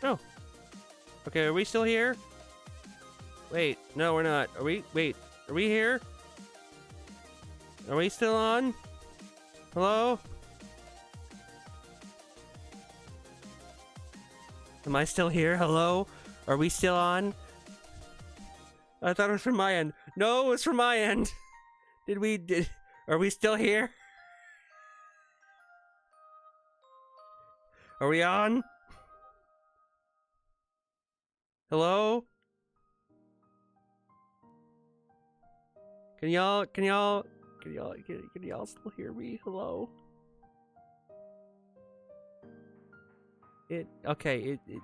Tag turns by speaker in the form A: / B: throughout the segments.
A: Oh. Okay, are we still here? Wait, no, we're not. Are we? Wait, are we here? Are we still on? Hello? Am I still here? Hello? Are we still on? I thought it was from my end. No, it was from my end. Are we still here? Are we on? Hello? Can y'all still hear me? Hello? It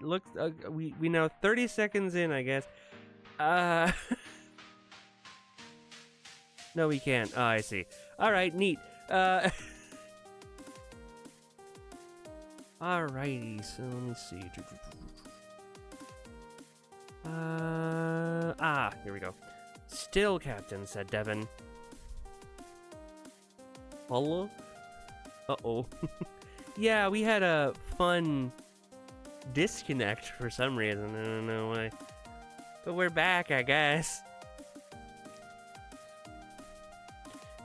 A: looks, we know 30 seconds in, I guess. No, we can't. Oh, I see. All right, neat. Alrighty, so let me see. Here we go. Still, Captain, said Devin. Hello? Uh-oh. Yeah, we had a fun disconnect for some reason. I don't know why. But we're back, I guess.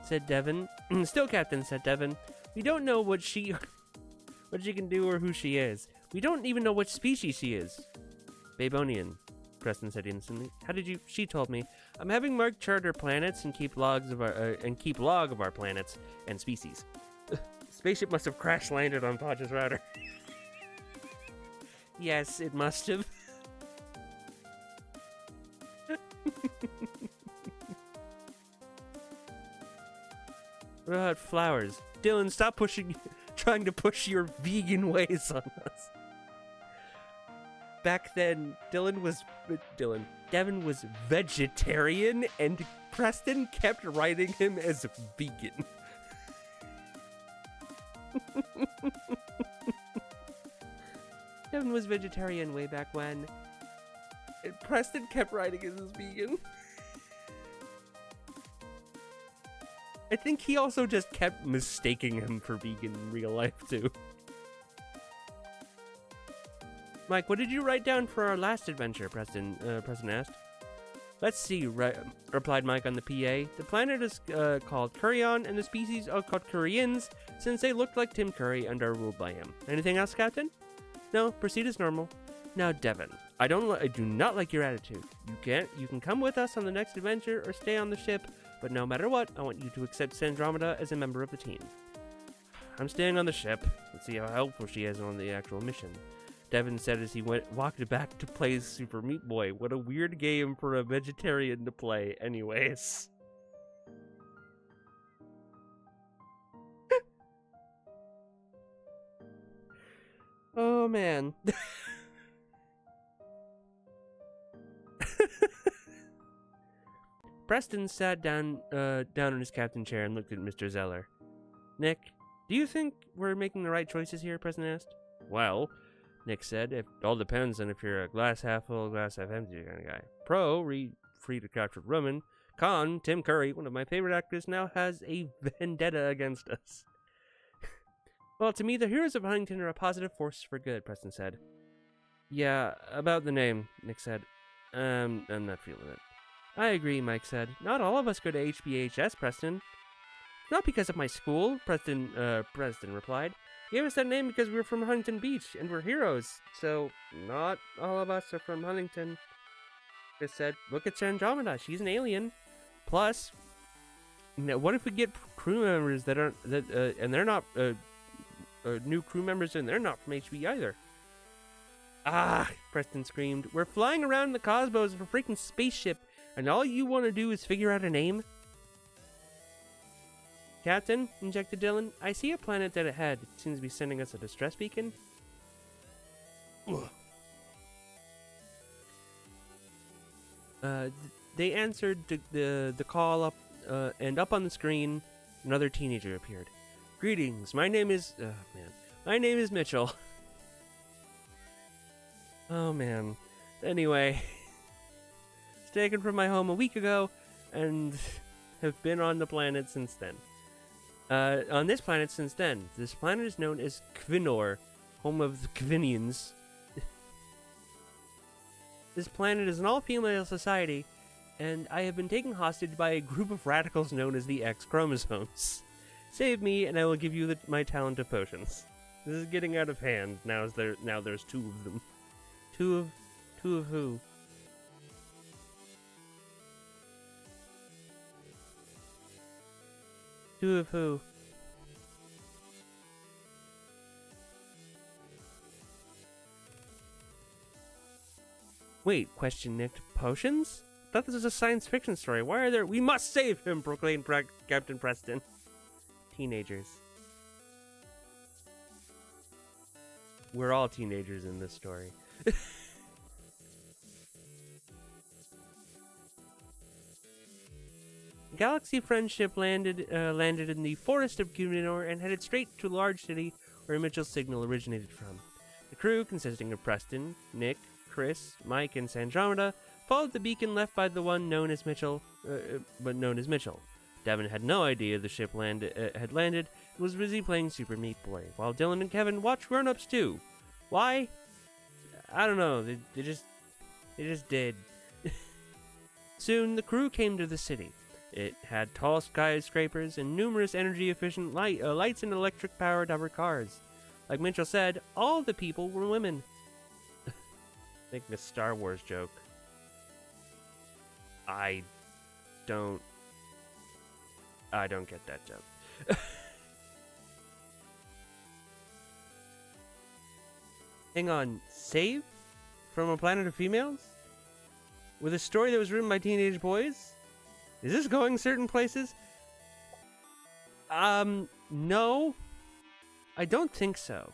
A: Said Devin. Still, Captain, said Devin. We don't know what she can do or who she is. We don't even know what species she is. Babonian, Preston said instantly. How did you? She told me. I'm having Mark chart our planets and keep log of our planets and species. Spaceship must have crash landed on Podge's router. Yes, it must have. What about flowers? Dylan, stop trying to push your vegan ways on us. Back then, Devin was vegetarian, and Preston kept writing him as vegan. Devin was vegetarian way back when, and Preston kept writing him as vegan. I think he also just kept mistaking him for vegan in real life, too. Mike, what did you write down for our last adventure, Preston asked. Let's see, replied Mike on the PA. The planet is called Curion, and the species are called Curians, since they looked like Tim Curry and are ruled by him. Anything else, Captain? No, proceed as normal. Now, Devin, I do not like your attitude. You can come with us on the next adventure or stay on the ship, but no matter what, I want you to accept Andromeda as a member of the team. I'm staying on the ship. Let's see how helpful she is on the actual mission. Devin said as he walked back to play Super Meat Boy. What a weird game for a vegetarian to play, anyways. Oh, man. Preston sat down in his captain chair and looked at Mr. Zeller. Nick, do you think we're making the right choices here? Preston asked. Well, Nick said, it all depends on if you're a glass half full, glass half empty kind of guy. Pro, free to capture women. Con, Tim Curry, one of my favorite actors, now has a vendetta against us. Well, to me, the heroes of Huntington are a positive force for good, Preston said. Yeah, about the name, Nick said. I'm not feeling it. I agree, Mike said. Not all of us go to HBHS, Preston. Not because of my school, Preston replied. Gave us that name because we were from Huntington Beach, and we're heroes. So, not all of us are from Huntington. Chris said, look at Andromeda, she's an alien. Plus, what if we get crew members that aren't, and they're not, new crew members, and they're not from HB either? Ah, Preston screamed. We're flying around the cosmos of a freaking spaceship, and all you want to do is figure out a name? Captain, injected Dylan, I see a planet dead ahead. It seems to be sending us a distress beacon. They answered the call up, and up on the screen, another teenager appeared. Greetings, my name is Mitchell. Oh man. Anyway, was taken from my home a week ago, and have been on the planet since then. On this planet since then. This planet is known as Kvinor, home of the Kvinians. This planet is an all-female society, and I have been taken hostage by a group of radicals known as the X chromosomes. Save me, and I will give you my talent of potions. This is getting out of hand. Now there's two of them. Two of who? Two of who? Wait, questioned Nick. Potions? I thought this was a science fiction story. Why are there? We must save him, proclaimed Captain Preston. Teenagers. We're all teenagers in this story. Galaxy Friendship landed in the forest of Cuminor and headed straight to a large city where Mitchell's signal originated from. The crew, consisting of Preston, Nick, Chris, Mike, and Sandromeda, followed the beacon left by the one known as Mitchell. Devin had no idea the ship had landed and was busy playing Super Meat Boy, while Dylan and Kevin watched Grown Ups too. Why? I don't know. They just did. Soon, the crew came to the city. It had tall skyscrapers and numerous energy-efficient lights and electric-powered hover cars. Like Mitchell said, all the people were women. Making a Star Wars joke. I don't get that joke. Hang on, save? From a planet of females? With a story that was written by teenage boys? Is this going certain places? No. I don't think so.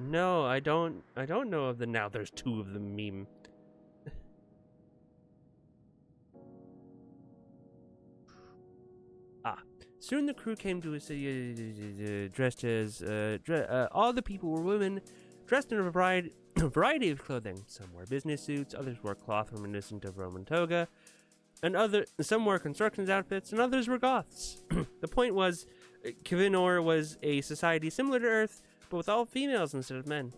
A: No, I don't know of the now there's two of them meme. Soon the crew came to a city dressed as all the people were women, dressed in a variety of clothing. Some wore business suits, others wore cloth reminiscent of Roman toga, and some wore construction outfits, and others were goths. The point was, Cuminor was a society similar to Earth, but with all females instead of men.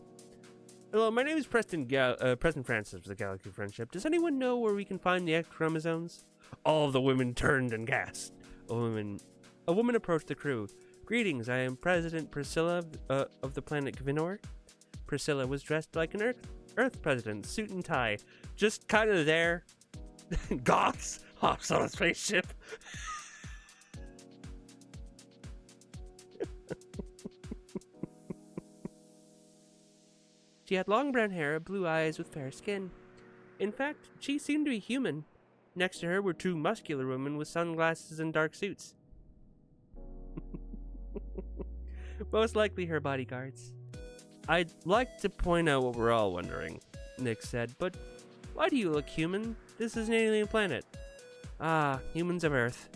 A: Hello, my name is Preston Francis of the Galaxy Friendship. Does anyone know where we can find the X chromosomes? All of the women turned and gasped. A woman approached the crew. Greetings, I am President Priscilla of the planet Cuminor. Priscilla was dressed like an Earth president, suit and tie. Just kind of there. Goths hops on a spaceship. She had long brown hair, blue eyes with fair skin. In fact, she seemed to be human. Next to her were two muscular women with sunglasses and dark suits. Most likely her bodyguards. I'd like to point out what we're all wondering, Nick said, but why do you look human? This is an alien planet. Ah, humans of Earth,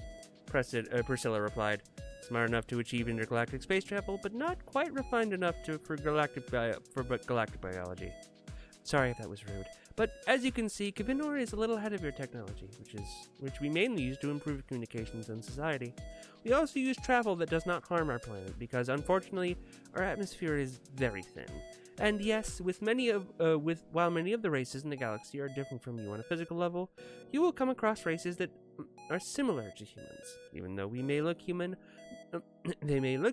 A: Priscilla replied. Smart enough to achieve intergalactic space travel, but not quite refined enough for galactic biology. Sorry if that was rude. But as you can see, Cuminor is a little ahead of your technology, which we mainly use to improve communications and society. We also use travel that does not harm our planet, because unfortunately, our atmosphere is very thin. And yes, while many of the races in the galaxy are different from you on a physical level, you will come across races that are similar to humans. Even though they may look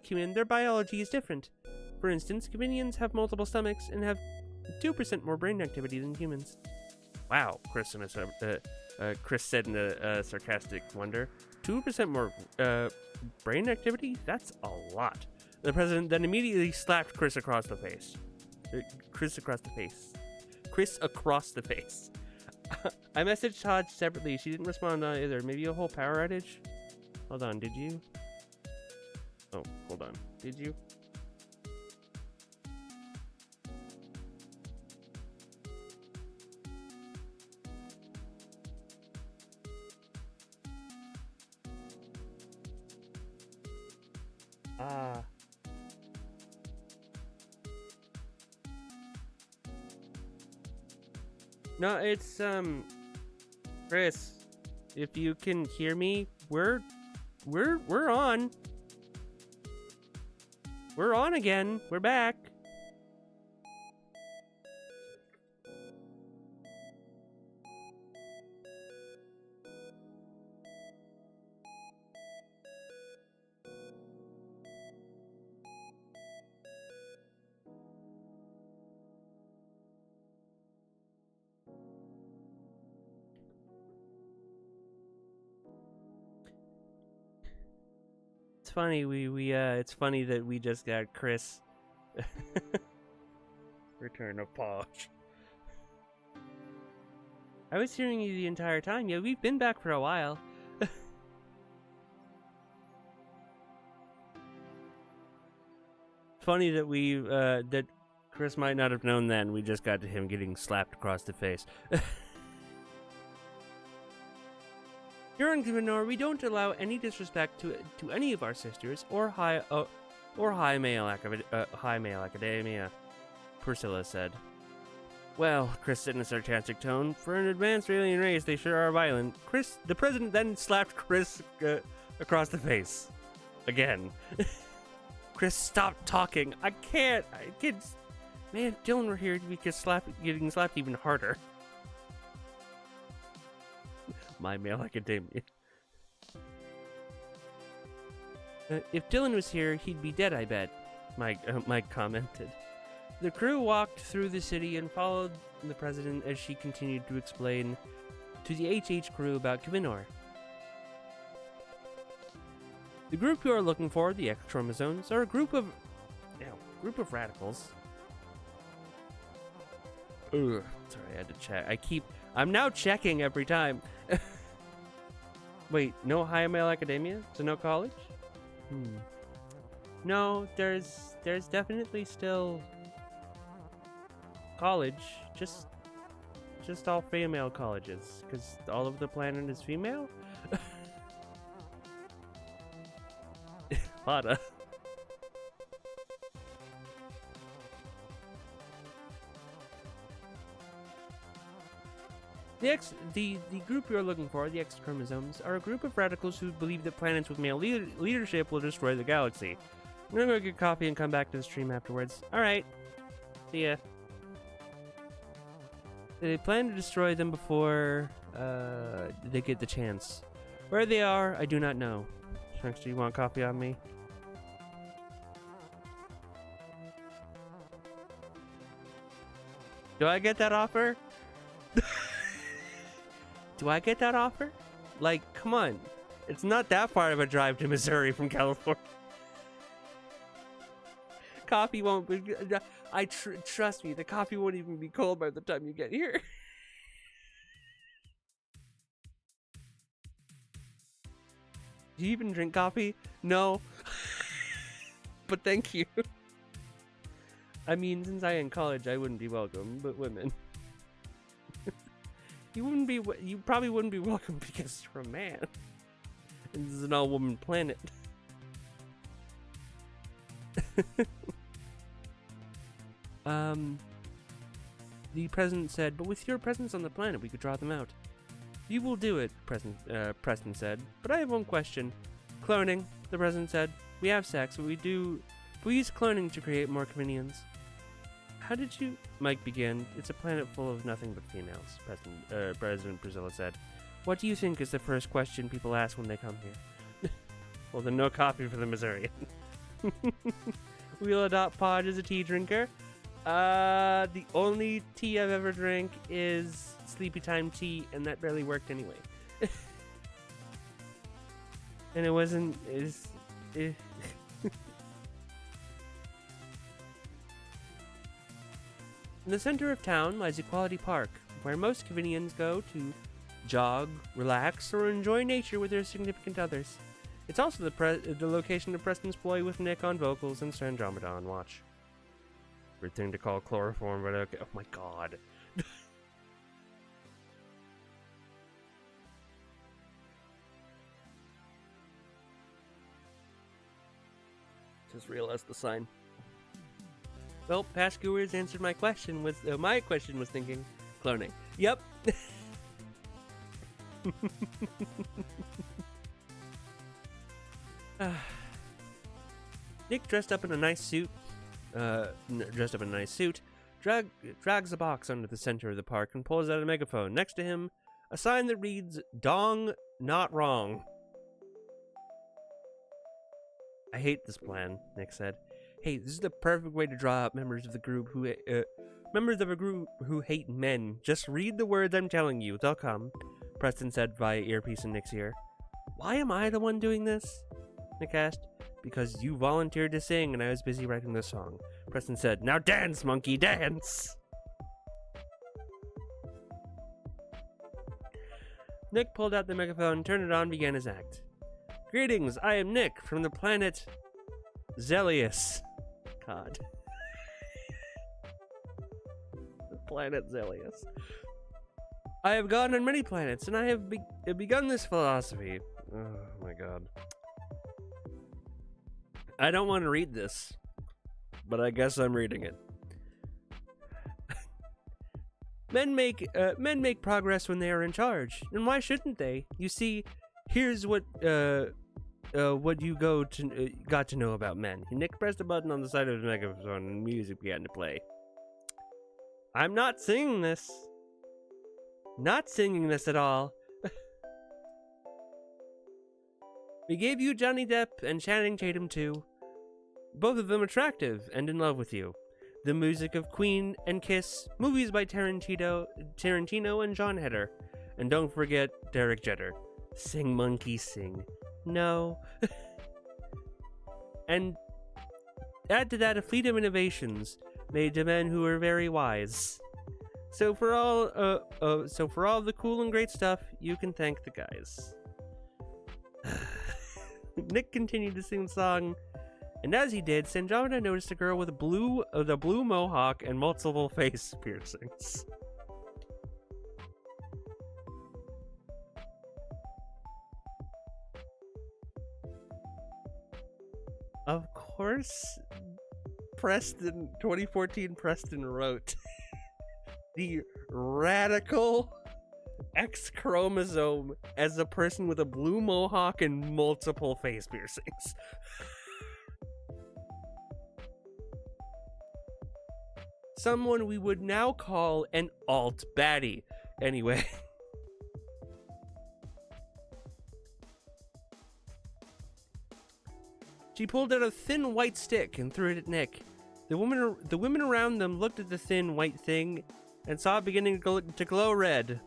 A: human, their biology is different. For instance, Cuminians have multiple stomachs and have 2% more brain activity than humans. Wow, Chris said in a sarcastic wonder. 2% more brain activity? That's a lot. The president then immediately slapped Chris across the face. Chris across the face. I messaged Todd separately. She didn't respond either. Maybe a whole power outage? Hold on, did you? Oh, hold on. Did you? No, it's, Chris, if you can hear me, we're we're on. We're on again. We're back. It's funny it's funny that we just got Chris Return of Posh. I was hearing you the entire time. Yeah, we've been back for a while. Funny that that Chris might not have known then. We just got to him getting slapped across the face. Here on Gryffindor, we don't allow any disrespect to any of our sisters or high male academia, Priscilla said. Well, Chris said in a sarcastic tone, for an advanced alien race, they sure are violent. The president then slapped Chris across the face. Again. Chris, stop talking. I can't. Man, if Dylan were here, we could getting slapped even harder. My male academia. If Dylan was here, he'd be dead, I bet, Mike commented. The crew walked through the city and followed the president as she continued to explain to the HH crew about Gryffindor. The group you are looking for, the X chromosomes, are a group of radicals. Ugh, sorry, I had to check. I'm now checking every time. Wait, no high male academia? So no college? No, there's definitely still college, just all female colleges, because all of the planet is female. Lotta. The group you're looking for, the X chromosomes, are a group of radicals who believe that planets with male leadership will destroy the galaxy. I'm gonna go get coffee and come back to the stream afterwards. Alright. See ya. They plan to destroy them before they get the chance. Where they are, I do not know. Shanks, do you want coffee on me? Do I get that offer? Do I get that offer? Like, come on. It's not that far of a drive to Missouri from California. Coffee won't be... trust me, the coffee won't even be cold by the time you get here. Do you even drink coffee? No. But thank you. I mean, since I'm in college, I wouldn't be welcome, but women. You probably wouldn't be welcome because you're a man. And this is an all-woman planet. The president said, but with your presence on the planet, we could draw them out. You will do it, Preston said. But I have one question. Cloning, the president said. We have sex, but we use cloning to create more comedians. How did you... Mike began. It's a planet full of nothing but females, President Priscilla said. What do you think is the first question people ask when they come here? Well, then no coffee for the Missourian. We'll adopt Podge as a tea drinker. The only tea I've ever drank is Sleepy Time tea, and that barely worked anyway. And it wasn't... In the center of town lies Equality Park, where most Cavinians go to jog, relax, or enjoy nature with their significant others. It's also the location of Preston's ploy with Nick on vocals and Sir Andromeda on watch. Weird thing to call chloroform, but okay. Oh my god. Just realized the sign. Well, past Goers answered my question. My question was thinking cloning. Yep. Nick, dressed up in a nice suit, drags a box under the center of the park and pulls out a megaphone. Next to him, a sign that reads, "Dong, not wrong." I hate this plan, Nick said. Hey, this is the perfect way to draw out members of a group who hate men. Just read the words I'm telling you. They'll come, Preston said via earpiece in Nick's ear. Why am I the one doing this? Nick asked. Because you volunteered to sing and I was busy writing the song. Preston said, Now dance, monkey, dance! Nick pulled out the megaphone, turned it on, and began his act. Greetings, I am Nick from the planet Zelius. God. The planet Zelius. I have gone on many planets, and I have begun this philosophy. Oh my god. I don't want to read this, but I guess I'm reading it. Men make progress when they are in charge, and why shouldn't they? You see, here's what you got to know about men. Nick pressed a button on the side of his megaphone, and music began to play. I'm not singing this. Not singing this at all. We gave you Johnny Depp and Channing Tatum too. Both of them attractive and in love with you. The music of Queen and Kiss, movies by Tarantino and John Heder. And don't forget Derek Jeter. Sing, monkey, sing. No. And add to that a fleet of innovations made to men who were very wise. So for all the cool and great stuff, you can thank the guys. Nick continued to sing the song, and as he did, Sanjamata noticed a girl with a blue mohawk and multiple face piercings. Of course, 2014 Preston wrote the radical X chromosome as a person with a blue mohawk and multiple face piercings. Someone we would now call an alt baddie. Anyway. She pulled out a thin white stick and threw it at Nick. The women around them looked at the thin white thing and saw it beginning to glow red.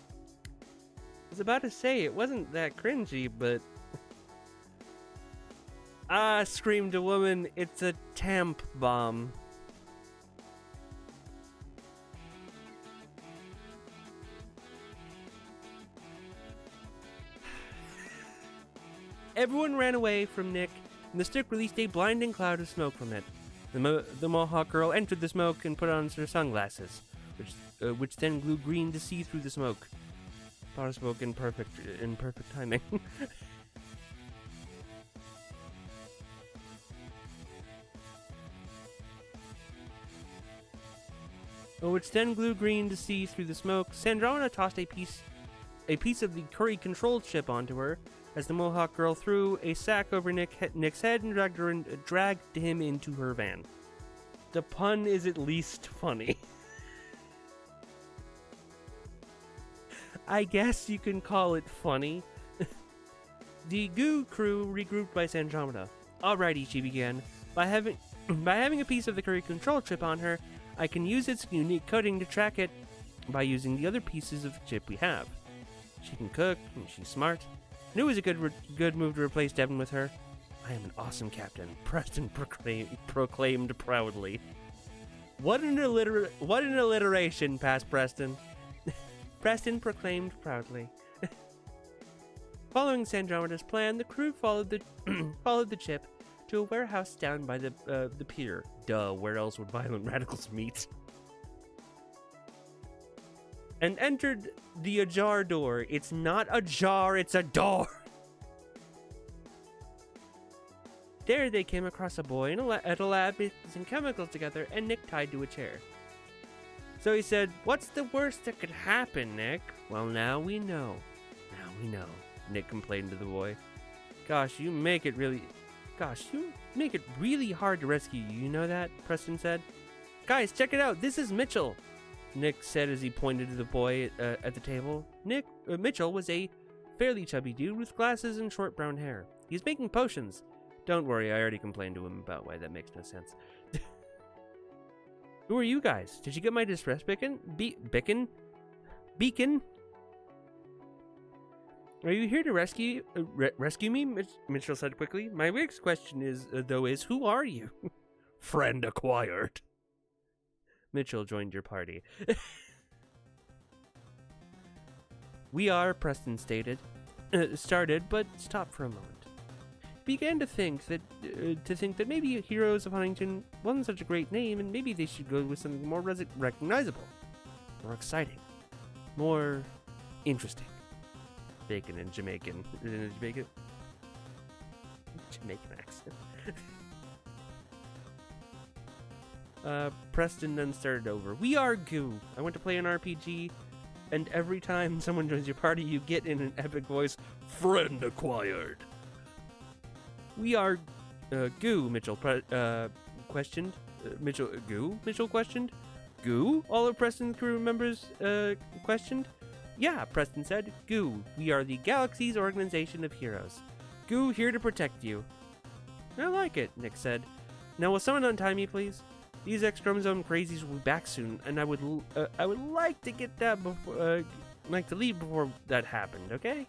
A: I was about to say it wasn't that cringy, but... Ah, screamed a woman, it's a tamp bomb. Everyone ran away from Nick, and the stick released a blinding cloud of smoke from it. The Mohawk girl entered the smoke and put on her sunglasses, which then glowed green to see through the smoke. Power smoke in perfect timing. Which then glowed green to see through the smoke. Sandrana tossed a piece of the curry control chip onto her, as the Mohawk girl threw a sack over Nick's head and dragged him into her van. The pun is at least funny. I guess you can call it funny. The GOOH crew regrouped by Sanjamata. Alrighty, she began. By having a piece of the curry control chip on her, I can use its unique coding to track it by using the other pieces of the chip we have. She can cook, and she's smart. Knew it was a good move to replace Devin with her. I am an awesome captain, Preston proclaimed proudly. What an alliteration, past Preston. Preston proclaimed proudly. Following Sanjamata's plan, the crew followed the chip to a warehouse down by the pier. Duh, where else would violent radicals meet? And entered the ajar door. It's not a jar, it's a door. There they came across a boy at a lab mixing chemicals together and Nick tied to a chair. So he said, "What's the worst that could happen, Nick?" "Well, now we know. Nick complained to the boy. Gosh, you make it really hard to rescue you, you know that? Preston said. Guys, check it out, this is Mitchell, Nick said as he pointed to the boy at the table. Mitchell was a fairly chubby dude with glasses and short brown hair. He's making potions. Don't worry, I already complained to him about why that makes no sense. Who are you guys? Did you get my distress beacon? Beacon? Are you here to rescue me? Mitchell said quickly. My next question is, who are you? Friend acquired. Mitchell joined your party. We are, Preston started, but stopped for a moment. Began to think that maybe Heroes of Huntington wasn't such a great name, and maybe they should go with something more recognizable, more exciting, more interesting. Bacon and Jamaican accent. Preston then started over. We are GOOH. I want to play an RPG, and every time someone joins your party, you get in an epic voice, friend acquired. We are GOOH, Mitchell questioned. GOOH? Mitchell questioned. GOOH? All of Preston's crew members questioned. Yeah, Preston said. GOOH. We are the Galaxy's organization of heroes. GOOH here to protect you. I like it, Nick said. Now will someone untie me, please? These X chromosome crazies will be back soon, and I would like to get that before, like to leave before that happened, okay?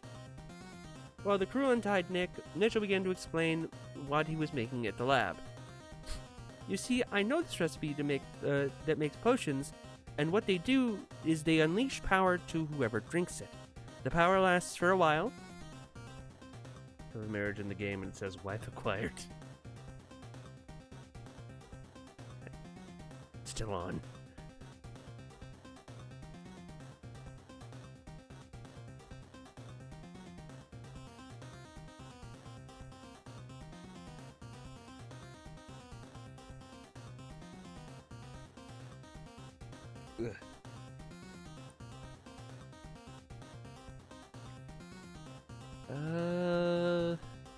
A: While the crew untied Nick, Mitchell began to explain what he was making at the lab. You see, I know this recipe to make that makes potions, and what they do is they unleash power to whoever drinks it. The power lasts for a while. For a marriage in the game, and it says wife acquired. Still on. Ugh.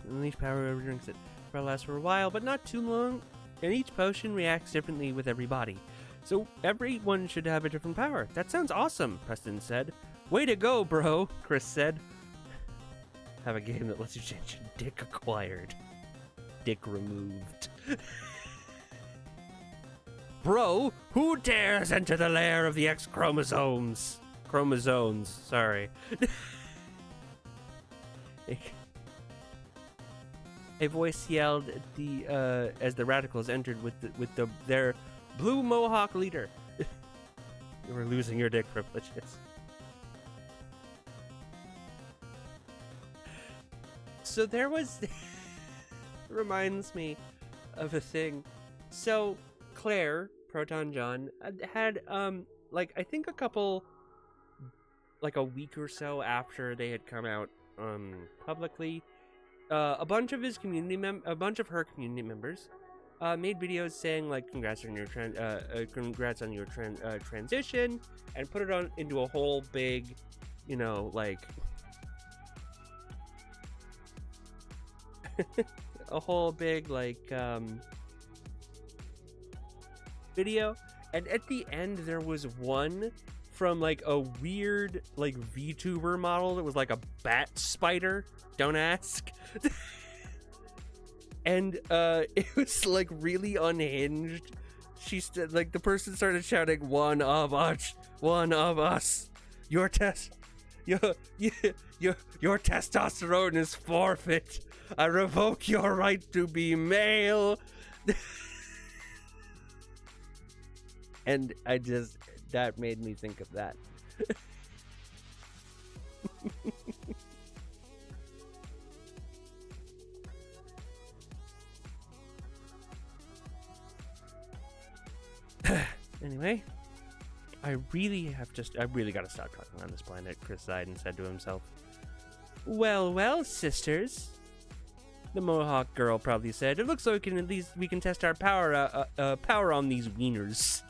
A: Unleash power whoever drinks it. Power lasts for a while, but not too long. And each potion reacts differently with every body. So everyone should have a different power. That sounds awesome, Preston said. Way to go, bro, Chris said. Have a game that lets you change your dick acquired. Dick removed. Bro, who dares enter the lair of the X chromosomes? Chromosomes, sorry. A voice yelled at as the radicals entered with their blue mohawk leader. You were losing your dick privileges. So there was reminds me of a thing. So Claire, Proton John, had like I think a week or so after they had come out publicly, a bunch of her community members made videos saying like congrats on your transition, and put it on into a whole big, like a whole big video. And at the end there was one from like a weird like VTuber model that was like a bat spider, don't ask. And it was like really unhinged. Like the person started shouting, one of us, your testosterone is forfeit. I revoke your right to be male. And that made me think of that. Anyway, I really gotta stop talking on this planet, Chris sighed and said to himself. Well, sisters, the Mohawk girl probably said. It looks like we can test our power on these wieners.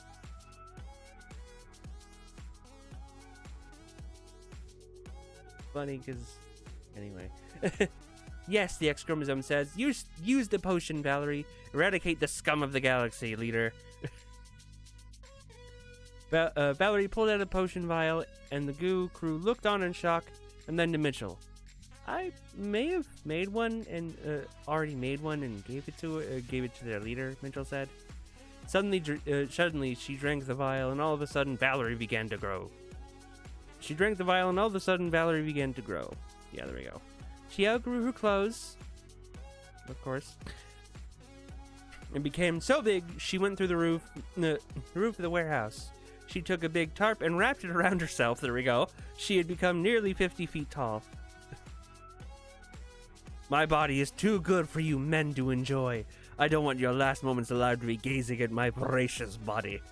A: Funny, because anyway. Yes, the X chromosome says. Use the potion, Valerie. Eradicate the scum of the galaxy, leader. Valerie pulled out a potion vial, and the GOOH crew looked on in shock, and then to Mitchell. I may have made one and already made one and gave it to their leader, Mitchell said. Suddenly, she drank the vial, and all of a sudden, Valerie began to grow. Yeah, there we go. She outgrew her clothes, of course, and became so big she went through the roof of the warehouse. She took a big tarp and wrapped it around herself. There we go. She had become nearly 50 feet tall. My body is too good for you men to enjoy. I don't want your last moments alive to be gazing at my voracious body,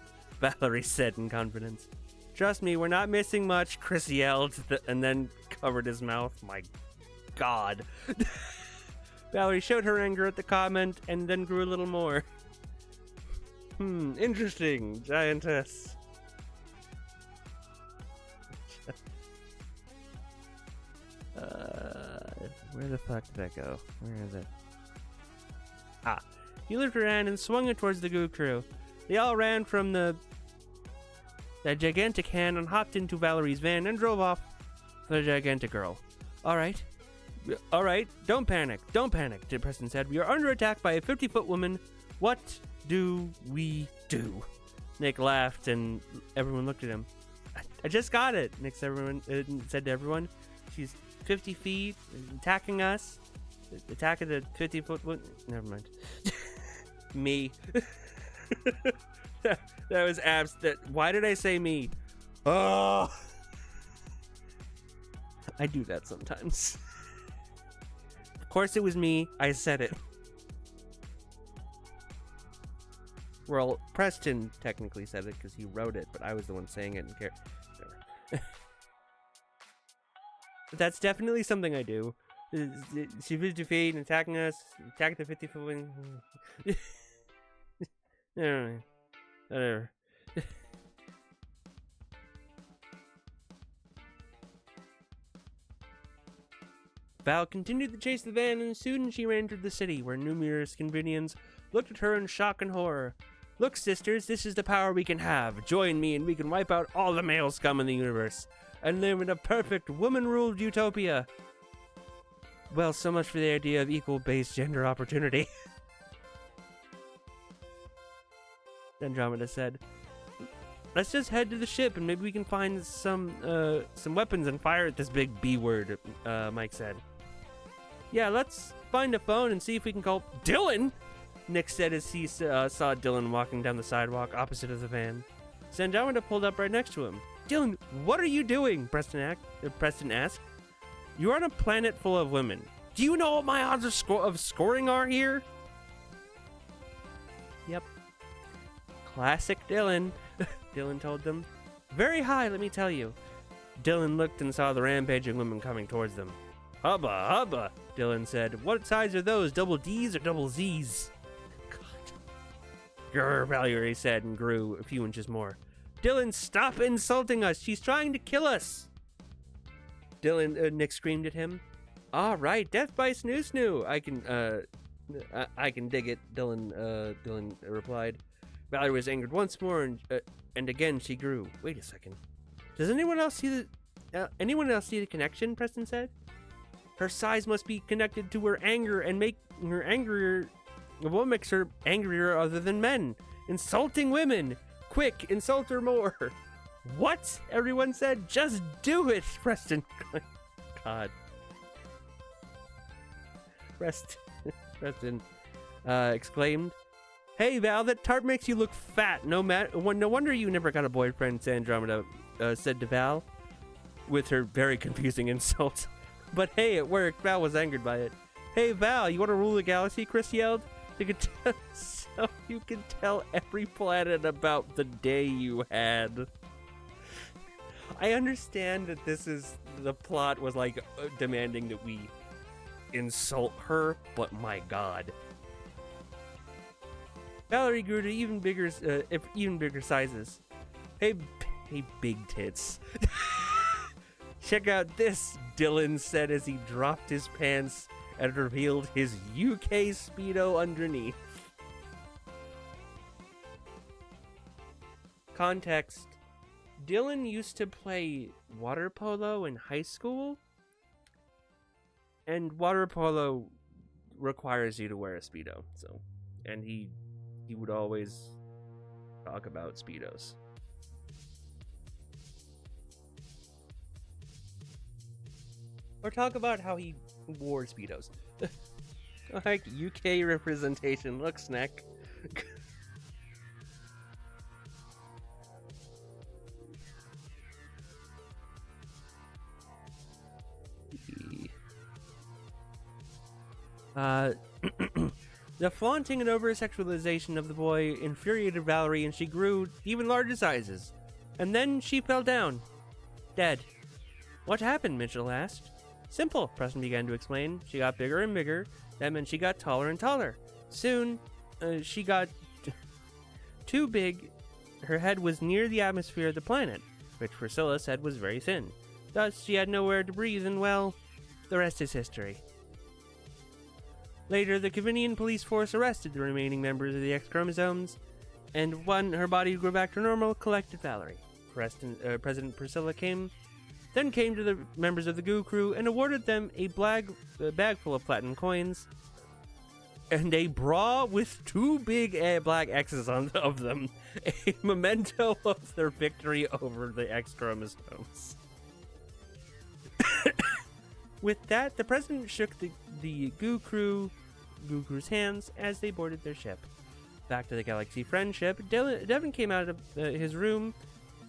A: Valerie said in confidence. Trust me, we're not missing much, Chris yelled, and then covered his mouth. My God. Valerie showed her anger at the comment and then grew a little more. Interesting, giantess. Where the fuck did that go? Where is it? He lifted her hand and swung it towards the GOOH crew. They all ran from the gigantic hand and hopped into Valerie's van and drove off the gigantic girl. All right, don't panic, Preston said. We are under attack by a 50-foot woman. What do we do? Nick laughed and everyone looked at him. I just got it, Nick said to everyone. She's 50 feet, attacking us. Attack of the 50-foot woman. Never mind. Me. That was abs. Why did I say me? Oh, I do that sometimes. Of course it was me. I said it. Well, Preston technically said it because he wrote it, but I was the one saying it and care. But that's definitely something I do. She 50 feet and attacking us. Attack the 50-foot wing. Whatever. Val continued to chase the van, and soon she ran through the city, where numerous convenients looked at her in shock and horror. Look, sisters, this is the power we can have. Join me, and we can wipe out all the male scum in the universe, and live in a perfect woman-ruled utopia. Well, so much for the idea of equal-based gender opportunity. Andromeda said. Let's just head to the ship and maybe we can find some weapons and fire at this big B word, Mike said. Yeah, let's find a phone and see if we can call Dylan, Nick said as he saw Dylan walking down the sidewalk opposite of the van. Andromeda pulled up right next to him. Dylan, what are you doing? Preston asked. You're on a planet full of women. Do you know what my odds of scoring are here? Yep. Classic Dylan, Dylan told them. Very high, let me tell you. Dylan looked and saw the rampaging women coming towards them. Hubba, hubba, Dylan said. What size are those, double D's or double Z's? God. Grr, Valerie said and grew a few inches more. Dylan, stop insulting us. She's trying to kill us. Nick screamed at him. All right, death by snoo. I can dig it, Dylan replied. Valerie was angered once more, and again she grew. Wait a second. Does anyone else see the connection? Preston said. Her size must be connected to her anger and make her angrier. What makes her angrier other than men? Insulting women. Quick, insult her more. What? Everyone said. Just do it, Preston. God. Preston exclaimed. Hey Val, that tarp makes you look fat. No wonder you never got a boyfriend, Andromeda said to Val, with her very confusing insult. But hey, it worked. Val was angered by it. Hey Val, you want to rule the galaxy? Chris yelled. So you can tell every planet about the day you had. I understand that the plot was like demanding that we insult her, but my God. Valerie grew to even bigger sizes. Hey, big tits. Check out this, Dylan said as he dropped his pants and revealed his UK Speedo underneath. Context: Dylan used to play water polo in high school, and water polo requires you to wear a Speedo, and he would always talk about Speedos. Or talk about how he wore Speedos. Like UK representation. Look, Snack. The flaunting and over-sexualization of the boy infuriated Valerie, and she grew even larger sizes. And then she fell down. Dead. What happened? Mitchell asked. Simple, Preston began to explain. She got bigger and bigger. That meant she got taller and taller. Soon, she got too big. Her head was near the atmosphere of the planet, which Priscilla said was very thin. Thus, she had nowhere to breathe, and well, the rest is history. Later, the Cavinian police force arrested the remaining members of the X chromosomes, and when her body grew back to normal, collected Valerie. President Priscilla came to the members of the GOOH crew and awarded them a bag full of platinum coins and a bra with two big black X's on of them, a memento of their victory over the X chromosomes. With that, the president shook the GOOH crew's hands as they boarded their ship. Back to the Galaxy Friendship, Devin came out of his room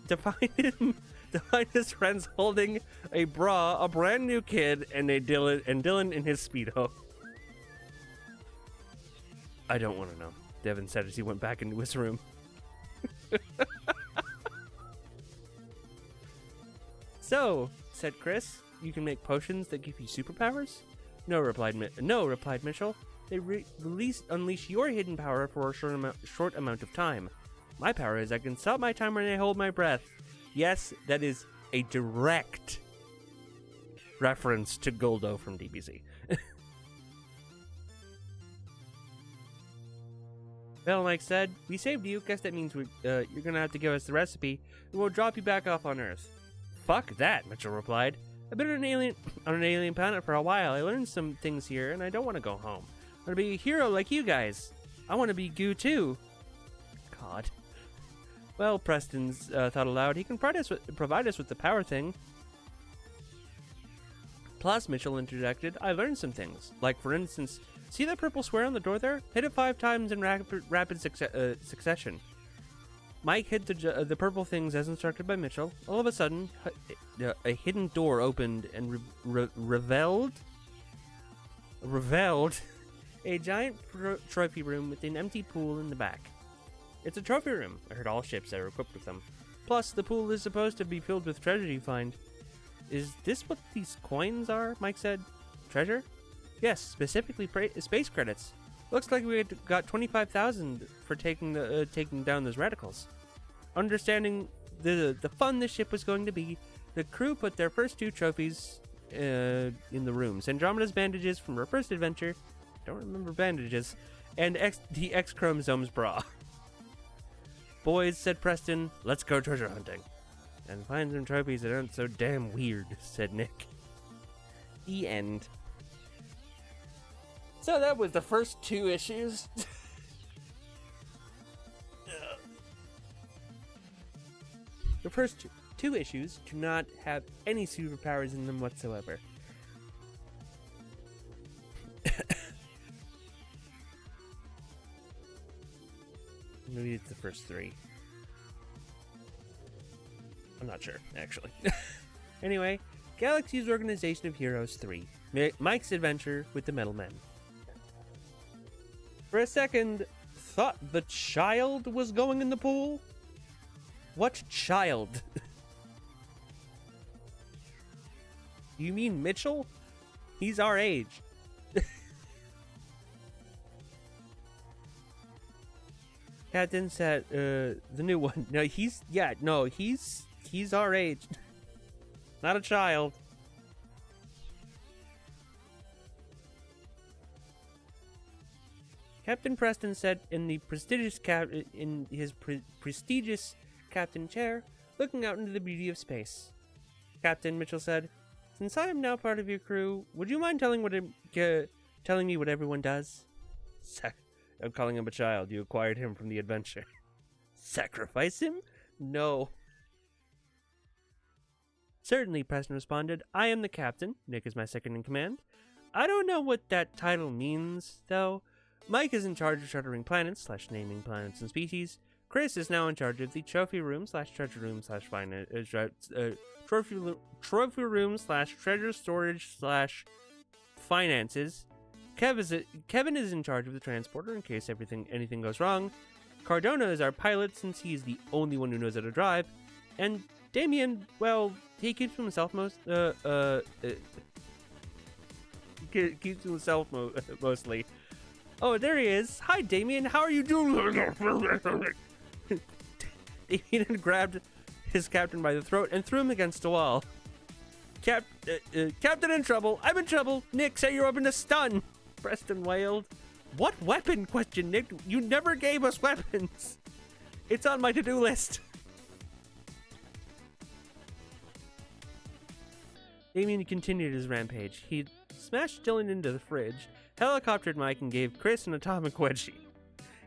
A: to find his friends holding a bra, a brand new kid, and Dylan in his Speedo. I don't want to know, Devin said as he went back into his room. So, said Chris, you can make potions that give you superpowers? No, replied Mitchell. They unleash your hidden power for a short amount of time. My power is I can stop my time when I hold my breath. Yes, that is a direct reference to Goldo from DBZ. Well, Mike said, we saved you. Guess that means you're gonna have to give us the recipe, and we'll drop you back off on Earth. Fuck that, Mitchell replied. I've been on an alien planet for a while. I learned some things here, and I don't want to go home. I want to be a hero like you guys. I want to be GOOH too. God. Well, Preston thought aloud. He can provide us with the power thing. Plus, Mitchell interjected, I learned some things. Like, for instance, see that purple square on the door there? Hit it 5 times in rapid succession. Mike hit the purple things as instructed by Mitchell. All of a sudden, a hidden door opened and revealed a giant trophy room with an empty pool in the back. It's a trophy room. I heard all ships are equipped with them. Plus, the pool is supposed to be filled with treasure you find. Is this what these coins are? Mike said. Treasure? Yes, specifically space credits. Looks like we got 25,000 for taking down those radicals. Understanding the fun this ship was going to be, the crew put their first 2 trophies in the rooms. Andromeda's bandages from her first adventure. Don't remember bandages. And the X chromosomes bra. Boys, said Preston, let's go treasure hunting. And find some trophies that aren't so damn weird, said Nick. The end. So that was the first 2 issues. The first 2 issues do not have any superpowers in them whatsoever. Maybe it's the first 3. I'm not sure, actually. Anyway, Galaxy's Organization of Heroes 3. Mike's Adventure with the Metal Men. For a second, thought the child was going in the pool? What child? You mean Mitchell? He's our age. Captain said, the new one. No, he's our age. Not a child. Captain Preston sat in the prestigious captain chair, looking out into the beauty of space. Captain, Mitchell said, "Since I am now part of your crew, would you mind telling me what everyone does?" I'm calling him a child. You acquired him from the adventure. Sacrifice him? No. Certainly, Preston responded. I am the captain. Nick is my second in command. I don't know what that title means, though. Mike is in charge of chartering planets / naming planets and species. Chris is now in charge of the trophy room / treasure room / trophy room / treasure storage / finances. Kevin is in charge of the transporter in case anything goes wrong. Cardona is our pilot since he is the only one who knows how to drive. And Damien, well, he keeps himself mostly. Oh, there he is. Hi, Damien. How are you doing? Damien grabbed his captain by the throat and threw him against a wall. Captain in trouble. I'm in trouble. Nick, say you're open to stun. Preston wailed. What weapon? Questioned Nick. You never gave us weapons. It's on my to-do list. Damien continued his rampage. He smashed Dylan into the fridge, helicoptered Mike, and gave Chris an atomic wedgie.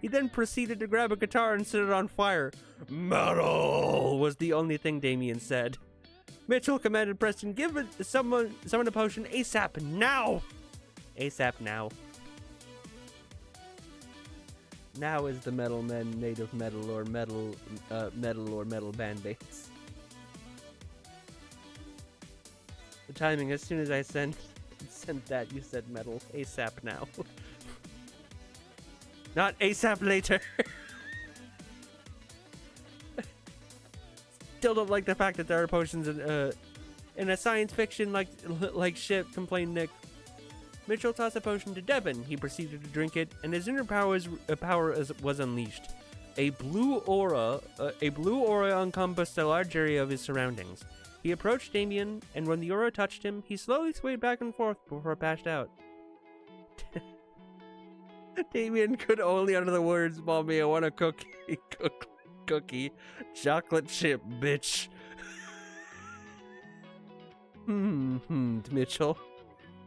A: He then proceeded to grab a guitar and set it on fire. Metal was the only thing Damien said. Mitchell commanded Preston, give someone a potion ASAP now. ASAP now. Now is the metal men made of metal or metal band-aids. The timing, as soon as I sent that, you said metal. ASAP now. Not ASAP later. Still don't like the fact that there are potions in a science fiction like shit, complained Nick. Mitchell tossed a potion to Devin. He proceeded to drink it, and his inner power was unleashed. A blue aura encompassed a large area of his surroundings. He approached Damien, and when the aura touched him, he slowly swayed back and forth before passed out. Damien could only utter the words, "Mommy, I want a cookie. Chocolate chip, bitch." Mitchell.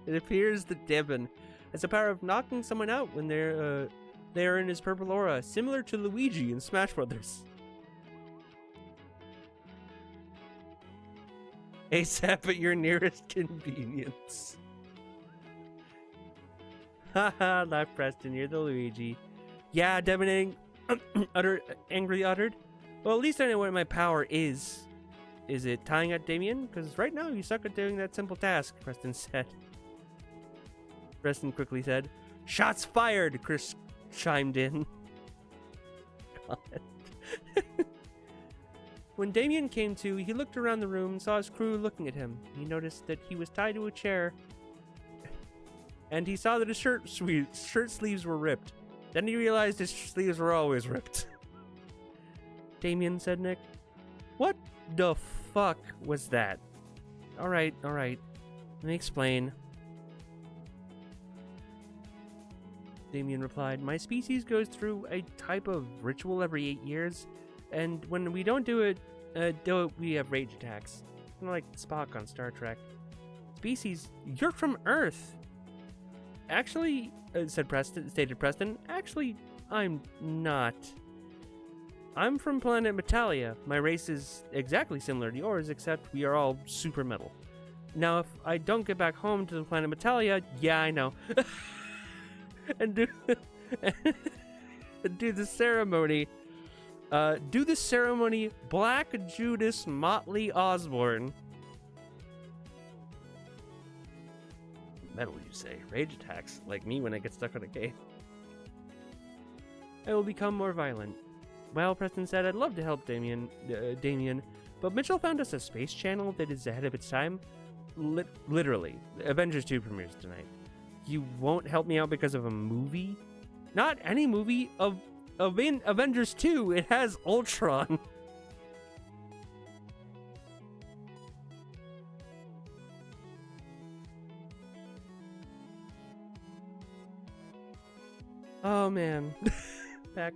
A: It appears that Devin has the power of knocking someone out when they are in his purple aura, similar to Luigi in Smash Brothers. ASAP at your nearest convenience. Haha, laughed Preston, you're the Luigi. Yeah, Devin angrily uttered. Well, at least I know what my power is. Is it tying at Damien? Because right now you suck at doing that simple task, Preston said. Preston quickly said, "Shots fired," Chris chimed in. God. When Damien came to, he looked around the room and saw his crew looking at him. He noticed that he was tied to a chair, and he saw that his shirt sleeves were ripped. Then he realized his sleeves were always ripped. Damien, said Nick. What the fuck was that? Alright. Let me explain. Damien replied, my species goes through a type of ritual every 8 years, and when we don't do it, we have rage attacks. Kind of like Spock on Star Trek. Species, you're from Earth. Actually, stated Preston, actually, I'm not. I'm from planet Metalia. My race is exactly similar to yours, except we are all super metal. Now, if I don't get back home to the planet Metalia, yeah, I know. and do the ceremony. Black Judas Motley Osborne. Metal, you say? Rage attacks, like me when I get stuck on a cave. I will become more violent. Well, Preston said, I'd love to help Damien, but Mitchell found us a space channel that is ahead of its time. Literally. Avengers 2 premieres tonight. You won't help me out because of a movie? Not any movie. Of Avengers 2, it has Ultron. Oh man, back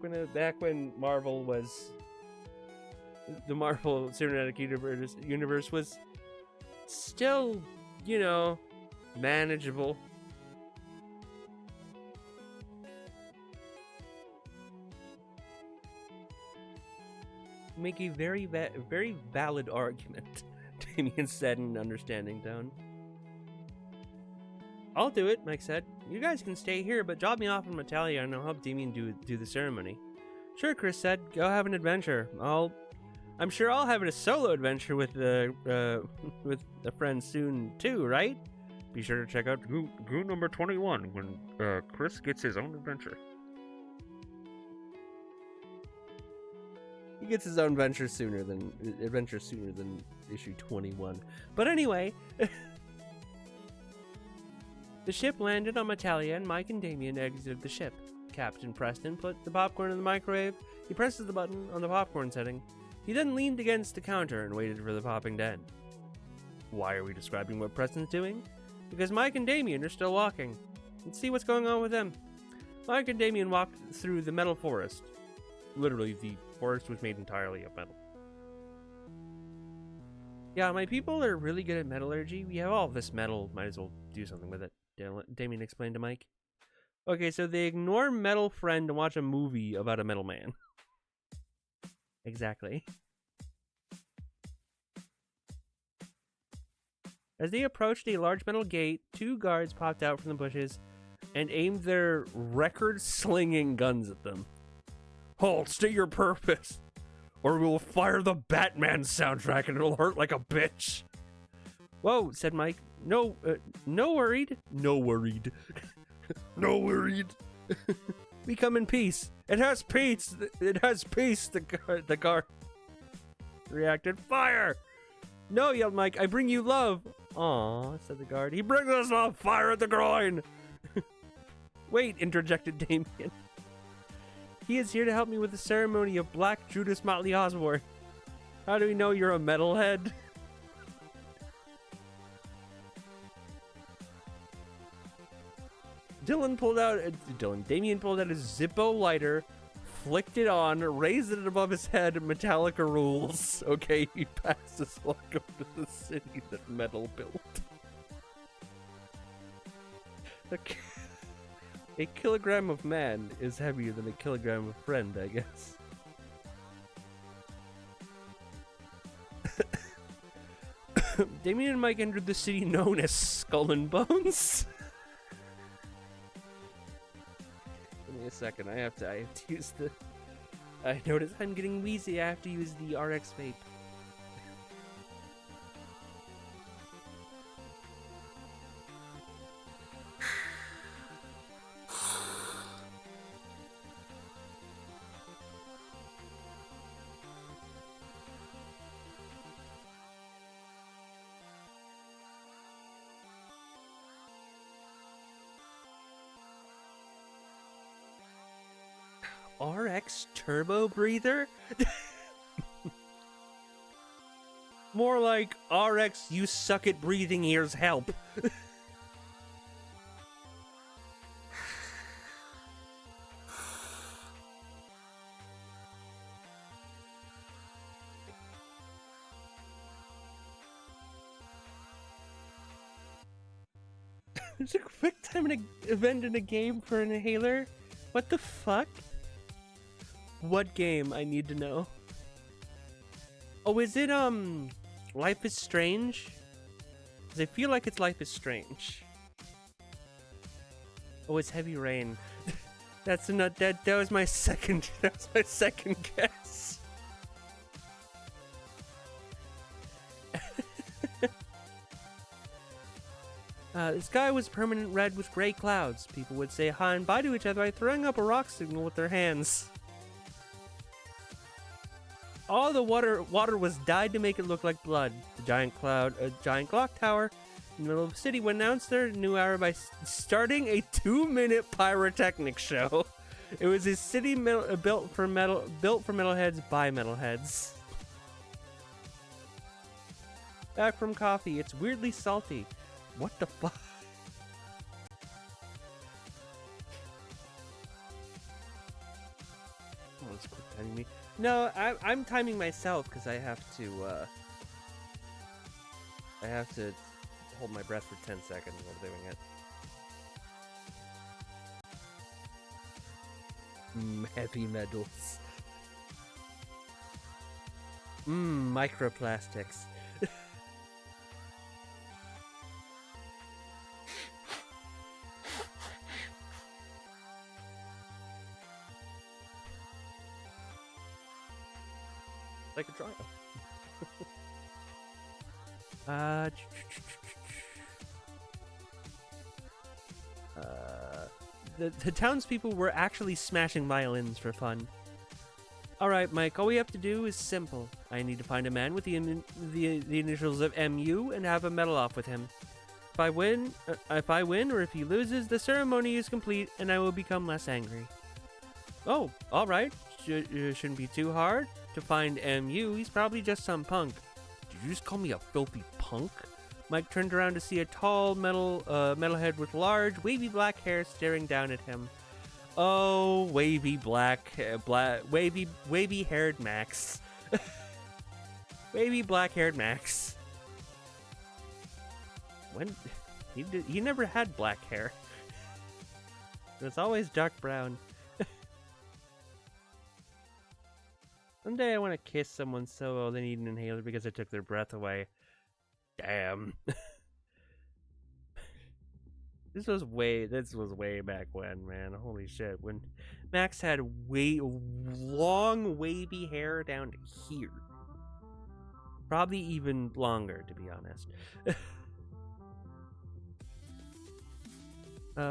A: when Marvel was the Marvel Cinematic Universe was still, you know, manageable. Make a very valid argument, Damien said in an understanding tone. I'll do it, Mike said. You guys can stay here, but drop me off in Metalia and I'll help Damien do the ceremony. Sure, Chris said. Go have an adventure. I'm sure I'll have a solo adventure with a friend soon too, right? Be sure to check out GOOH number 21 when Chris gets his own adventure. He gets his own adventure sooner than issue 21. But anyway, the ship landed on Metalia and Mike and Damien exited the ship. Captain Preston put the popcorn in the microwave. He presses the button on the popcorn setting. He then leaned against the counter and waited for the popping to end. Why are we describing what Preston's doing? Because Mike and Damien are still walking. Let's see what's going on with them. Mike and Damien walked through the metal forest. Literally, the forest was made entirely of metal. Yeah, my people are really good at metallurgy. We have all this metal. Might as well do something with it, Damien explained to Mike. Okay, so they ignore metal friend to watch a movie about a metal man. Exactly. As they approached a large metal gate, two guards popped out from the bushes and aimed their record-slinging guns at them. Halt, state your purpose, or we will fire the Batman soundtrack and it'll hurt like a bitch. Whoa, said Mike. No worried. No worried. No worried. We come in peace. It has peace. It has peace, the guard reacted. Fire! No, yelled Mike. I bring you love. Aw, said the guard. He brings us love. Fire at the groin. Wait, interjected Damien. He is here to help me with the ceremony of Black Judas Motley Osborne. How do we know you're a metalhead? Damien pulled out a Zippo lighter, flicked it on, raised it above his head, Metallica rules. Okay, he passes welcome to the city that metal built. A kilogram of man is heavier than a kilogram of friend, I guess. Damien and Mike entered the city known as Skull and Bones. Give me a second, I have to use the... I notice I'm getting wheezy, I have to use the RX vape. RX turbo breather? More like RX you suck at breathing ears help. There's a quick time event in a game for an inhaler? What the fuck? What game? I need to know. Oh, is it, Life is Strange? Because I feel like it's Life is Strange. Oh, it's Heavy Rain. That was my second, guess. The sky was permanent red with gray clouds. People would say hi and bye to each other by throwing up a rock signal with their hands. All the water was dyed to make it look like blood. A giant clock tower in the middle of the city would announce their new era by starting a 2-minute pyrotechnic show. It was a city built for metalheads by metalheads. Back from coffee, it's weirdly salty. What the fuck? Timing me? No, I'm timing myself because I have to hold my breath for 10 seconds while doing it. Heavy metals. Microplastics. Like a trial. The townspeople were actually smashing violins for fun. Alright, Mike, all we have to do is simple. I need to find a man with the initials of MU and have a medal off with him. If I win, or if he loses, the ceremony is complete and I will become less angry. Oh, alright. Shouldn't be too hard to find MU. He's probably just some punk. Did you just call me a filthy punk? Mike turned around to see a tall metalhead with large, wavy black hair staring down at him. Oh, wavy wavy-haired Max. Wavy black-haired Max. When he never had black hair. It was always dark brown. Someday I want to kiss someone so they need an inhaler because I took their breath away. Damn. This was way back when, man. Holy shit. When Max had long wavy hair down to here. Probably even longer, to be honest.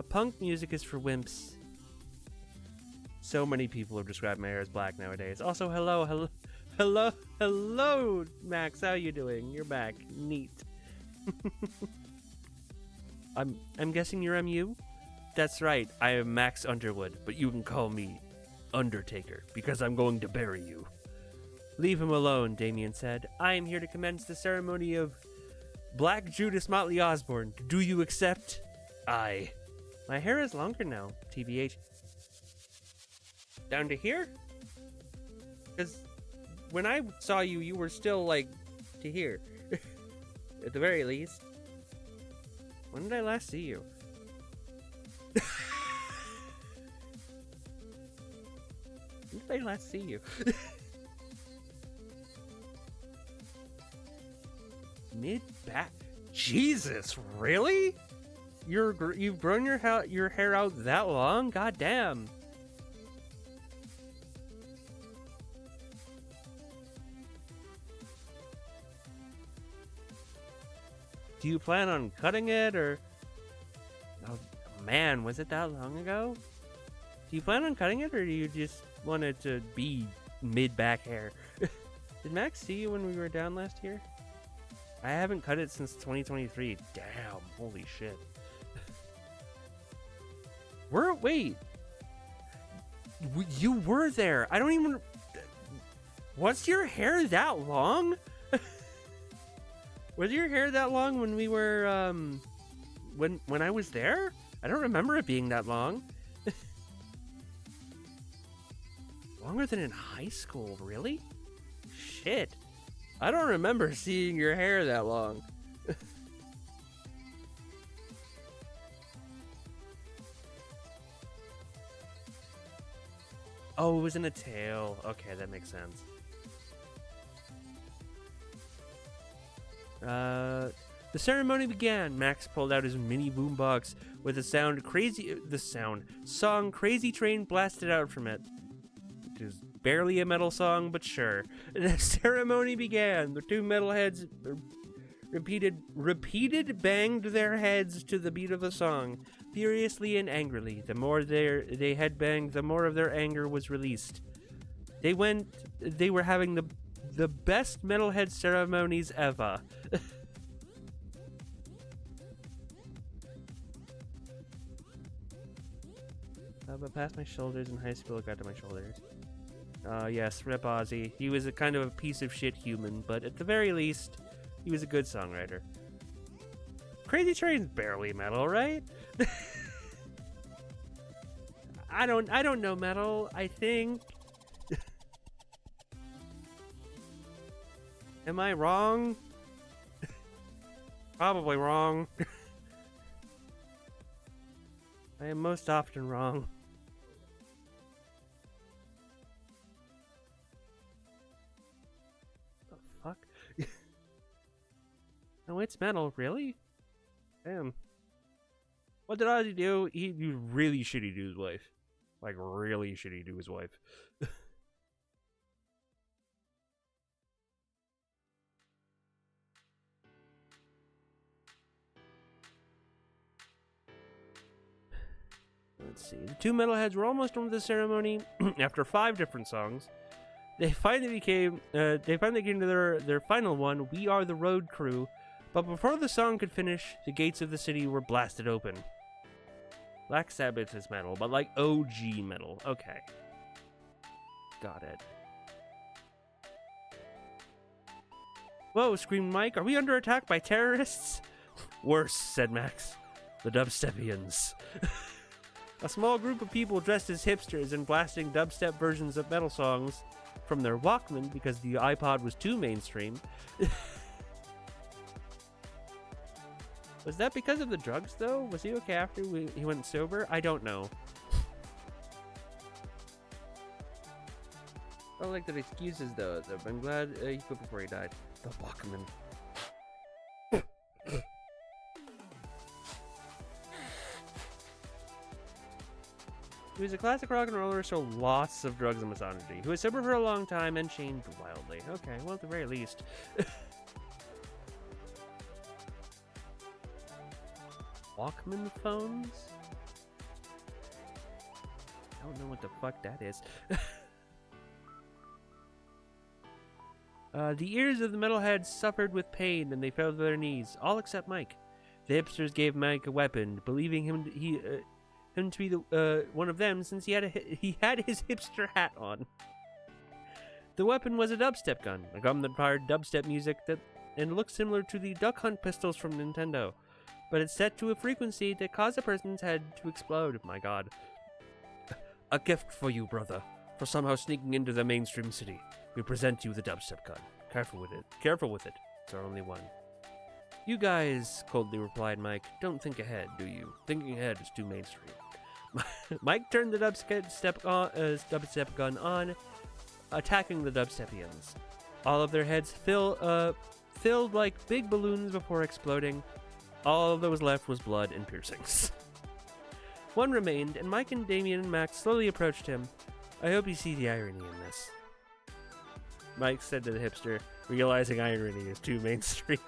A: Punk music is for wimps. So many people have described my hair as black nowadays. Also, hello, Max. How you doing? You're back. Neat. I'm guessing you're MU? That's right. I am Max Underwood, but you can call me Undertaker because I'm going to bury you. Leave him alone, Damien said. I am here to commence the ceremony of Black Judas Motley Osborne. Do you accept? Aye. My hair is longer now, TBH. Down to here? Because when I saw you, you were still, like, to here. At the very least. When did I last see you? When did I last see you? Mid-back? Jesus, really? You've grown your hair out that long? God damn. Do you plan on cutting it, or... Oh, man, was it that long ago? Do you plan on cutting it, or do you just want it to be mid-back hair? Did Max see you when we were down last year? I haven't cut it since 2023. Damn, holy shit. Wait. You were there. I don't even... Was your hair that long? Was your hair that long when we were, when I was there? I don't remember it being that long. Longer than in high school, really? Shit. I don't remember seeing your hair that long. Oh, it was in a tail. Okay, that makes sense. The ceremony began. Max pulled out his mini boombox with song Crazy Train blasted out from it. It is barely a metal song, but sure. The ceremony began. The two metalheads repeated banged their heads to the beat of the song, furiously and angrily. The more they headbanged, the more of their anger was released. They were having the best metalhead ceremonies ever. But past my shoulders in high school, it got to my shoulders. Yes, rip Ozzy. He was a kind of a piece of shit human, but at the very least, he was a good songwriter. Crazy Train's barely metal, right? I don't know metal, I think. Am I wrong? Probably wrong. I am most often wrong. The fuck? No, it's metal, really? Damn. What did Ozzy do? He really shitty to his wife. Like, really shitty to his wife. Let's see. The two metalheads were almost done with the ceremony. After 5 different songs, they finally came to their final one, "We Are the Road Crew." But before the song could finish, the gates of the city were blasted open. Black Sabbath is metal, but like OG metal. Okay. Got it. Whoa, screamed Mike. Are we under attack by terrorists? Worse, said Max. The Dubstepians. A small group of people dressed as hipsters and blasting dubstep versions of metal songs from their Walkman because the iPod was too mainstream. Was that because of the drugs, though? Was he okay after he went sober? I don't know. I don't like the excuses, though. I'm glad he quit before he died. The Walkman. He was a classic rock and roller, so lots of drugs and misogyny. He was sober for a long time and changed wildly. Okay, well, at the very least. Walkman phones? I don't know what the fuck that is. The ears of the metalheads suffered with pain and they fell to their knees, all except Mike. The hipsters gave Mike a weapon, believing him to be the one of them since he had his hipster hat on. The weapon was a dubstep gun, a gun that fired dubstep music and looked similar to the Duck Hunt pistols from Nintendo. But it's set to a frequency that caused a person's head to explode. My god. A gift for you, brother, for somehow sneaking into the mainstream city. We present you the dubstep gun. Careful with it. Careful with it. It's our only one. You guys, coldly replied Mike, don't think ahead, do you? Thinking ahead is too mainstream. Mike turned the dubstep gun on, attacking the dubstepians. All of their heads filled like big balloons before exploding. All that was left was blood and piercings. One remained, and Mike and Damien and Max slowly approached him. I hope you see the irony in this. Mike said to the hipster, realizing irony is too mainstream.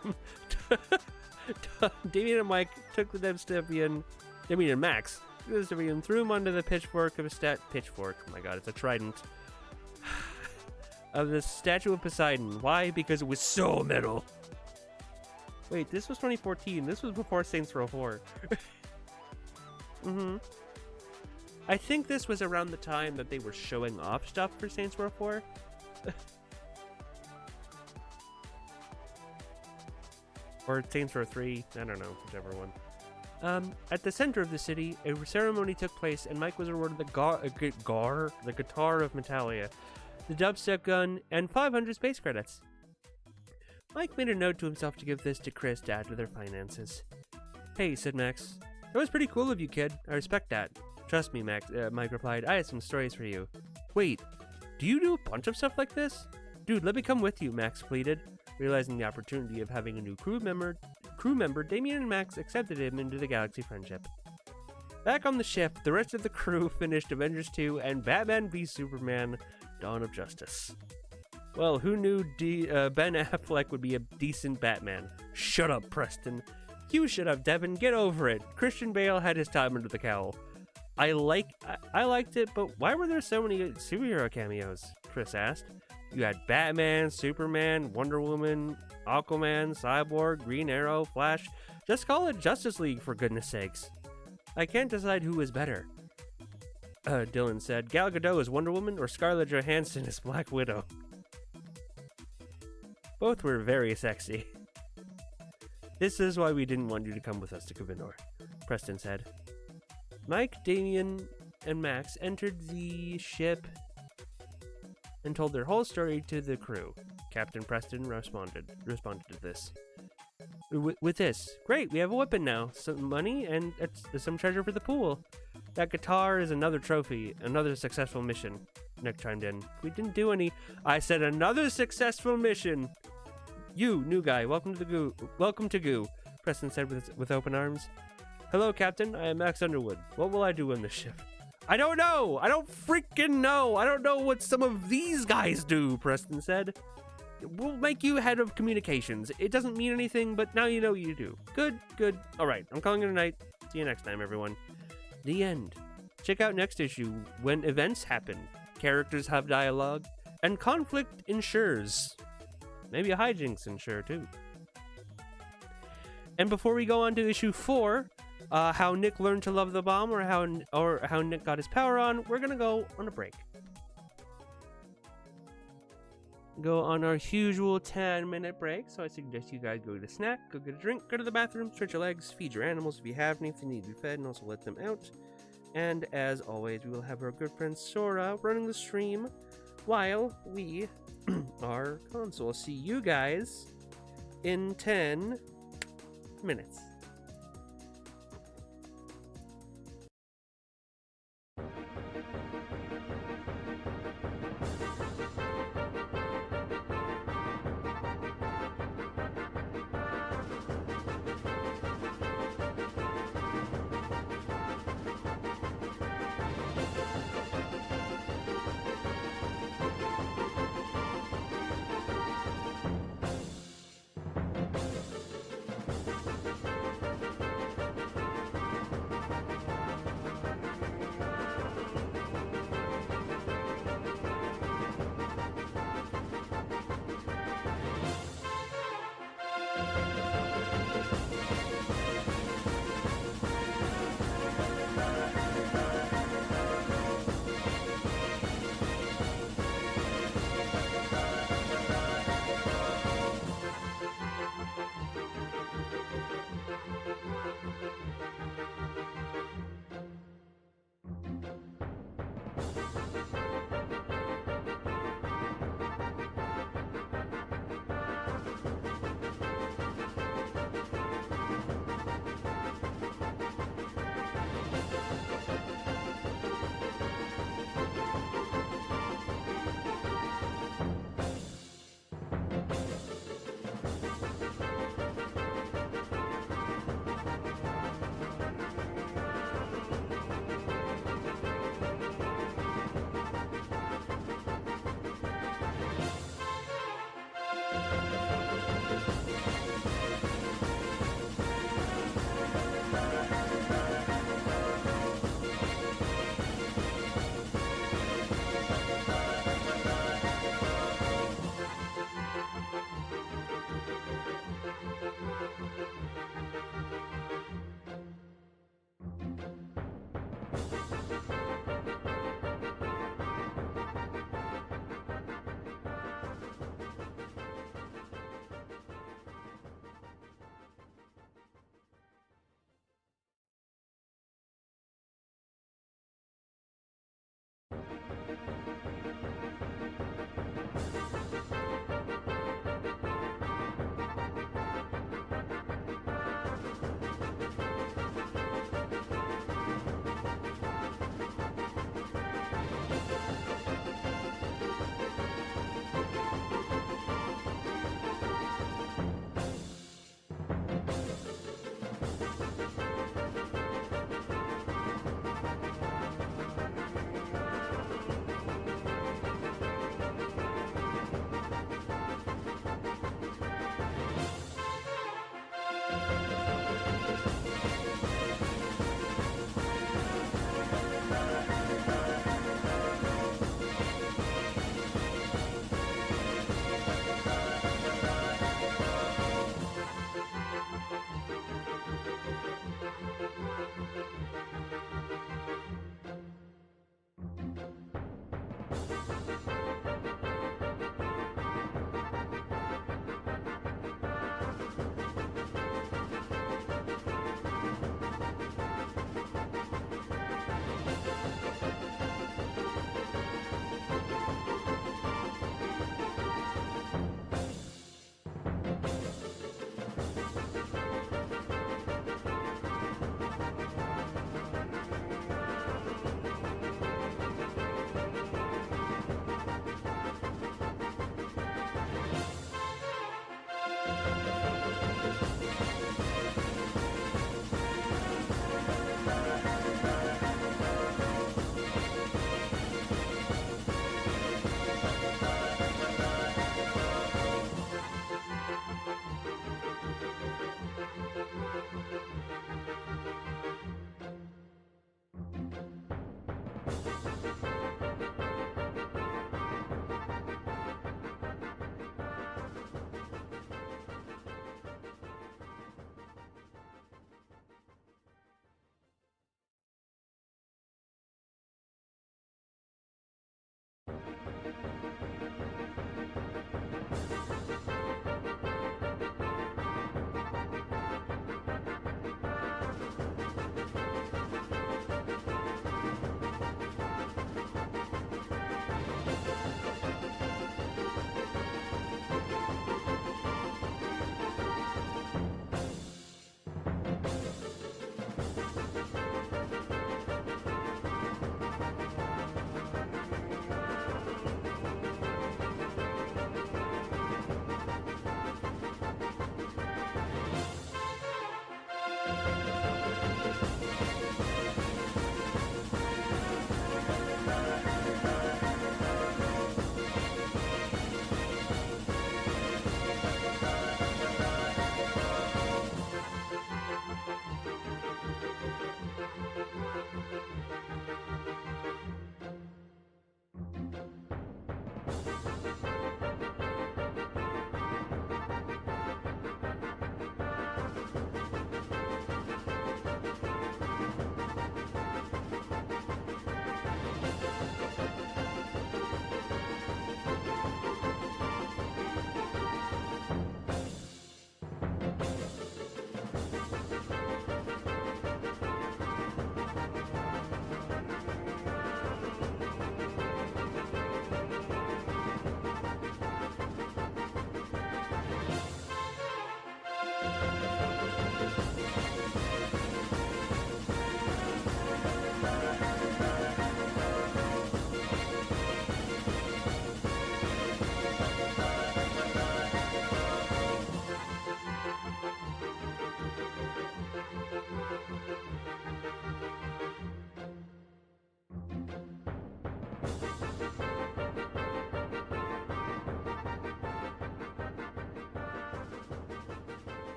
A: Damien and Mike took the dubstepian, Damien and Max took the dubstepian, threw him onto the pitchfork, oh my god, it's a trident, of the statue of Poseidon. Why? Because it was so metal. Wait, this was 2014. This was before Saints Row 4. I think this was around the time that they were showing off stuff for Saints Row 4. Or Saints Row 3. I don't know, whichever one. At the center of the city, a ceremony took place, and Mike was awarded the guitar of Metallia, the dubstep gun, and 500 space credits. Mike made a note to himself to give this to Chris to add to their finances. Hey, said Max. That was pretty cool of you, kid. I respect that. Trust me, Mike replied. I have some stories for you. Wait, do you do a bunch of stuff like this? Dude, let me come with you, Max pleaded. Realizing the opportunity of having a new crew member, Damien and Max accepted him into the Galaxy Friendship. Back on the ship, the rest of the crew finished Avengers 2 and Batman v Superman: Dawn of Justice. Well, who knew Ben Affleck would be a decent Batman? Shut up, Preston. You shut up, Devin. Get over it. Christian Bale had his time under the cowl. I liked it, but why were there so many superhero cameos? Chris asked. You had Batman, Superman, Wonder Woman, Aquaman, Cyborg, Green Arrow, Flash. Just call it Justice League, for goodness sakes. I can't decide who is better. Dylan said. Gal Gadot is Wonder Woman or Scarlett Johansson is Black Widow. Both were very sexy. This is why we didn't want you to come with us to Kavinor, Preston said. Mike, Damien, and Max entered the ship and told their whole story to the crew. Captain Preston responded to this. With this, great, we have a weapon now, some money, and some treasure for the pool. That guitar is another trophy, another successful mission. Nick chimed in. We didn't do any. I said another successful mission. You, new guy, welcome to GOOH, Preston said with open arms. Hello, Captain, I am Max Underwood. What will I do on this ship? I don't know! I don't freaking know! I don't know what some of these guys do, Preston said. We'll make you head of communications. It doesn't mean anything, but now you know what you do. Good. Alright, I'm calling it a night. See you next time, everyone. The end. Check out next issue when events happen, characters have dialogue, and conflict ensures. Maybe a hijinks ensure, too. And before we go on to issue 4, how Nick learned to love the bomb, or how Nick got his power on, we're gonna go on a break. Go on our usual 10-minute break, so I suggest you guys go get a snack, go get a drink, go to the bathroom, stretch your legs, feed your animals if you have any, if you need to be fed, and also let them out. And as always, we will have our good friend Sora running the stream while we are gone. So I'll see you guys in 10 minutes.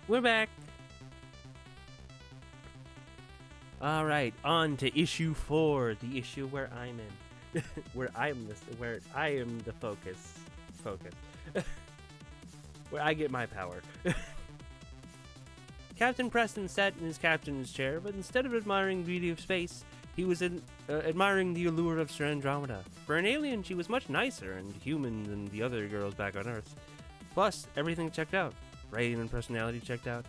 A: We're back. All right, on to issue 4, the issue where I'm in, where I am the focus, where I get my power. Captain Preston sat in his captain's chair, but instead of admiring the beauty of space, he was admiring the allure of Sir Andromeda. For an alien, she was much nicer and human than the other girls back on Earth. Plus, everything checked out. Writing and personality checked out.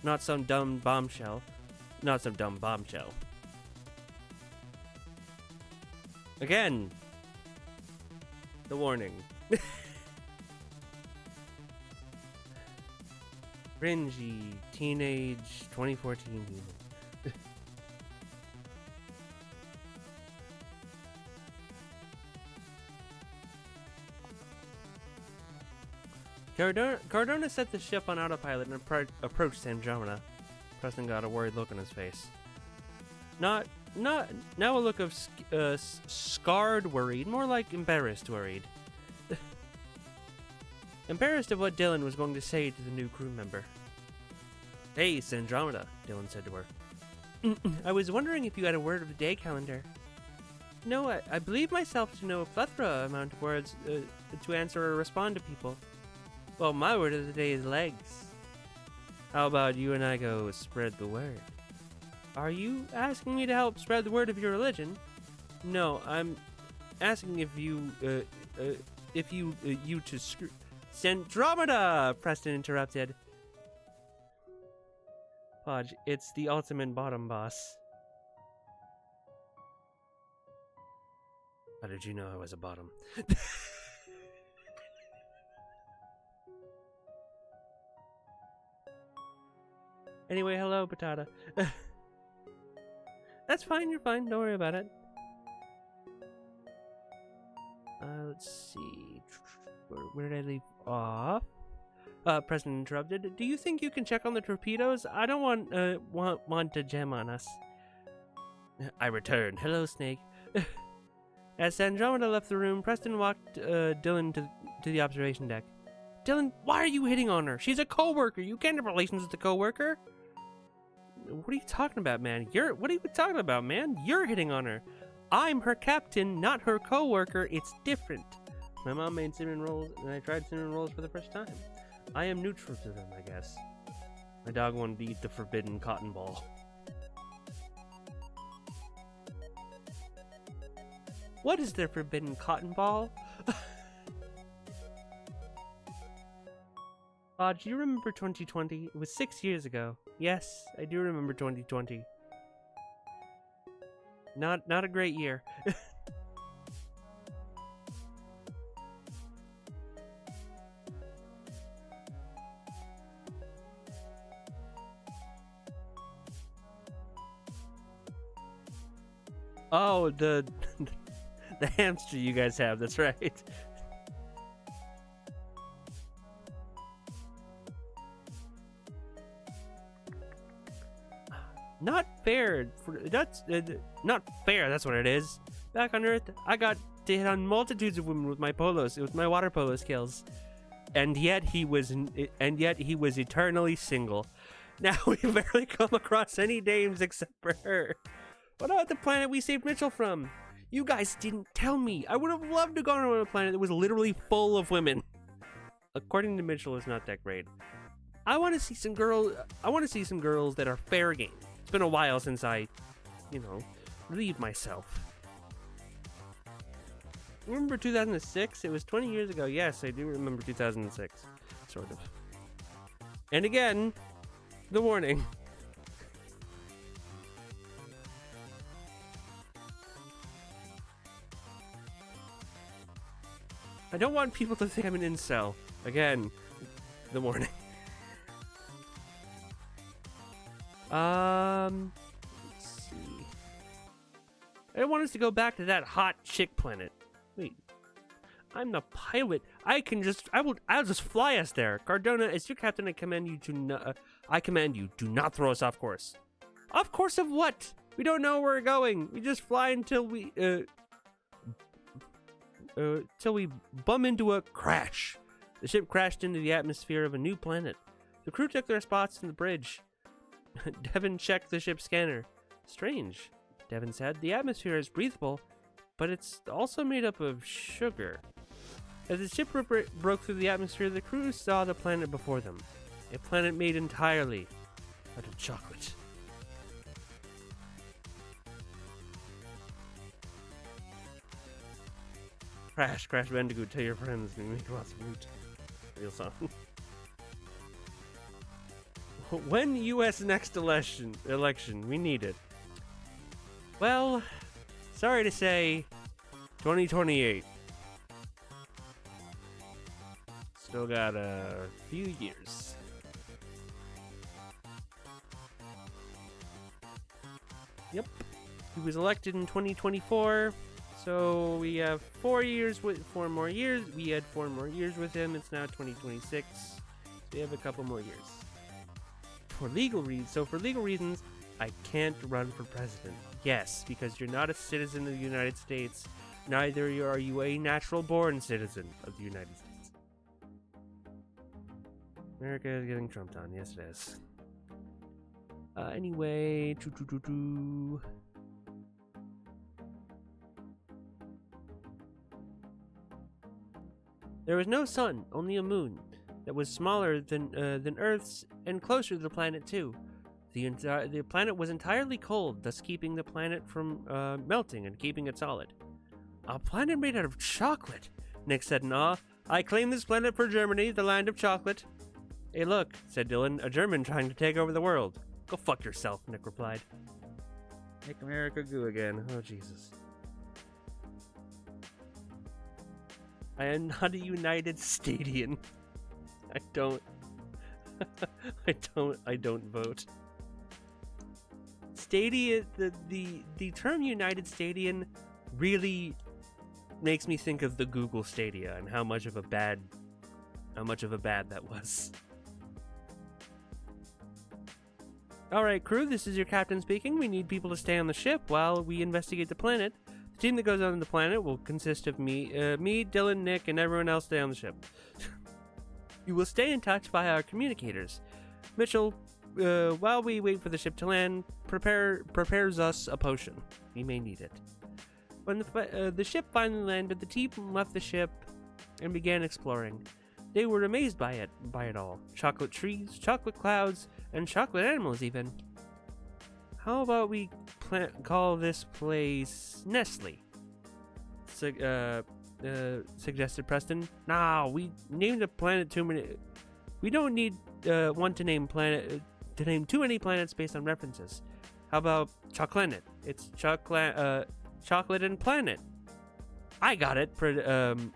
A: Not some dumb bombshell. Again, the warning. Cringy, teenage, 2014 human. Cardona set the ship on autopilot and approached Andromeda. Preston got a worried look on his face. Now a look of scarred worried, more like embarrassed worried. Embarrassed of what Dylan was going to say to the new crew member. Hey, it's Andromeda, Dylan said to her. I was wondering if you had a word of the day calendar. No, I believe myself to know a plethora amount of words to answer or respond to people. Well, my word of the day is legs. How about you and I go spread the word? Are you asking me to help spread the word of your religion? No, I'm asking if you to screw... Andromeda! Preston interrupted. Podge, it's the ultimate bottom boss. How did you know I was a bottom? Anyway, hello, Patata. That's fine, you're fine. Don't worry about it. Let's see. Where did I leave off? President interrupted. Do you think you can check on the torpedoes? I don't want to jam on us. I returned. Hello, Snake. As Andromeda left the room, Preston walked Dylan to the observation deck. Dylan, why are you hitting on her? She's a co-worker. You can't have relations with a co-worker. What are you talking about, man? What are you talking about, man? You're hitting on her. I'm her captain, not her co-worker. It's different. My mom made cinnamon rolls, and I tried cinnamon rolls for the first time. I am neutral to them, I guess. My dog wanted to eat the forbidden cotton ball. What is the forbidden cotton ball? Do you remember 2020? It was 6 years ago. Yes, I do remember 2020. Not a great year. Oh, the hamster you guys have, that's right. Not fair. That's not fair. That's what it is. Back on Earth, I got to hit on multitudes of women with my polos. It was my water polo skills, and yet he was eternally single. Now we barely come across any dames except for her. What about the planet we saved Mitchell from? You guys didn't tell me. I would have loved to go on a planet that was literally full of women. According to Mitchell, it's not that great. I want to see some girls that are fair game. It's been a while since I, relieved myself. Remember 2006? It was 20 years ago. Yes, I do remember 2006. Sort of. And again, the warning. I don't want people to think I'm an incel. Again, the warning. Let's see. I want us to go back to that hot chick planet. Wait. I'm the pilot. I'll just fly us there. Cardona, as your captain, I command you, do not throw us off course. Off course of what? We don't know where we're going. We just fly until we bum into a crash. The ship crashed into the atmosphere of a new planet. The crew took their spots in the bridge. Devin checked the ship's scanner. Strange, Devin said. The atmosphere is breathable, but it's also made up of sugar. As the ship broke through the atmosphere, the crew saw the planet before them. A planet made entirely out of chocolate. Crash Bandicoot, tell your friends, and make lots of loot. Real song. When U.S. next election, we need it. Well, sorry to say, 2028. Still got a few years. Yep. He was elected in 2024, so we have 4 more years. We had 4 more years with him. It's now 2026. So we have a couple more years. For legal reasons, I can't run for president. Yes, because you're not a citizen of the United States. Neither are you a natural-born citizen of the United States. America is getting trumped on. Yes, it is. Anyway, There was no sun, only a moon that was smaller than Earth's and closer to the planet too. The planet was entirely cold, thus keeping the planet from melting and keeping it solid. A planet made out of chocolate, Nick said in awe. I claim this planet for Germany, the land of chocolate. Hey look, said Dylan, a German trying to take over the world. Go fuck yourself, Nick replied. Make America GOOH again. Oh, Jesus. I am not a United Stadian. I don't vote. Stadia, the term United Stadian really makes me think of the Google Stadia and how much of a bad that was. Alright, crew, this is your captain speaking. We need people to stay on the ship while we investigate the planet. The team that goes on the planet will consist of me, Dylan, Nick, and everyone else stay on the ship. You will stay in touch via our communicators. Mitchell, while we wait for the ship to land, prepares us a potion. We may need it. When the ship finally landed, the team left the ship and began exploring. They were amazed by it all. Chocolate trees, chocolate clouds, and chocolate animals even. How about we call this place Nestle? Suggested Preston. Nah, we named the planet too many. We don't need want to name to name too many planets based on references. How about Chocolate? It's chocolate and planet. I got it. Proclaim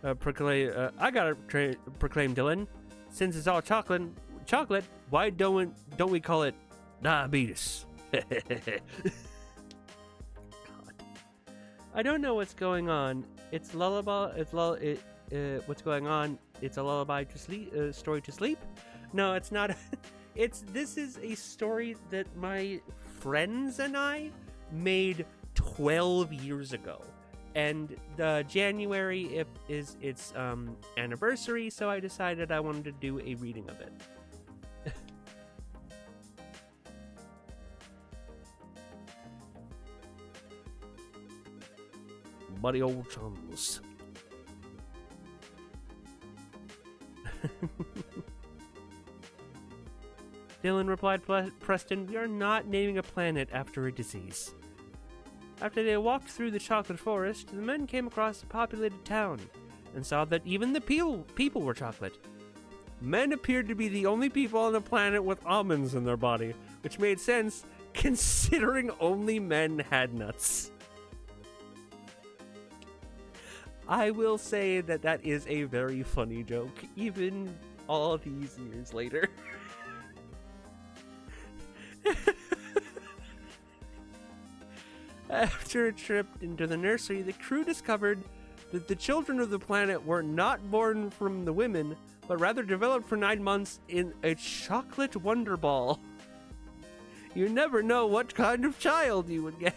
A: Dylan. Since it's all chocolate, why don't we call it diabetes? God. I don't know what's going on. It's lullaby. What's going on? It's a lullaby to sleep. Story to sleep. No, it's not. This is a story that my friends and I made 12 years ago. And January is its anniversary, so I decided I wanted to do a reading of it. Buddy old chums. Dylan replied, Preston, we are not naming a planet after a disease. After they walked through the chocolate forest, the men came across a populated town and saw that even the people were chocolate. Men appeared to be the only people on the planet with almonds in their body, which made sense considering only men had nuts. I will say that is a very funny joke, even all these years later. After a trip into the nursery, the crew discovered that the children of the planet were not born from the women, but rather developed for 9 months in a chocolate wonder ball. You never know what kind of child you would get.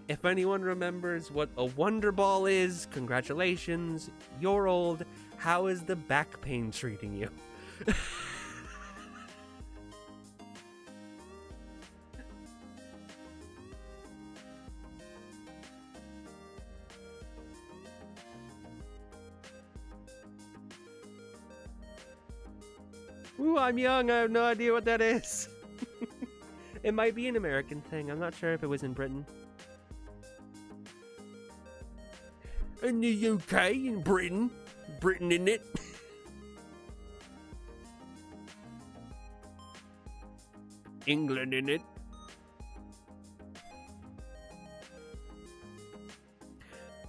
A: If anyone remembers what a wonder ball is, congratulations, you're old. How is the back pain treating you? Ooh, I'm young, I have no idea what that is. It might be an American thing, I'm not sure if it was in Britain. In the UK, in Britain, in it. England in it.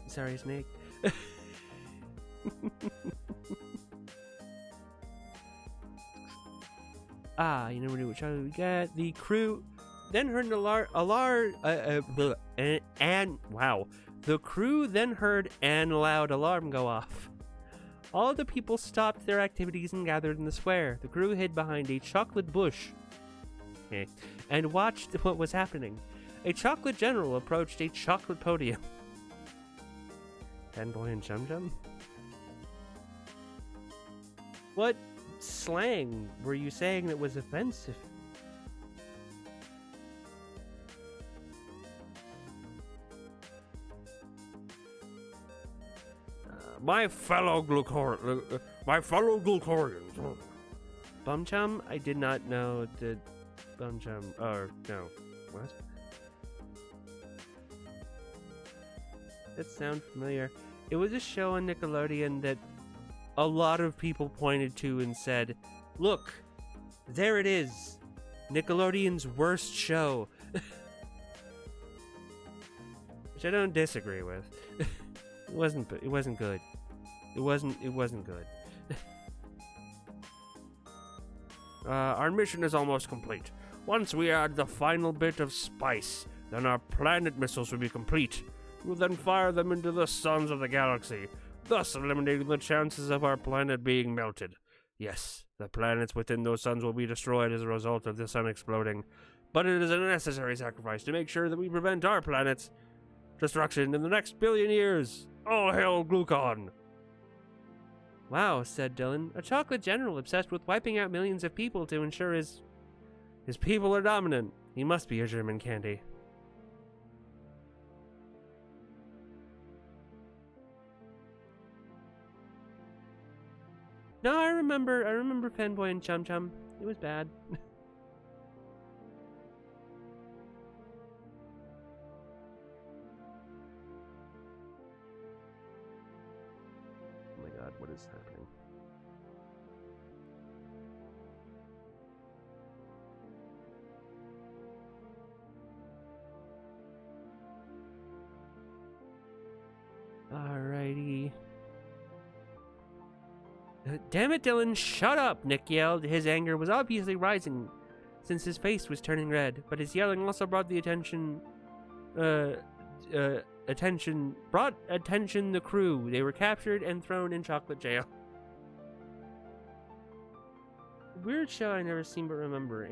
A: Sorry, Snake. You never knew which other we got. The crew then heard The crew then heard an loud alarm go off. All the people stopped their activities and gathered in the square. The crew hid behind a chocolate bush and watched what was happening. A chocolate general approached a chocolate podium. Fanboy and Chum Chum? What slang were you saying that was offensive? My fellow Glucorians. Bum Chum? I did not know that Bum Chum. Or, no. What? That sounds familiar. It was a show on Nickelodeon that a lot of people pointed to and said, look, there it is. Nickelodeon's worst show. Which I don't disagree with. It wasn't good. It wasn't good. Our mission is almost complete. Once we add the final bit of spice, then our planet missiles will be complete. We'll then fire them into the suns of the galaxy, thus eliminating the chances of our planet being melted. Yes, the planets within those suns will be destroyed as a result of the sun exploding, but it is a necessary sacrifice to make sure that we prevent our planet's destruction in the next billion years. All hail Glucon! Wow, said Dylan, a chocolate general obsessed with wiping out millions of people to ensure his people are dominant. He must be a German candy. No, I remember Fanboy and Chum Chum. It was bad. Oh my god, what is happening? Alrighty. Damn it, Dylan, shut up, Nick yelled. His anger was obviously rising since his face was turning red, but his yelling also brought the attention the crew. They were captured and thrown in chocolate jail. Weird show I never seen but remember.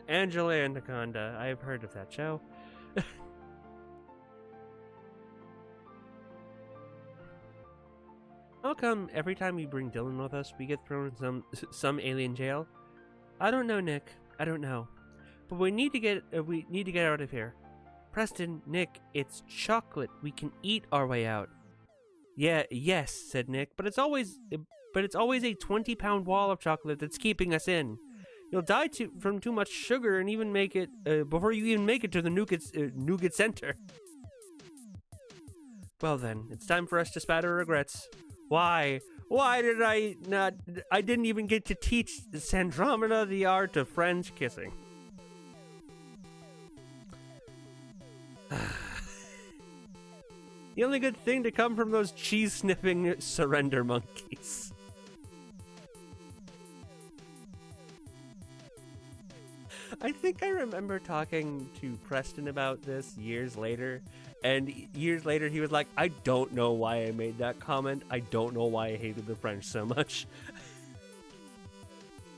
A: Angela Anaconda. I have heard of that show. How come every time we bring Dylan with us, we get thrown in some alien jail? I don't know, Nick. I don't know. But we need to get out of here. Preston, Nick, it's chocolate. We can eat our way out. Yes, said Nick, but it's always a 20-pound wall of chocolate that's keeping us in. You'll die from too much sugar and even make it before you even make it to the nougat center. Well then, it's time for us to spat our regrets. Why did I not? I didn't even get to teach Sandromeda the art of French kissing. The only good thing to come from those cheese-sniffing surrender monkeys. I think I remember talking to Preston about this years later, and years later he was like, I don't know why I made that comment. I don't know why I hated the French so much.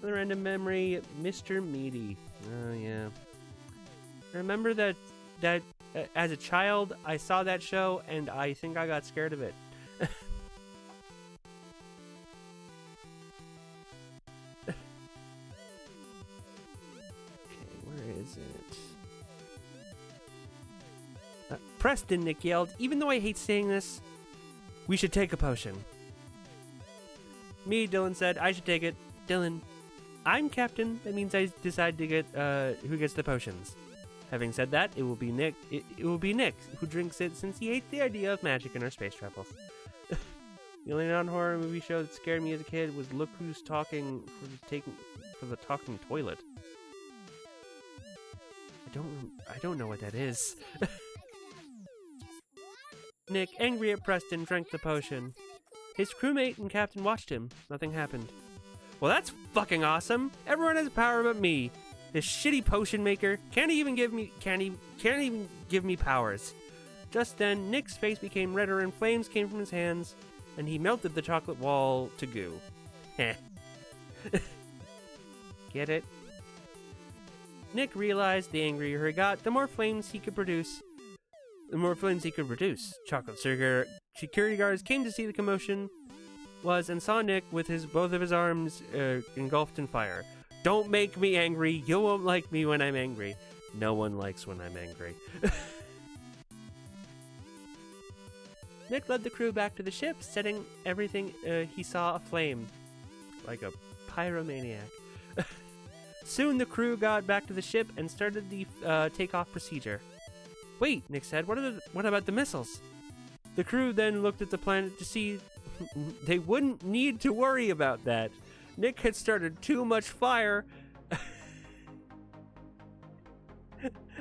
A: The random memory, Mr. Meaty. Oh yeah. Remember that as a child, I saw that show, and I think I got scared of it. Is it? Preston, Nick yelled, even though I hate saying this, we should take a potion. Me, Dylan said, I should take it. Dylan, I'm captain. That means I decide to get who gets the potions. Having said that, it will be Nick. It will be Nick who drinks it since he hates the idea of magic in our space travels. The only non-horror movie show that scared me as a kid was Look Who's Talking for the talking toilet. I don't know what that is. Nick, angry at Preston, drank the potion. His crewmate and captain watched him. Nothing happened. Well, that's fucking awesome. Everyone has power but me. This shitty potion maker can't even give me powers. Just then, Nick's face became redder and flames came from his hands, and he melted the chocolate wall to goo. Heh. Get it? Nick realized the angrier he got, the more flames he could produce. Chocolate security guards came to see the commotion and saw Nick with both of his arms engulfed in fire. Don't make me angry. You won't like me when I'm angry. No one likes when I'm angry. Nick led the crew back to the ship, setting everything he saw aflame, like a pyromaniac. Soon the crew got back to the ship and started the takeoff procedure. Wait, Nick said, what about the missiles? The crew then looked at the planet to see they wouldn't need to worry about that. Nick had started too much fire.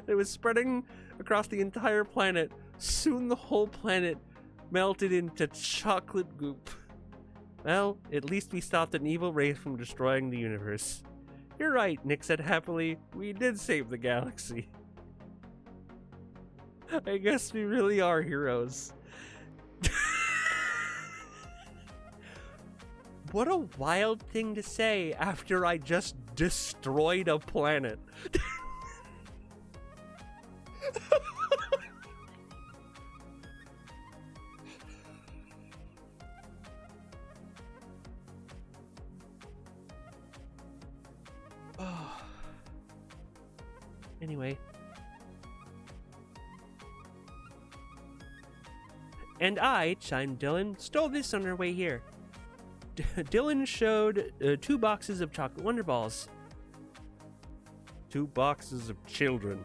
A: It was spreading across the entire planet. Soon the whole planet melted into chocolate goop. Well, at least we stopped an evil race from destroying the universe. You're right, Nick said happily. We did save the galaxy. I guess we really are heroes. What a wild thing to say after I just destroyed a planet. Oh. Anyway. And I, chimed Dylan, stole this on our way here. Dylan showed 2 boxes of chocolate Wonder Balls. 2 boxes of children.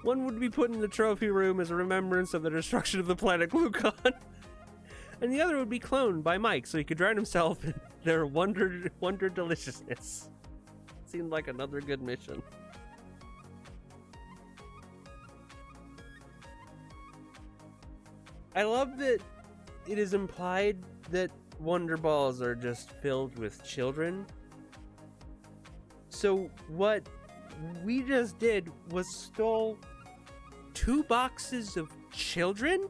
A: One would be put in the trophy room as a remembrance of the destruction of the planet Glucon. and the other would be cloned by Mike so he could drown himself in their wonder deliciousness. Seemed like another good mission. I love that it is implied that Wonder Balls are just filled with children. So what we just did was stole 2 boxes of children?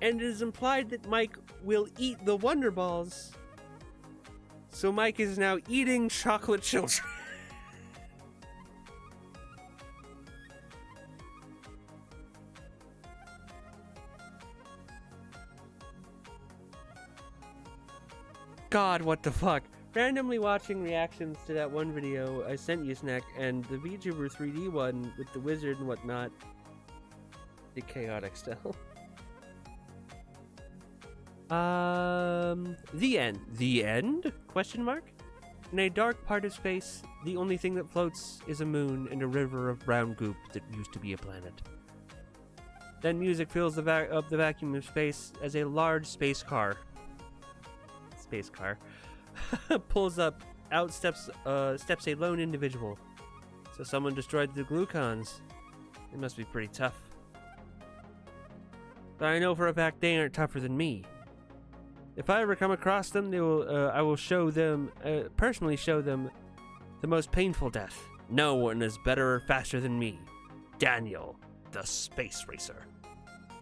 A: And it is implied that Mike will eat the Wonder Balls. So Mike is now eating chocolate children. God, what the fuck? Randomly watching reactions to that one video I sent you, Snack, and the VTuber 3D one with the wizard and whatnot. The chaotic still. The end. The end? Question mark? In a dark part of space, the only thing that floats is a moon and a river of brown goop that used to be a planet. Then music fills up the vacuum of space as a large space car pulls up. Out steps a lone individual. So someone destroyed the glucons. It must be pretty tough. But I know for a fact they aren't tougher than me. If I ever come across them, I will show them, personally show them, the most painful death. No one is better or faster than me. Daniel, the space racer.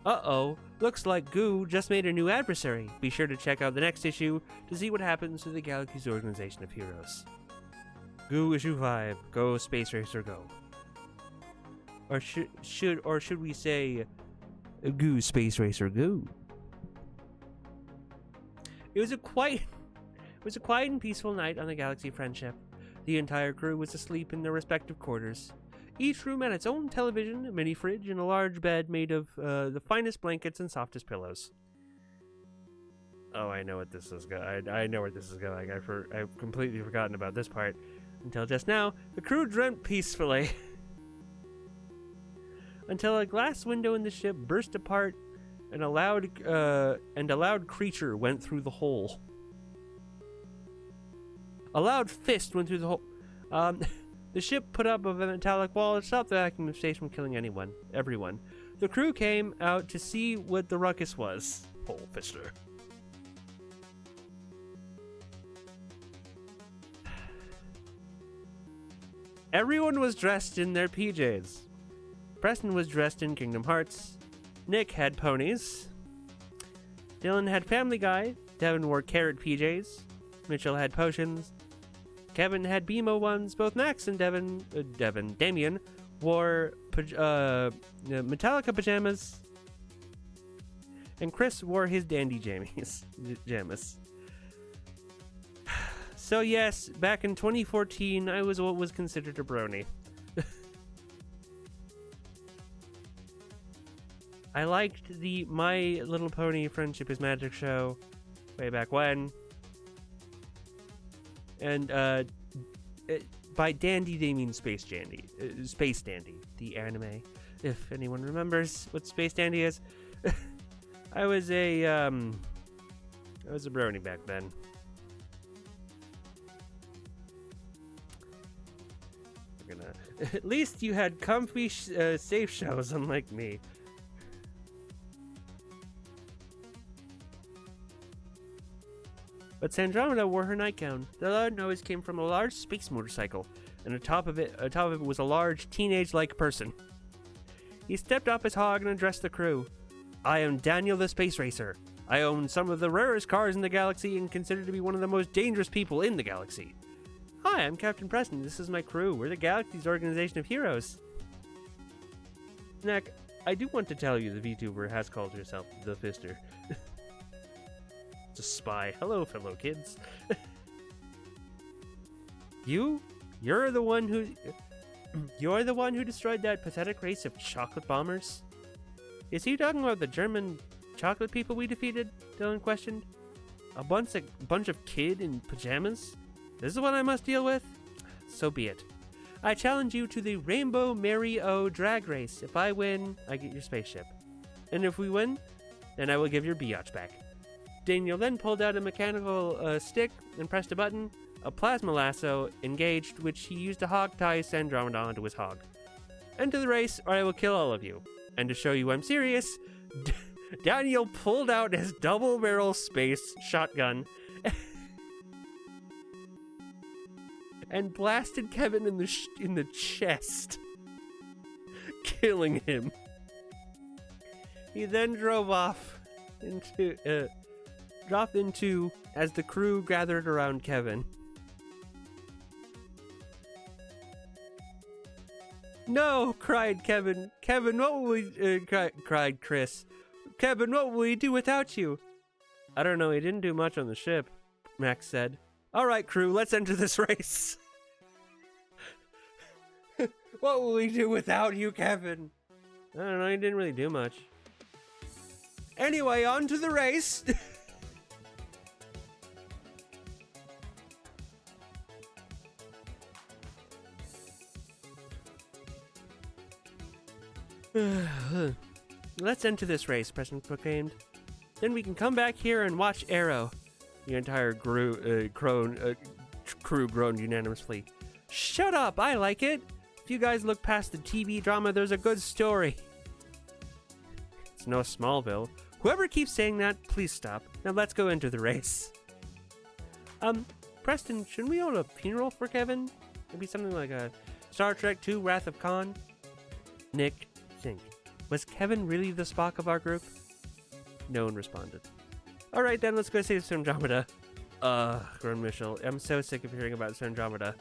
A: Uh-oh, looks like GOOH just made a new adversary. Be sure to check out the next issue to see what happens to the galaxy's organization of heroes. GOOH issue 5, go Space Racer go. Or should we say, GOOH Space Racer go? It was a quiet and peaceful night on the Galaxy Friendship. The entire crew was asleep in their respective quarters. Each room had its own television, a mini fridge, and a large bed made of the finest blankets and softest pillows. Oh, I know what this is going. I know where this is going. I've completely forgotten about this part until just now. The crew dreamt peacefully until a glass window in the ship burst apart, and a loud creature went through the hole. A loud fist went through the hole. The ship put up a metallic wall and stopped the vacuum of space from killing everyone. The crew came out to see what the ruckus was. Hole fister. Everyone was dressed in their PJs. Preston was dressed in Kingdom Hearts. Nick had ponies. Dylan had Family Guy. Devin wore carrot PJs. Mitchell had potions. Kevin had BMO ones. Both Max and Damien wore Metallica pajamas. And Chris wore his dandy jammies. So yes, back in 2014, I was what was considered a brony. I liked the My Little Pony Friendship is Magic show way back when. And by dandy, they mean Space Dandy. Space Dandy, the anime. If anyone remembers what Space Dandy is. I was a brony back then. At least you had comfy, safe shows, unlike me. But Sandromeda wore her nightgown. The loud noise came from a large space motorcycle, and atop of it was a large, teenage-like person. He stepped off his hog and addressed the crew. I am Daniel the Space Racer. I own some of the rarest cars in the galaxy and considered to be one of the most dangerous people in the galaxy. Hi, I'm Captain Preston. This is my crew. We're the galaxy's organization of heroes. Snack, I do want to tell you the VTuber has called herself the Fister. It's a spy. Hello, fellow kids. You're the one who destroyed that pathetic race of chocolate bombers? Is he talking about the German chocolate people we defeated? Dylan questioned. A bunch of kid in pajamas? This is what I must deal with? So be it. I challenge you to the Rainbow Mary O drag race. If I win, I get your spaceship. And if we win, Then I will give your biatch back. Daniel then pulled out a mechanical stick and pressed a button. A plasma lasso engaged, which he used to hog tie Andromeda onto his hog. Enter the race, or I will kill all of you. And to show you I'm serious, Daniel pulled out his double-barrel space shotgun and blasted Kevin in the chest, killing him. He then drove off into as the crew gathered around Kevin. No, cried Kevin. Kevin, what will we, cried Chris. Kevin, what will we do without you? I don't know, he didn't do much on the ship, Max said. All right, crew, let's enter this race. What will we do without you, Kevin? I don't know, he didn't really do much. Anyway, on to the race. Let's enter this race, President proclaimed. Then we can come back here and watch Arrow. The entire crew groaned unanimously. Shut up, I like it. If you guys look past the TV drama, there's a good story. It's no Smallville. Whoever keeps saying that, please stop. Now let's go into the race. Preston, shouldn't we hold a funeral for Kevin? Maybe something like a Star Trek II Wrath of Khan? Nick, think. Was Kevin really the Spock of our group? No one responded. Alright then, let's go save Andromeda. Groaned Mitchell. I'm so sick of hearing about Andromeda.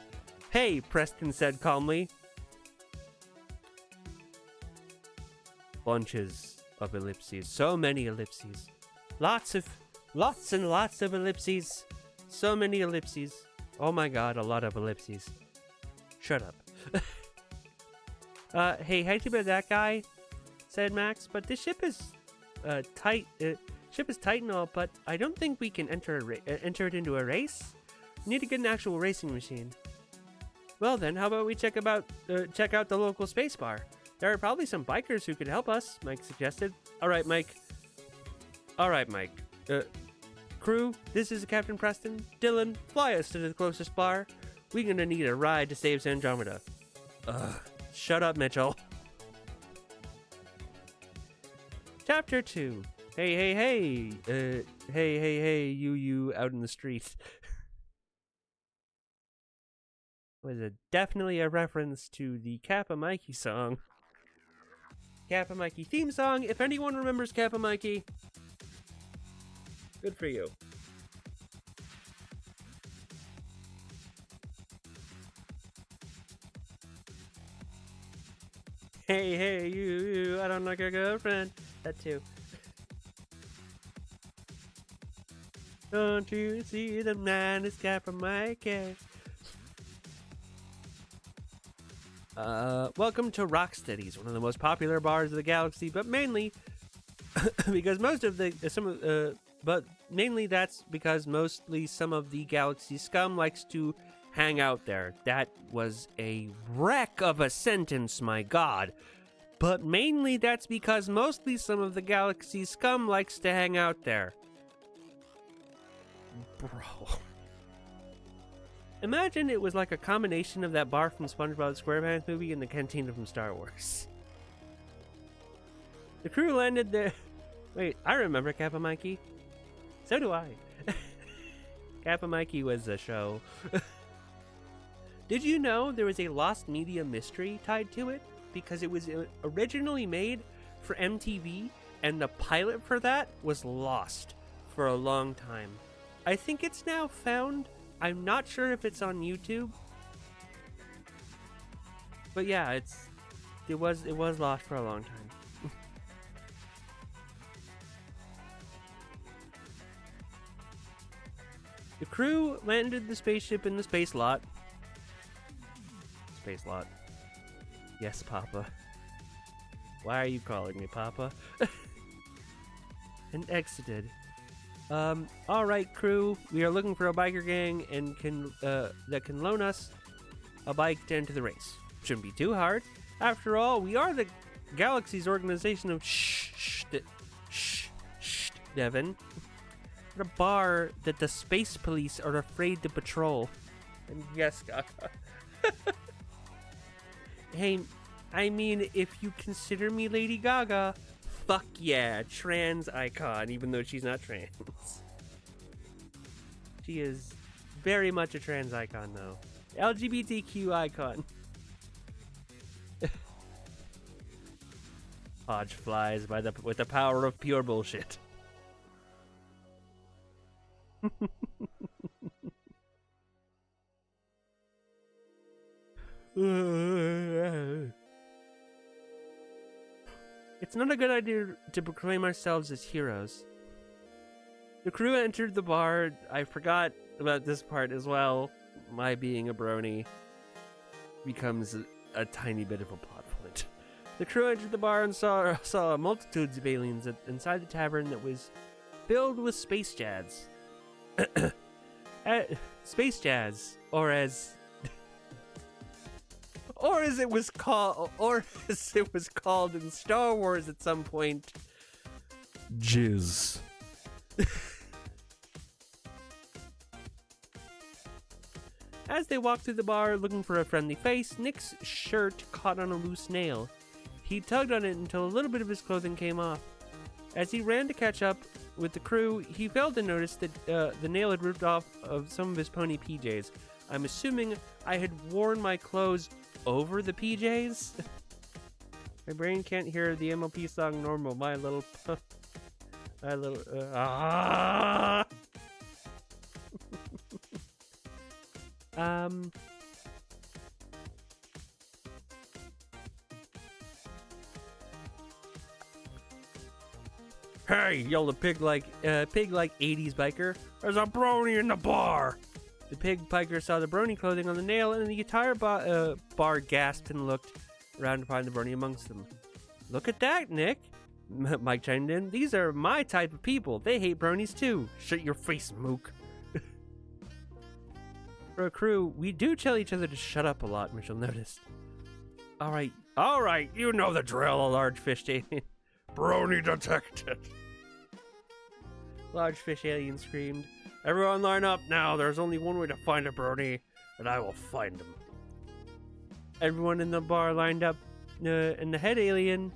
A: Hey, Preston said calmly. Bunches of ellipses. So many ellipses. Lots and lots of ellipses. So many ellipses. Oh my god, a lot of ellipses. Shut up. Hey, hate to be that guy, said Max, but this ship is tight. Ship is tight and all, but I don't think we can enter it into a race. We need to get an actual racing machine. Well then, how about we check out the local space bar? There are probably some bikers who could help us, Mike suggested. All right, Mike. Crew, this is Captain Preston. Dylan, fly us to the closest bar. We're gonna need a ride to save Andromeda. Shut up, Mitchell. Chapter 2. Hey, you out in the street. Was definitely a reference to the Kappa Mikey song. Kappa Mikey theme song. If anyone remembers Kappa Mikey, good for you. Hey, you, I don't like your girlfriend. That too. Don't you see the man is Kappa Mikey? Welcome to Rocksteady's, one of the most popular bars of the galaxy, but mainly because that's because mostly some of the galaxy scum likes to hang out there. That was a wreck of a sentence, my god. But mainly that's because mostly some of the galaxy scum likes to hang out there. Bro. Imagine it was like a combination of that bar from SpongeBob SquarePants movie and the cantina from Star Wars. The crew landed there. Wait, I remember Kappa Mikey. So do I. Kappa Mikey was a show. Did you know there was a lost media mystery tied to it? Because it was originally made for MTV, and the pilot for that was lost for a long time. I think it's now found. I'm not sure if it's on YouTube. But yeah, it was lost for a long time. The crew landed the spaceship in the space lot. Space lot. Yes, Papa. Why are you calling me Papa? And exited. Alright, crew. We are looking for a biker gang and that can loan us a bike to enter the race. Shouldn't be too hard. After all, we are the galaxy's organization of Devin. At a bar that the space police are afraid to patrol. And yes, Gaga. Hey, I mean, if you consider me Lady Gaga, fuck yeah, trans icon, even though she's not trans. She is very much a trans icon, though. LGBTQ icon. Hodge flies with the power of pure bullshit. It's not a good idea to proclaim ourselves as heroes. The crew entered the bar. I forgot about this part as well. My being a brony becomes a tiny bit of a plot point. The crew entered the bar and saw multitudes of aliens inside the tavern that was filled with space jazz. Space jazz, or as it was called in Star Wars at some point, jizz. As they walked through the bar looking for a friendly face, Nick's shirt caught on a loose nail. He tugged on it until a little bit of his clothing came off. As he ran to catch up with the crew, he failed to notice that the nail had ripped off of some of his pony PJs. I'm assuming I had worn my clothes over the PJs? My brain can't hear the MLP song normal. My little... Hey, yelled a pig like 80s biker. There's a brony in the bar. The pig biker saw the brony clothing on the nail, and the entire bar gasped and looked around to find the brony amongst them. Look at that, Nick. Mike chimed in. These are my type of people. They hate bronies too. Shut your face, Mook. For a crew, we do tell each other to shut up a lot, Mitchell noticed. All right, you know the drill, a large fish alien. Brony detected. Large fish alien screamed. Everyone line up now. There's only one way to find a brony, and I will find him. Everyone in the bar lined up, and the head alien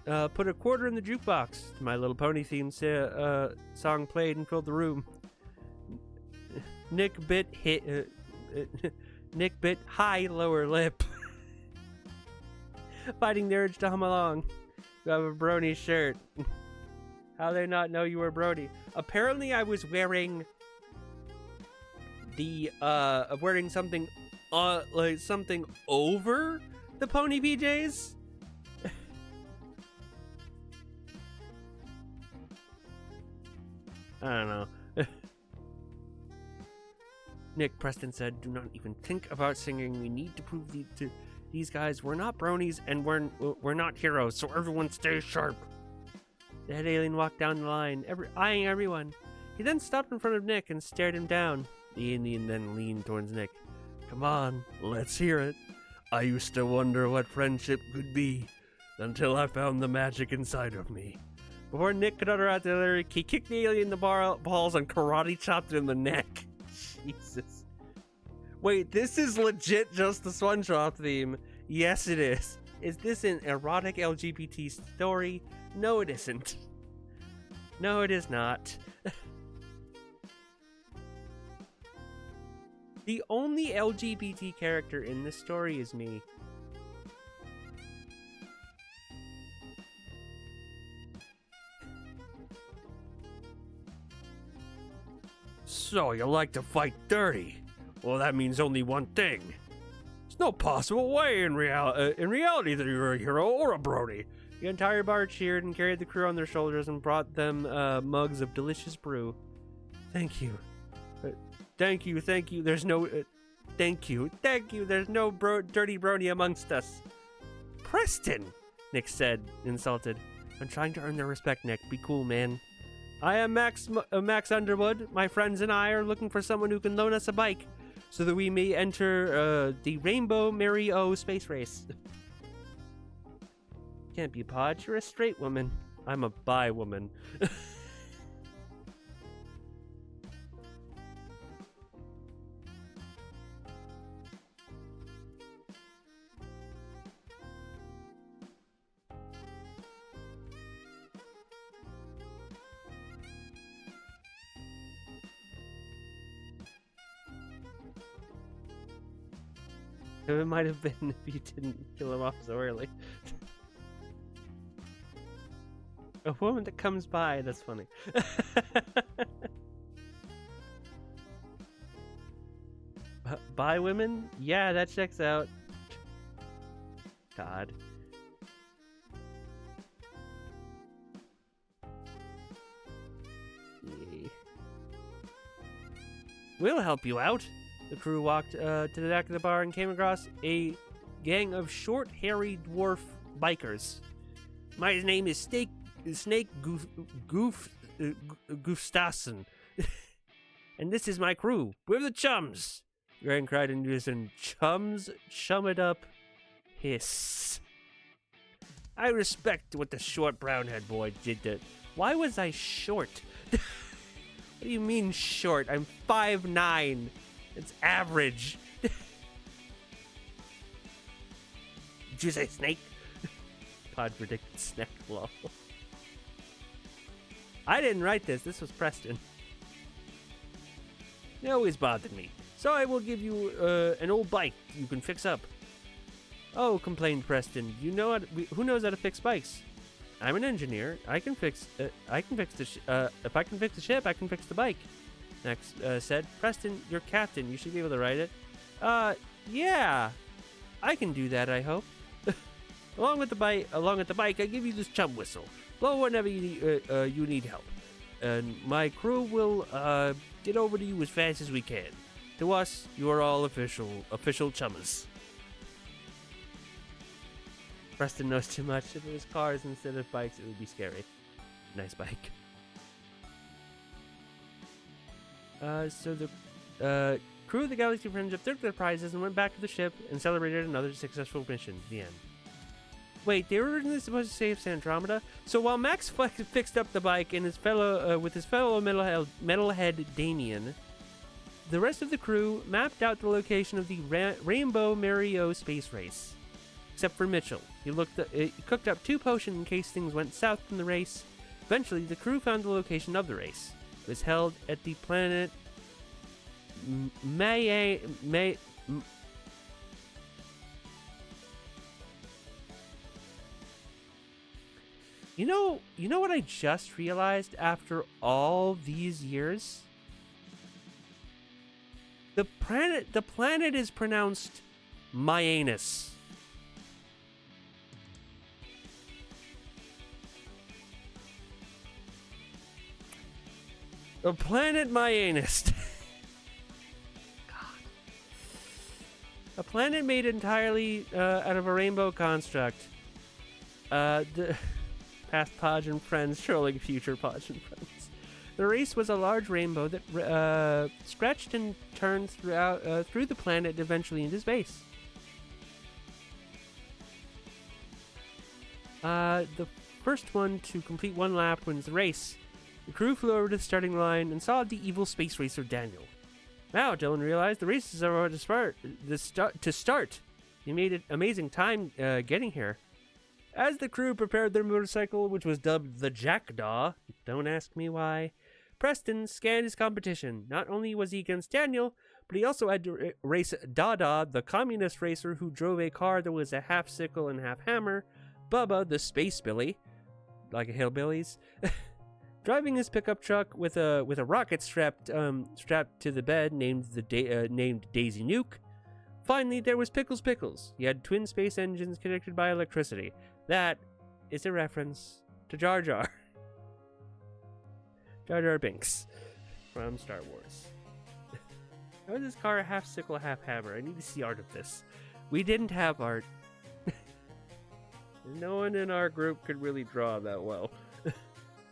A: put a quarter in the jukebox. My Little Pony theme song played and filled the room. Nick bit high lower lip, fighting the urge to hum along. You have a brony shirt. How they not know you were brony? Apparently, I was wearing something, like something over the pony PJs. I don't know. Nick Preston said, "Do not even think about singing. We need to prove to these guys we're not bronies and we're not heroes. So everyone stay sharp." The head alien walked down the line, eyeing everyone. He then stopped in front of Nick and stared him down. The Indian then leaned towards Nick. "Come on, let's hear it. I used to wonder what friendship could be until I found the magic inside of me." Before Nick could utter out the lyric, he kicked the alien in the balls and karate chopped him in the neck. Jesus. Wait, this is legit just the SpongeBob theme. Yes, it is. Is this an erotic LGBT story? No, it isn't. No, it is not. The only LGBT character in this story is me. So, you like to fight dirty? Well, that means only one thing. There's no possible way in reality that you're a hero or a brony. The entire bar cheered and carried the crew on their shoulders and brought them mugs of delicious brew. Thank you. Thank you. There's no... thank you. There's no dirty brony amongst us. Preston, Nick said, insulted. I'm trying to earn their respect, Nick. Be cool, man. I am Max Underwood. My friends and I are looking for someone who can loan us a bike so that we may enter the Rainbow Mary O space race. Can't be Podge. You're a straight woman. I'm a bi woman. It might have been if you didn't kill him off so early. A woman that comes by, that's funny. By women? Yeah, that checks out. God. Yay. We'll help you out. The crew walked to the back of the bar and came across a gang of short, hairy dwarf bikers. My name is Snake Goofstassen. And this is my crew. We're the chums. Gran cried in unison. Chums? Chum it up. Hiss. I respect what the short brown-haired boy did to... Why was I short? What do you mean short? I'm 5'9". It's average. Did you say snake? Pod predicted snack lol. I didn't write this. This was Preston. It always bothered me. So I will give you an old bike you can fix up. Oh, complained Preston. You know who knows how to fix bikes? I'm an engineer. I can fix the if I can fix the ship, I can fix the bike. Max said, Preston, you're captain. You should be able to ride it. Yeah. I can do that, I hope. Along with the bike, I give you this chum whistle. Blow whenever you need help. And my crew will get over to you as fast as we can. To us, you are all official chummers. Preston knows too much. If it was cars instead of bikes, it would be scary. Nice bike. So the crew of the Galaxy Friendship took their prizes and went back to the ship and celebrated another successful mission. The end. Wait, they were originally supposed to save Sandromeda? So while Max fixed up the bike and with his fellow metalhead Damien, the rest of the crew mapped out the location of the Rainbow Mario space race. Except for Mitchell. He cooked up 2 potions in case things went south in the race. Eventually, the crew found the location of the race. It was held at the planet You know what I just realized after all these years? The planet is pronounced Myanus. The planet Myanus. God. A planet made entirely out of a rainbow construct. The past Podge and friends trolling future Podge and friends. The race was a large rainbow that scratched and turned through the planet eventually into space. The first one to complete one lap wins the race. The crew flew over to the starting line and saw the evil space racer Daniel. Wow, Dylan realized the race is about to start. He made an amazing time getting here. As the crew prepared their motorcycle, which was dubbed the Jackdaw, don't ask me why, Preston scanned his competition. Not only was he against Daniel, but he also had to race Dada, the communist racer who drove a car that was a half sickle and half hammer, Bubba, the space Billy, like a hillbillies, driving his pickup truck with a rocket strapped to the bed named Daisy Nuke. Finally, there was Pickles. He had twin space engines connected by electricity. That is a reference to Jar Jar. Jar Jar Binks from Star Wars. How is this car a half sickle, half hammer? I need to see art of this. We didn't have art. No one in our group could really draw that well.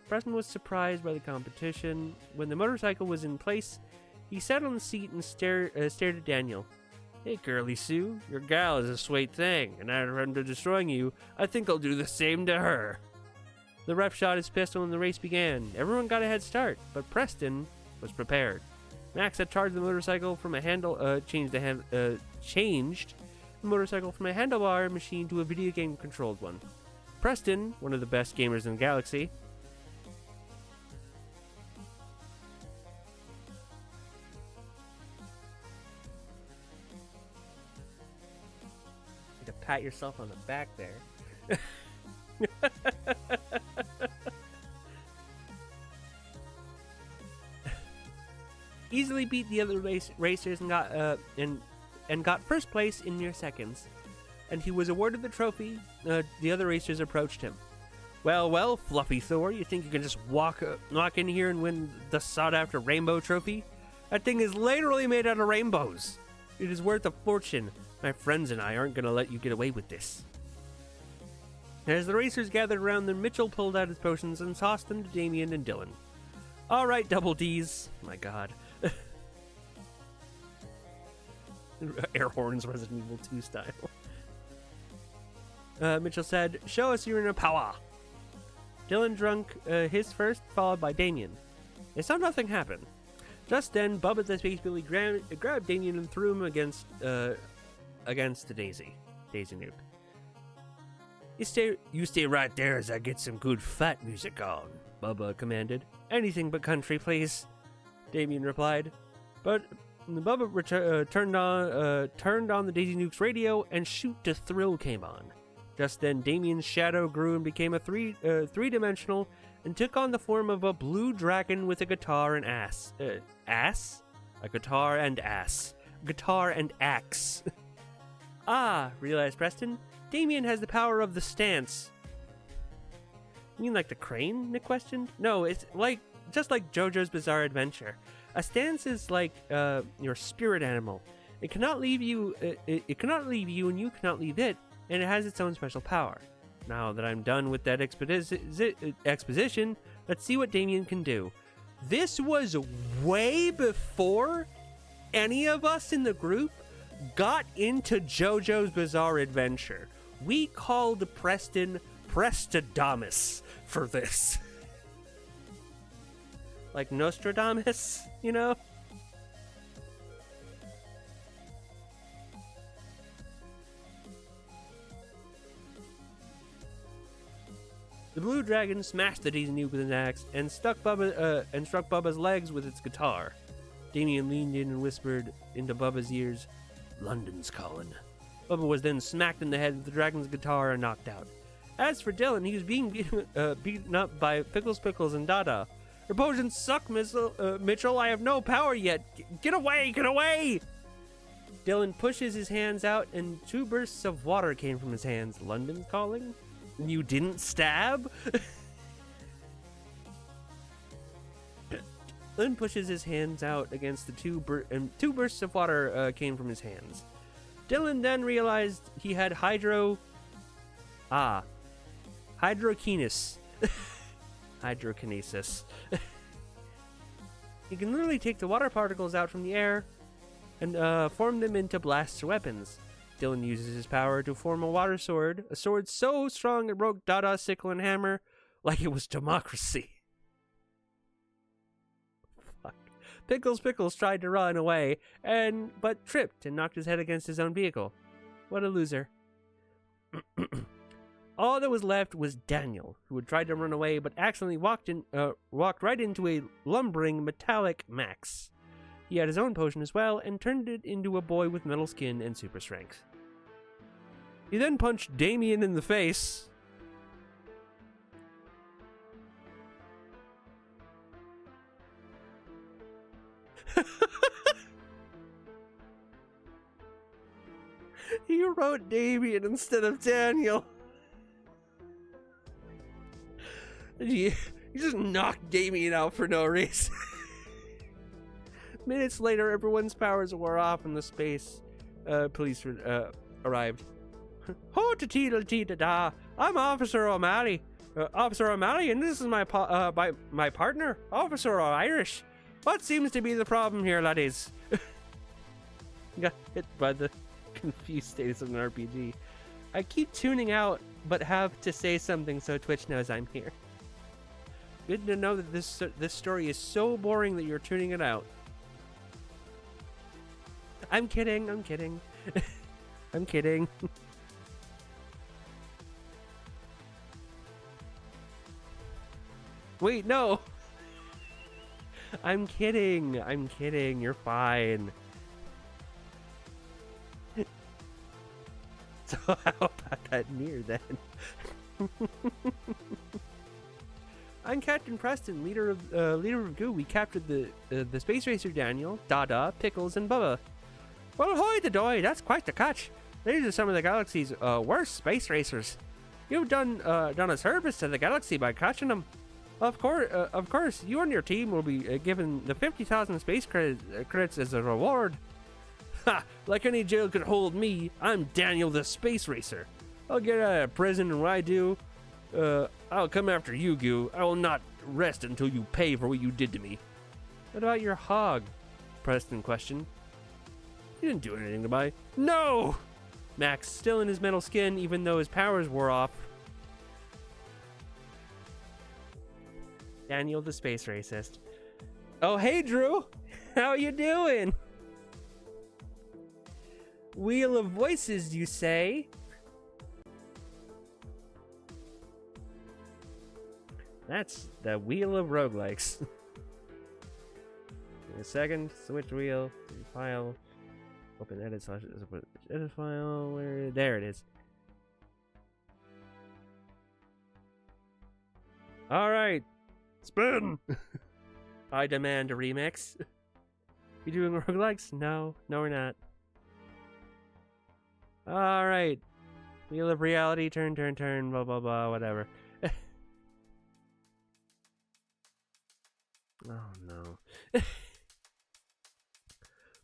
A: Preston was surprised by the competition. When the motorcycle was in place, he sat on the seat and stared at Daniel. Hey, Curly Sue, your gal is a sweet thing, and after destroying you, I think I'll do the same to her. The ref shot his pistol and the race began. Everyone got a head start, but Preston was prepared. Max had charged the motorcycle from a changed the motorcycle from a handlebar machine to a video game controlled one. Preston, one of the best gamers in the galaxy, pat yourself on the back there. Easily beat the other racers and got first place in mere seconds. And he was awarded the trophy. The other racers approached him. Well, Fluffy Thor, you think you can just walk in here and win the sought-after rainbow trophy? That thing is literally made out of rainbows. It is worth a fortune. My friends and I aren't going to let you get away with this. As the racers gathered around them, Mitchell pulled out his potions and tossed them to Damien and Dylan. All right, Double D's. My God. Air horns, Resident Evil 2 style. Mitchell said, "Show us your inner power." Dylan drank his first, followed by Damien. They saw nothing happen. Just then, Bubba the Space Billy grabbed Damien and threw him against the Daisy Nuke. You stay right there as I get some good fight music on, Bubba commanded. Anything but country, please, Damien replied. But Bubba turned on the Daisy Nuke's radio, and Shoot to Thrill came on. Just then, Damien's shadow grew and became a three-dimensional and took on the form of a blue dragon with a guitar and ass. Ass? A guitar and ass. Guitar and axe. Ah, realized Preston. Damien has the power of the stance. You mean like the crane? Nick questioned. No, it's just like JoJo's Bizarre Adventure. A stance is like your spirit animal. It cannot leave you. It cannot leave you, and you cannot leave it. And it has its own special power. Now that I'm done with that exposition, let's see what Damien can do. This was way before any of us in the group got into JoJo's Bizarre Adventure. We called Preston Prestodamus for this. Like Nostradamus, you know? The blue dragon smashed the Daisy Nuke with an axe and struck Bubba's legs with its guitar. Damien leaned in and whispered into Bubba's ears, "London's calling." Bubba was then smacked in the head with the dragon's guitar and knocked out. As for Dylan, he was being beaten up by Pickles, and Dada. "Your potions suck, Mitchell. I have no power yet. Get away! Get away!" Dylan pushes his hands out, and 2 bursts of water came from his hands. London's calling? You didn't stab? Dylan pushes his hands out against the 2 bursts of water came from his hands. Dylan then realized he had hydrokinesis. Hydrokinesis. He can literally take the water particles out from the air and form them into blasts or weapons. Dylan uses his power to form a water sword, a sword so strong it broke Dada's sickle and hammer like it was democracy. Fuck. Pickles tried to run away, but tripped and knocked his head against his own vehicle. What a loser. All that was left was Daniel, who had tried to run away but accidentally walked right into a lumbering metallic Max. He had his own potion as well and turned it into a boy with metal skin and super strength. He then punched Damien in the face. He wrote Damien instead of Daniel. You just knocked Damien out for no reason. Minutes later, everyone's powers wore off and the space police arrived. Ho to tee da! I'm Officer O'Malley. Officer O'Malley, and this is my partner, Officer Irish. What seems to be the problem here, laddies? Got hit by the confused status of an RPG. I keep tuning out, but have to say something so Twitch knows I'm here. Good to know that this story is so boring that you're tuning it out. I'm kidding. I'm kidding. Wait, no. I'm kidding. You're fine. So how about that near then? I'm Captain Preston, leader of GOOH. We captured the space racer Daniel, Dada, Pickles, and Bubba. Well, hoy the doy, that's quite the catch. These are some of the galaxy's worst space racers. You've done a service to the galaxy by catching them. Of course, you and your team will be given the 50,000 space credits as a reward. Ha! Like any jail could hold me, I'm Daniel the Space Racer. I'll get out of prison, and when I do, I'll come after you, GOOH. I will not rest until you pay for what you did to me. What about your hog? Preston questioned. He didn't do anything to me. No! Max, still in his metal skin, even though his powers wore off. Daniel the Space Racist. Oh, hey, Drew! How you doing? Wheel of Voices, you say? That's the Wheel of Roguelikes. Give me a second. Switch wheel. File. Open edit slash edit file. There it is. Alright. Spin! I demand a remix. You doing roguelikes? No, we're not. Alright. Wheel of Reality, turn, blah, blah, blah, whatever. Oh no.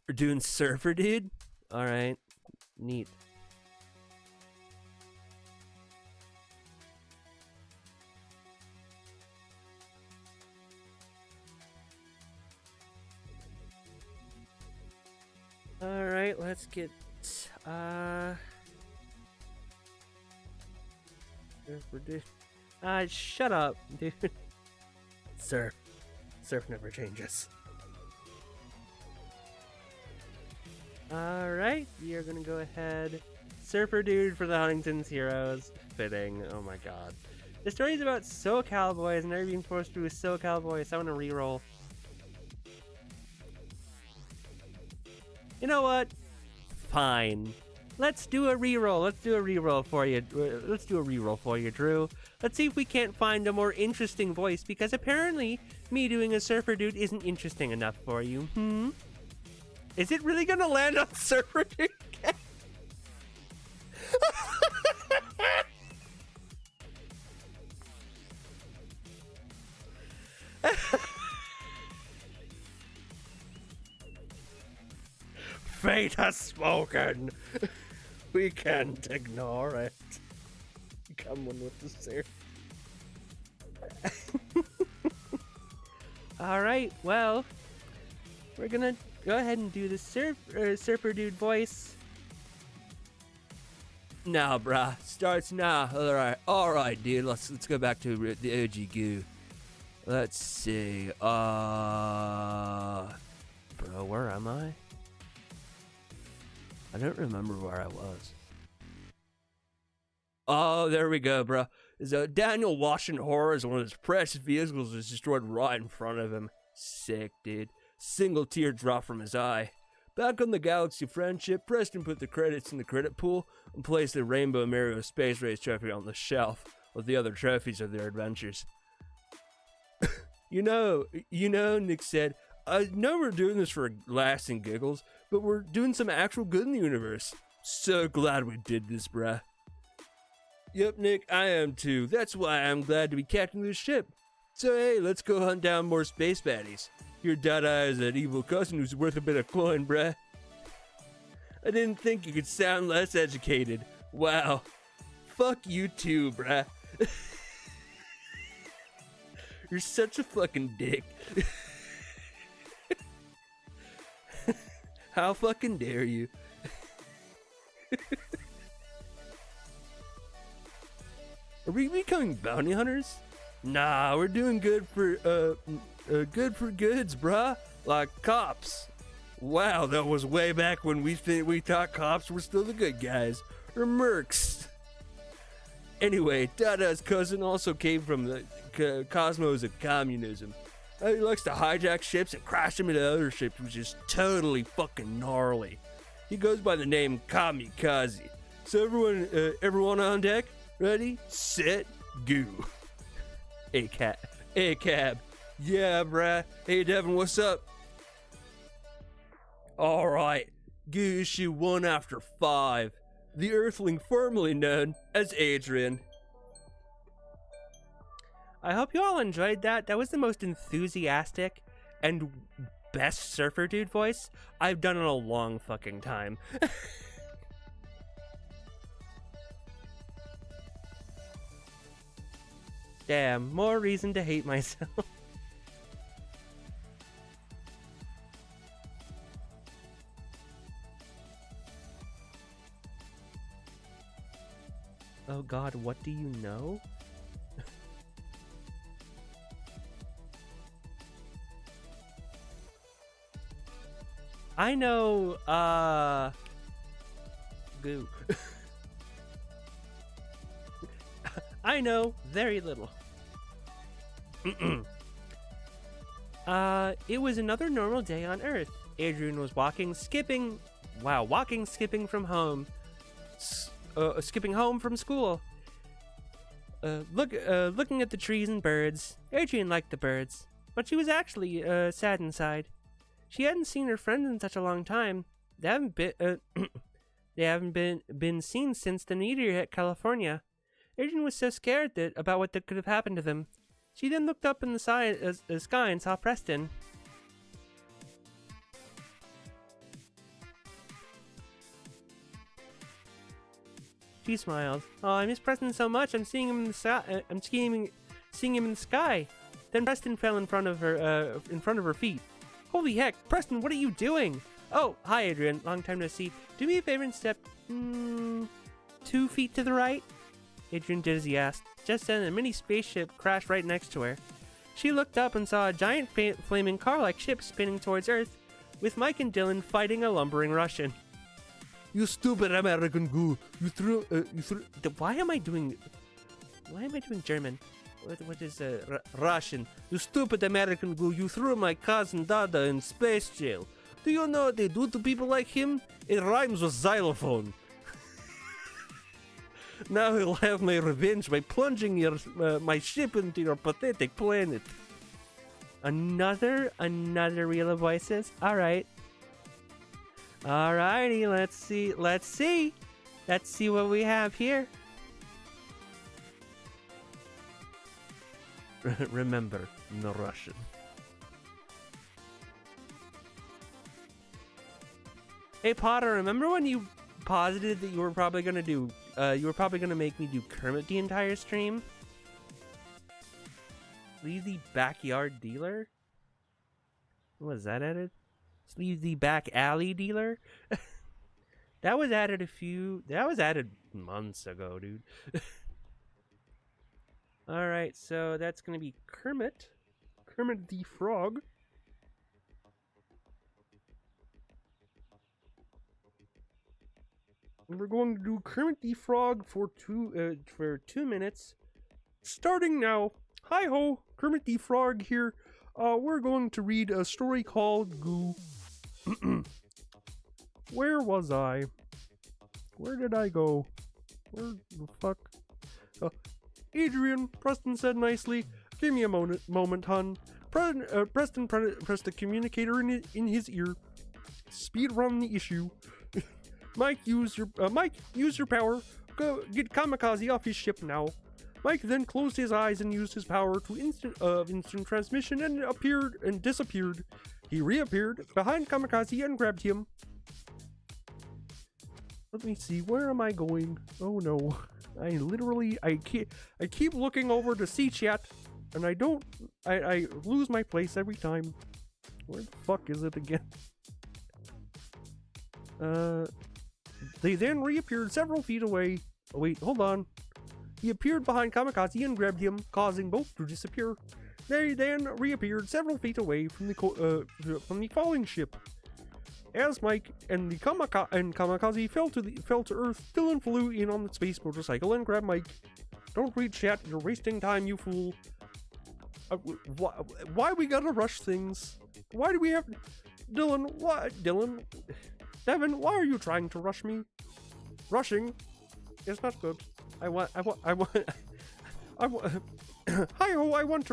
A: We're doing Surfer Dude? Alright. Neat. Alright, let's get Surfer Dude. Shut up, dude. Surf never changes. Alright, we are gonna go ahead. Surfer Dude for the Huntington's Heroes. Fitting. Oh my god. The story is about SoCal boys and they're being forced to do a SoCal boys. I want to reroll. You know what? Fine. Let's do a reroll. Let's do a reroll for you, Drew. Let's see if we can't find a more interesting voice, because apparently me doing a Surfer Dude isn't interesting enough for you. Is it really gonna land on Surfer Dude? Fate has spoken. We can't ignore it. Come on with the surf. Alright, well, we're gonna go ahead and do the Surfer Dude voice. Nah, bruh. Starts now. Alright, dude. Let's go back to the OG GOOH. Let's see. Bro, where am I? I don't remember where I was. Oh, there we go, bro. Daniel Washington Horror is one of his precious vehicles was destroyed right in front of him. Sick, dude. Single tear dropped from his eye. Back on the Galaxy Friendship, Preston put the credits in the credit pool and placed the Rainbow Mario Space Race trophy on the shelf with the other trophies of their adventures. You know, Nick said, I know we're doing this for laughs and giggles, but we're doing some actual good in the universe. So glad we did this, bruh. Yep, Nick, I am too. That's why I'm glad to be captain of this ship. So hey, let's go hunt down more space baddies. Your Dada is that evil cousin who's worth a bit of coin, bruh. I didn't think you could sound less educated. Wow. Fuck you too, bruh. You're such a fucking dick. How fucking dare you? Are we becoming bounty hunters? Nah, we're doing good for goods, bruh. Like cops. Wow, that was way back when we thought cops were still the good guys. Or mercs. Anyway, Dada's cousin also came from the cosmos of communism. He likes to hijack ships and crash them into other ships, which is totally fucking gnarly. He goes by the name Kamikaze. So everyone on deck? Ready, set, go. Hey, cab. Yeah, bruh. Hey, Devin, what's up? All right. GOOH issue 1 after 5. The Earthling formerly known as Adrian. I hope you all enjoyed that. That was the most enthusiastic and best surfer dude voice I've done in a long fucking time. Damn, more reason to hate myself. Oh god, what do you know? I know, goo. I know very little. It was another normal day on Earth. Adrian was skipping from home. Skipping home from school. Looking at the trees and birds. Adrian liked the birds, but she was actually sad inside. She hadn't seen her friends in such a long time. They haven't been seen since the meteor hit California. Adrian was so scared about what could have happened to them. She then looked up in the sky and saw Preston. She smiled. Oh, I miss Preston so much. I'm seeing him in the sky. Seeing him in the sky. Then Preston fell in front of her feet. Holy heck, Preston, what are you doing? Oh, hi, Adrian. Long time no see. Do me a favor and step 2 feet to the right. Adrian did as he asked. Just then, a mini spaceship crashed right next to her. She looked up and saw a giant flaming car-like ship spinning towards Earth, with Mike and Dylan fighting a lumbering Russian. You stupid American goo! You threw. Why am I doing German? What is Russian? You stupid American goo! You threw my cousin Dada in space jail. Do you know what they do to people like him? It rhymes with xylophone. Now he'll have my revenge by plunging my ship into your pathetic planet. Another reel of voices. All right. Alrighty, let's see what we have here. Remember, no Russian. Hey Potter, remember when you posited that you were probably gonna make me do Kermit the entire stream? Sleazy backyard dealer? Was that added? Sleazy back alley dealer? That was added months ago, dude. Alright, so that's gonna be Kermit the Frog. And we're going to do Kermit the Frog for 2 minutes. Starting now. Hi ho, Kermit the Frog here. We're going to read a story called GOOH. Where was I? Where did I go? Where the fuck? Adrian, Preston said nicely. Give me a moment, hun. Preston pressed the communicator in his ear. Speed run the issue. Mike, use your power. Go get Kamikaze off his ship now. Mike then closed his eyes and used his power to instant transmission and disappeared. He reappeared behind Kamikaze and grabbed him. Let me see, where am I going? Oh no. I keep looking over to see chat, and I lose my place every time. Where the fuck is it again? They then reappeared several feet away. Oh wait, hold on. He appeared behind Kamikaze and grabbed him, causing both to disappear. They then reappeared several feet away from the falling ship. As Mike and Kamikaze fell to Earth, Dylan flew in on the space motorcycle and grabbed Mike. Don't read chat, you're wasting time, you fool. Why we gotta rush things? Why do we have... Dylan, why? Devin, why are you trying to rush me? Rushing? It's not good. I want. Hi-ho, I want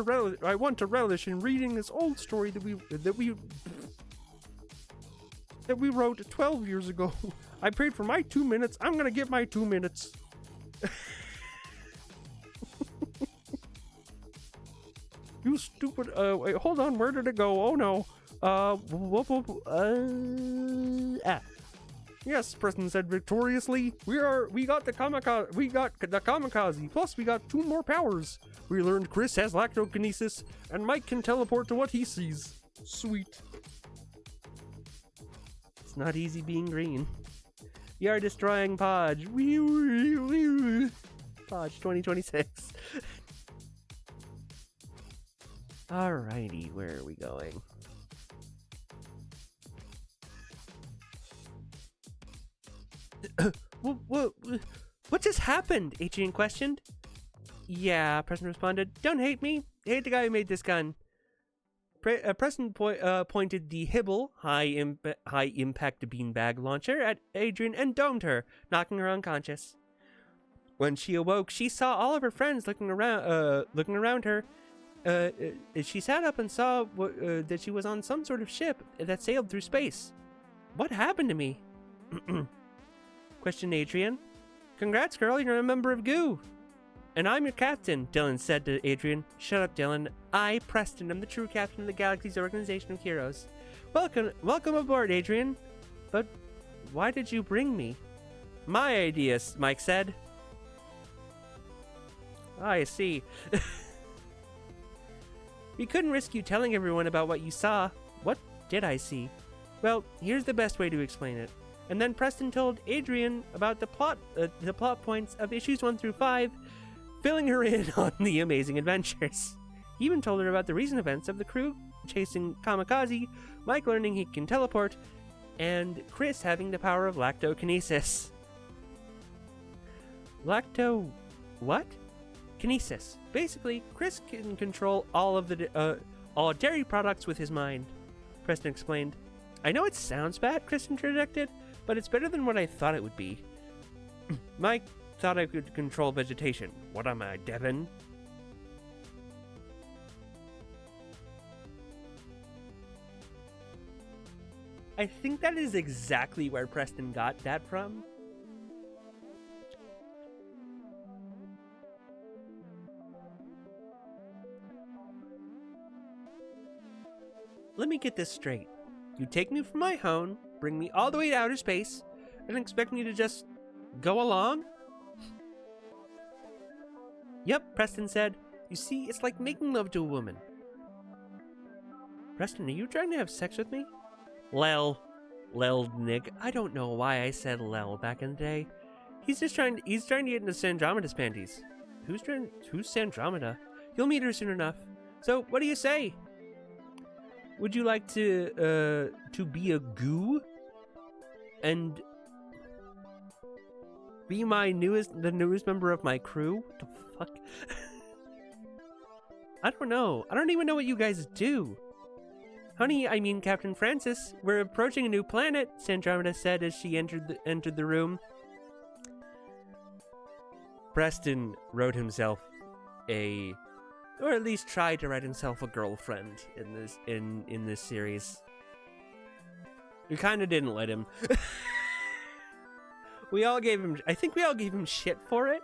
A: to relish in reading this old story that we wrote 12 years ago. I prayed for my 2 minutes. I'm gonna get my 2 minutes. You stupid. Wait, hold on. Where did it go? Oh no. Yes, Preston said victoriously. We got the kamikaze. Plus, we got 2 more powers. We learned Chris has lactokinesis, and Mike can teleport to what he sees. Sweet. It's not easy being green. We are destroying Podge. Podge 2026. Alrighty, where are we going? What just happened? Adrian questioned. Yeah, Preston responded. Don't hate me. Hate the guy who made this gun. Preston pointed the Hibble high impact beanbag launcher at Adrian and domed her, knocking her unconscious. When she awoke, she saw all of her friends looking around her. She sat up and saw that she was on some sort of ship that sailed through space. What happened to me? Questioned Adrian. Congrats, girl, you're a member of GOOH. And I'm your captain, Dylan said to Adrian. Shut up, Dylan. I, Preston, am the true captain of the galaxy's organization of heroes. Welcome aboard, Adrian. But why did you bring me? My idea, Mike said. I see. We couldn't risk you telling everyone about what you saw. What did I see? Well, here's the best way to explain it. And then Preston told Adrian about the plot points of issues 1 through 5, filling her in on the amazing adventures. He even told her about the recent events of the crew chasing Kamikaze, Mike learning he can teleport, and Chris having the power of lactokinesis. What? Kinesis. Basically, Chris can control all dairy products with his mind. Preston explained. I know it sounds bad, Chris interjected, but it's better than what I thought it would be. Mike thought I could control vegetation. What am I, Devin? I think that is exactly where Preston got that from. Let me get this straight. You take me from my home, bring me all the way to outer space, and expect me to just go along? Yep, Preston said. You see, it's like making love to a woman. Preston, are you trying to have sex with me? Lel, Nick. I don't know why I said Lel back in the day. He's trying to get into Sandromeda's panties. Who's Sandromeda? You'll meet her soon enough. So, what do you say? Would you like to be a GOOH and be the newest member of my crew? What the fuck? I don't know. I don't even know what you guys do. Honey, I mean Captain Francis, we're approaching a new planet, Sandromeda said as she entered the room. Preston wrote himself or at least tried to write himself a girlfriend in this series. We kind of didn't let him. I think we all gave him shit for it.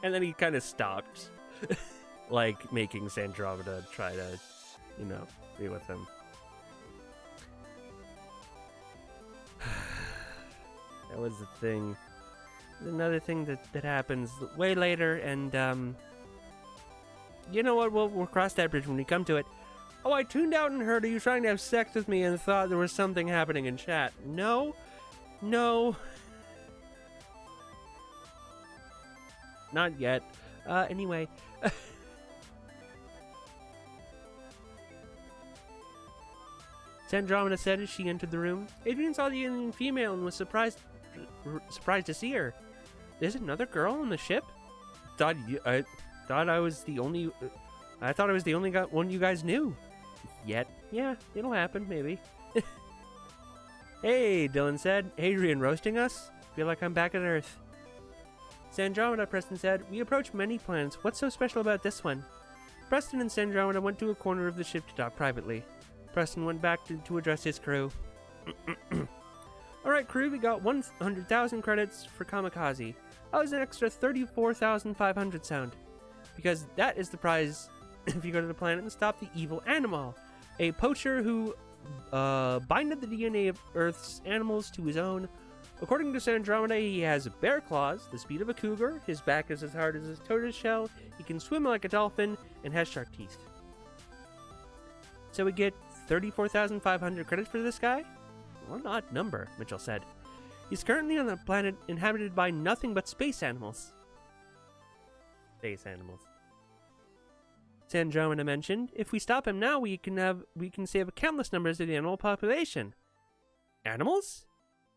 A: And then he kind of stopped. Like, making Sandromeda try to, be with him. That was the thing. Another thing that happens way later, and, you know what, we'll cross that bridge when we come to it. Oh, I tuned out and heard you trying to have sex with me and thought there was something happening in chat. No. Not yet. Anyway. Sandromeda said as she entered the room. Adrian saw the alien female and was surprised to see her. There's another girl on the ship? I thought I was the only one you guys knew. Yet. Yeah, it'll happen, maybe. Hey, Dylan said. Adrian roasting us? Feel like I'm back on Earth. Sandromeda, Preston said. We approach many planets. What's so special about this one? Preston and Sandromeda went to a corner of the ship to talk privately. Preston went back to address his crew. Alright, crew, we got 100,000 credits for Kamikaze. That was an extra 34,500 sound. Because that is the prize if you go to the planet and stop the evil animal. A poacher who binded the DNA of Earth's animals to his own. According to Sandromeda, he has bear claws, the speed of a cougar, his back is as hard as his tortoise shell, he can swim like a dolphin, and has shark teeth. So we get 34,500 credits for this guy? What an odd number, Mitchell said. He's currently on a planet inhabited by nothing but space animals. Space animals. Sandromeda mentioned, if we stop him now, we can save countless numbers of the animal population. Animals?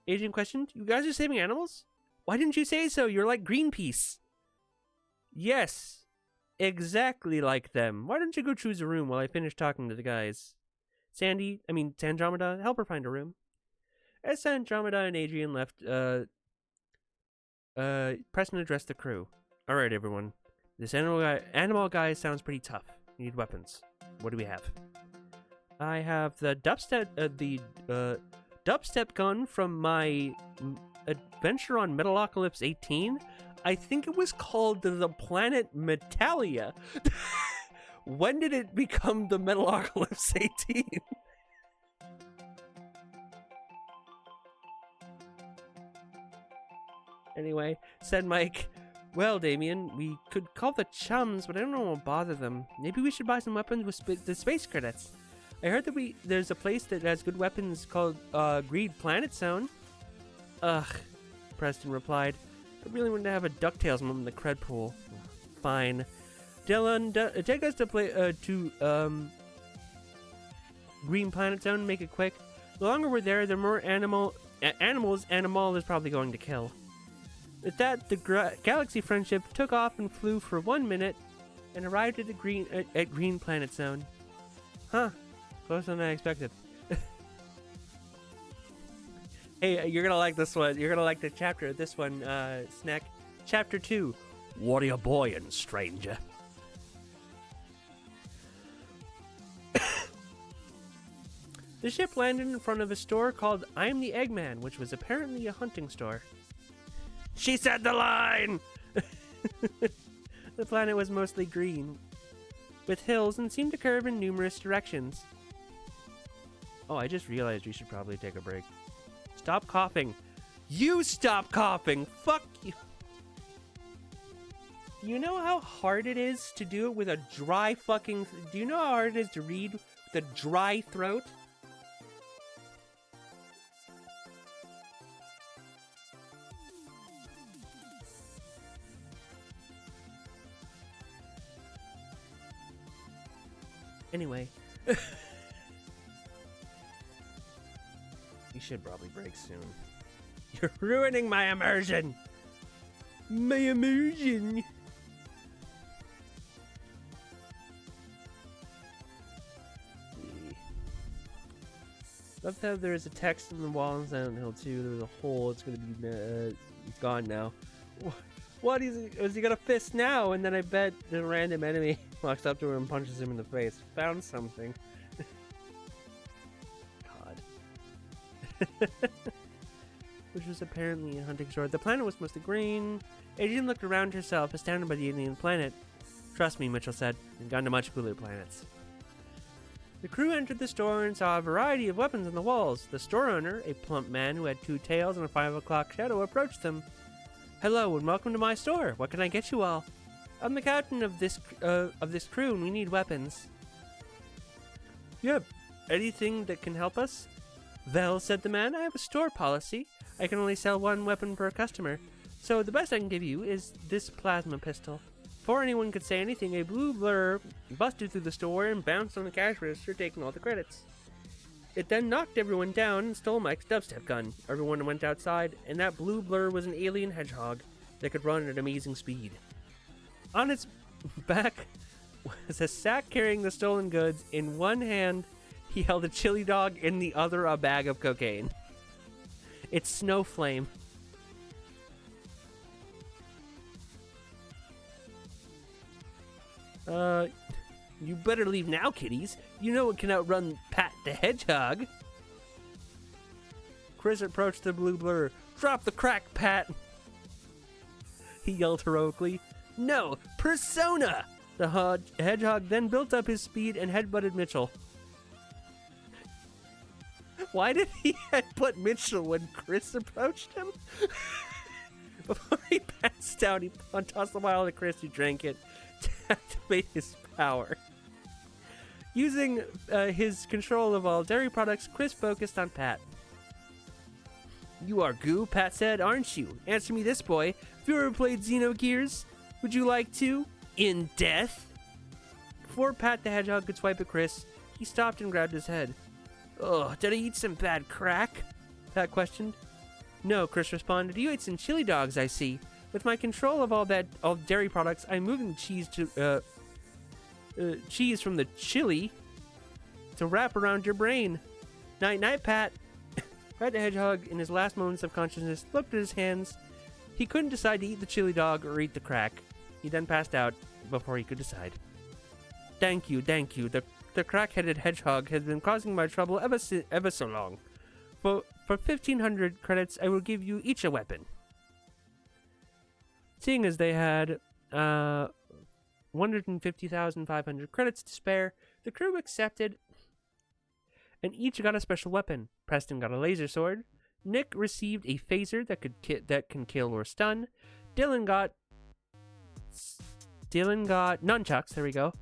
A: Agent questioned, you guys are saving animals? Why didn't you say so? You're like Greenpeace. Yes, exactly like them. Why don't you go choose a room while I finish talking to the guys? Sandromeda, help her find a room. As Sandromeda and Adrian left, Preston addressed the crew. Alright, everyone. This animal guy sounds pretty tough. We need weapons. What do we have? I have the dubstep gun from my adventure on Metalocalypse 18. I think it was called the planet Metalia. When did it become the Metalocalypse 18? Anyway, said Mike, well, Damien, we could call the chums, but I don't know what will bother them. Maybe we should buy some weapons with the space credits. I heard that there's a place that has good weapons called Greed Planet Zone. Ugh, Preston replied. I really want to have a DuckTales moment in the cred pool. Fine. Dylan, take us to Green Planet Zone and make it quick. The longer we're there, the more animals Animal is probably going to kill. With that, the Galaxy Friendship took off and flew for 1 minute and arrived at the Green Planet Zone. Huh. Closer than I expected. Hey, you're gonna like this one. You're gonna like the chapter. This one, Snack. Chapter 2. What are you boyin', stranger? The ship landed in front of a store called I'm the Eggman, which was apparently a hunting store. She said the line! The planet was mostly green, with hills and seemed to curve in numerous directions. Oh, I just realized we should probably take a break. Stop coughing. You stop coughing! Fuck you! Do you know how hard it is to do it with a dry fucking... Do you know how hard it is to read with a dry throat? Anyway. You should probably break soon. You're ruining my immersion! My immersion! Love how there is a text in the wall in Silent Hill 2. There was a hole. It's gonna be it's gone now. What is he gonna fist now? And then I bet the random enemy walks up to him and punches him in the face. Found something. God. Which was apparently a hunting store. The planet was mostly green. Adrian looked around herself, astounded by the alien planet. Trust me, Mitchell said. I've gone to much cooler planets. The crew entered the store and saw a variety of weapons on the walls. The store owner, a plump man who had 2 tails and a 5 o'clock shadow, approached them. Hello and welcome to my store. What can I get you all? I'm the captain of this crew and we need weapons. You have anything that can help us? Well, said the man, I have a store policy. I can only sell 1 weapon per customer. So the best I can give you is this plasma pistol. Before anyone could say anything, a blue blur busted through the store and bounced on the cash register, taking all the credits. It then knocked everyone down and stole Mike's dubstep gun. Everyone went outside, and that blue blur was an alien hedgehog that could run at amazing speed. On its back was a sack carrying the stolen goods. In one hand, he held a chili dog, in the other a bag of cocaine. It's Snowflame. You better leave now, kiddies. You know it can outrun Pat the Hedgehog. Chris approached the blue blur. Drop the crack, Pat! He yelled heroically. No, Persona! The hedgehog then built up his speed and headbutted Mitchell. Why did he headbutt Mitchell when Chris approached him? Before he passed out, he tossed the vial to Chris, who drank it to activate his power. Using his control of all dairy products, Chris focused on Pat. You are GOOH, Pat said, aren't you? Answer me this, boy. Have you ever played Xenogears? Would you like to? In death? Before Pat the Hedgehog could swipe at Chris, he stopped and grabbed his head. Oh, did I eat some bad crack? Pat questioned. No, Chris responded. You ate some chili dogs, I see. With my control of all dairy products, I'm moving cheese to cheese from the chili to wrap around your brain. Night night, Pat. Pat the Hedgehog, in his last moments of consciousness, looked at his hands. He couldn't decide to eat the chili dog or eat the crack. He then passed out before he could decide. Thank you. The crack-headed hedgehog has been causing my trouble ever so long. For 1,500 credits, I will give you each a weapon. Seeing as they had 150,500 credits to spare, the crew accepted, and each got a special weapon. Preston got a laser sword. Nick received a phaser that can kill or stun. Dylan got nunchucks. There we go.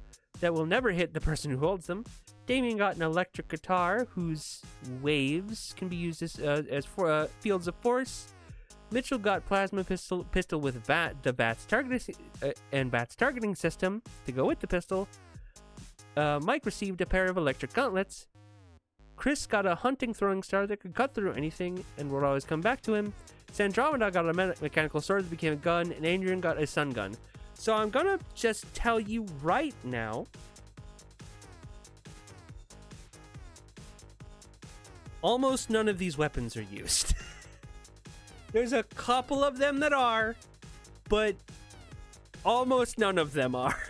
A: That will never hit the person who holds them. Damien got an electric guitar whose waves can be used as fields of force. Mitchell got plasma pistol with the VATS targeting system to go with the pistol. Mike received a pair of electric gauntlets. Chris got a hunting throwing star that could cut through anything and would always come back to him. Sandromeda got a mechanical sword that became a gun, and Adrian got a sun gun. So I'm gonna just tell you right now, almost none of these weapons are used. There's a couple of them that are, but almost none of them are.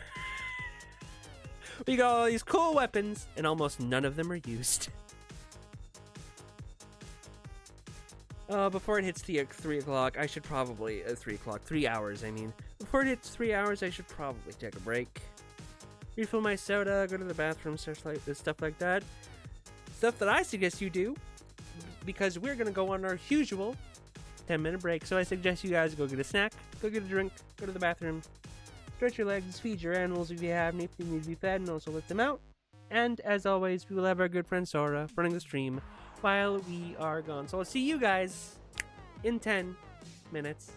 A: We got all these cool weapons, and almost none of them are used. Before it hits 3 o'clock, I should probably, 3 hours, I mean. Before it hits 3 hours, I should probably take a break. Refill my soda, go to the bathroom, stuff like that. Stuff that I suggest you do, because we're going to go on our usual 10-minute break. So I suggest you guys go get a snack, go get a drink, go to the bathroom, stretch your legs, feed your animals if you have any, if they need to be fed, and also let them out. And as always, we will have our good friend Sora running the stream while we are gone. So I'll see you guys in 10 minutes.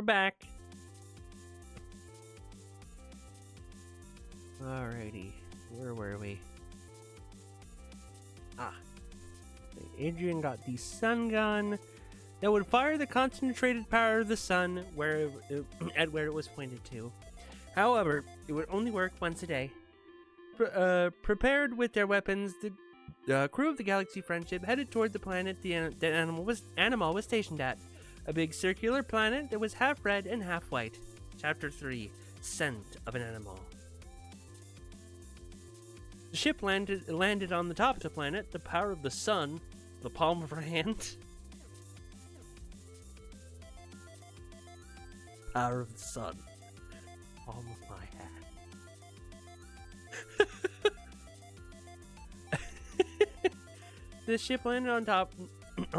A: We're back. Alrighty, where were we? Adrian got the sun gun that would fire the concentrated power of the sun at where it was pointed to. However, it would only work once a day. Prepared with their weapons, the crew of the Galaxy Friendship headed toward the planet the animal was stationed at. A big circular planet that was half red and half white. Chapter 3, Scent of an Animal. The ship landed on the top of the planet, the power of the sun, the palm of her hand. Power of the sun, palm of my hand. The ship landed on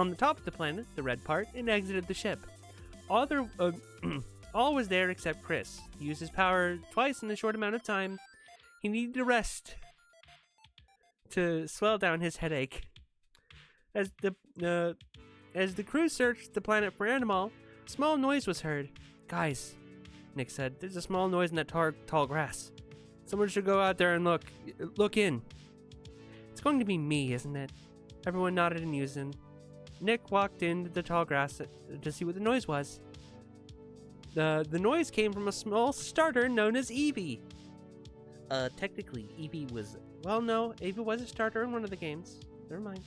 A: the top of the planet, the red part, and exited the ship. All was there except Chris. He used his power twice in a short amount of time. He needed a rest to swell down his headache. As the crew searched the planet for Animal, a small noise was heard. Guys, Nick said, there's a small noise in that tall grass. Someone should go out there and look in. It's going to be me, isn't it? Everyone nodded in unison. Nick walked into the tall grass to see what the noise was. The noise came from a small starter known as Eevee. Technically, Eevee was... Well, no, Eevee was a starter in one of the games. Never mind.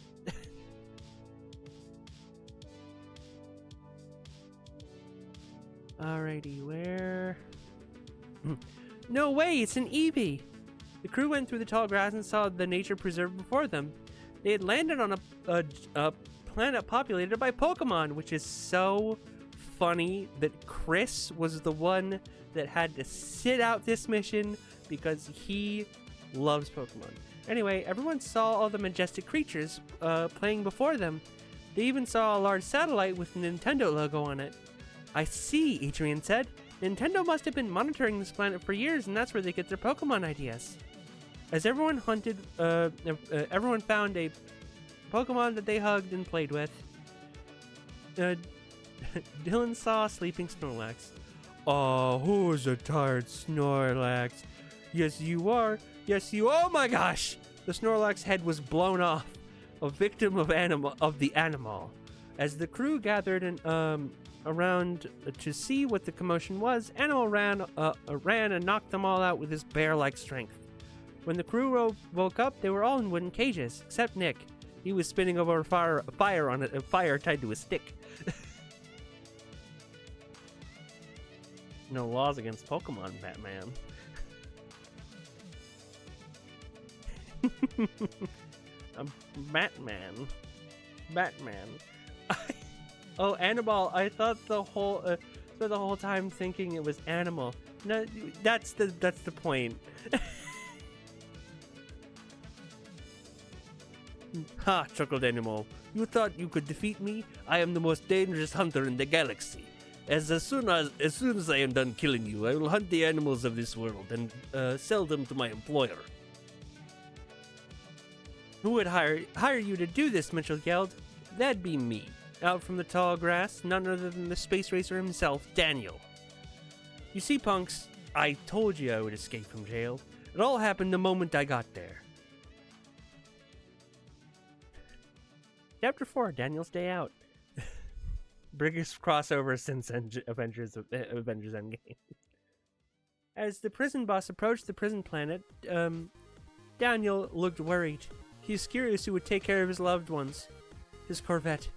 A: Alrighty, where... No way, it's an Eevee! The crew went through the tall grass and saw the nature preserve before them. They had landed on a planet populated by Pokemon, which is so funny that Chris was the one that had to sit out this mission because he loves Pokemon. Anyway, everyone saw all the majestic creatures playing before them. They even saw a large satellite with a Nintendo logo on it. I see, Adrian said. Nintendo must have been monitoring this planet for years, and that's where they get their Pokemon ideas. As everyone everyone found a Pokemon that they hugged and played with. Dylan saw a sleeping Snorlax. Oh, who's a tired Snorlax? Yes, you are. Yes, you. Oh my gosh! The Snorlax head was blown off, a victim of the animal. As the crew gathered around to see what the commotion was, Animal ran and knocked them all out with his bear-like strength. When the crew woke up, they were all in wooden cages, except Nick. He was spinning over a fire tied to a stick. No laws against Pokemon, Batman. Batman. Oh, Animal. I thought the whole time thinking it was Animal. No, that's the point. Ha, chuckled Animal. You thought you could defeat me? I am the most dangerous hunter in the galaxy. As soon as I am done killing you, I will hunt the animals of this world and sell them to my employer. Who would hire you to do this? Mitchell yelled. That'd be me. Out from the tall grass, none other than the space racer himself, Daniel. You see, punks, I told you I would escape from jail. It all happened the moment I got there. Chapter 4, Daniel's Day Out. Biggest crossover since Avengers Endgame. As the prison boss approached the prison planet, Daniel looked worried. He was curious who would take care of his loved ones. His Corvette.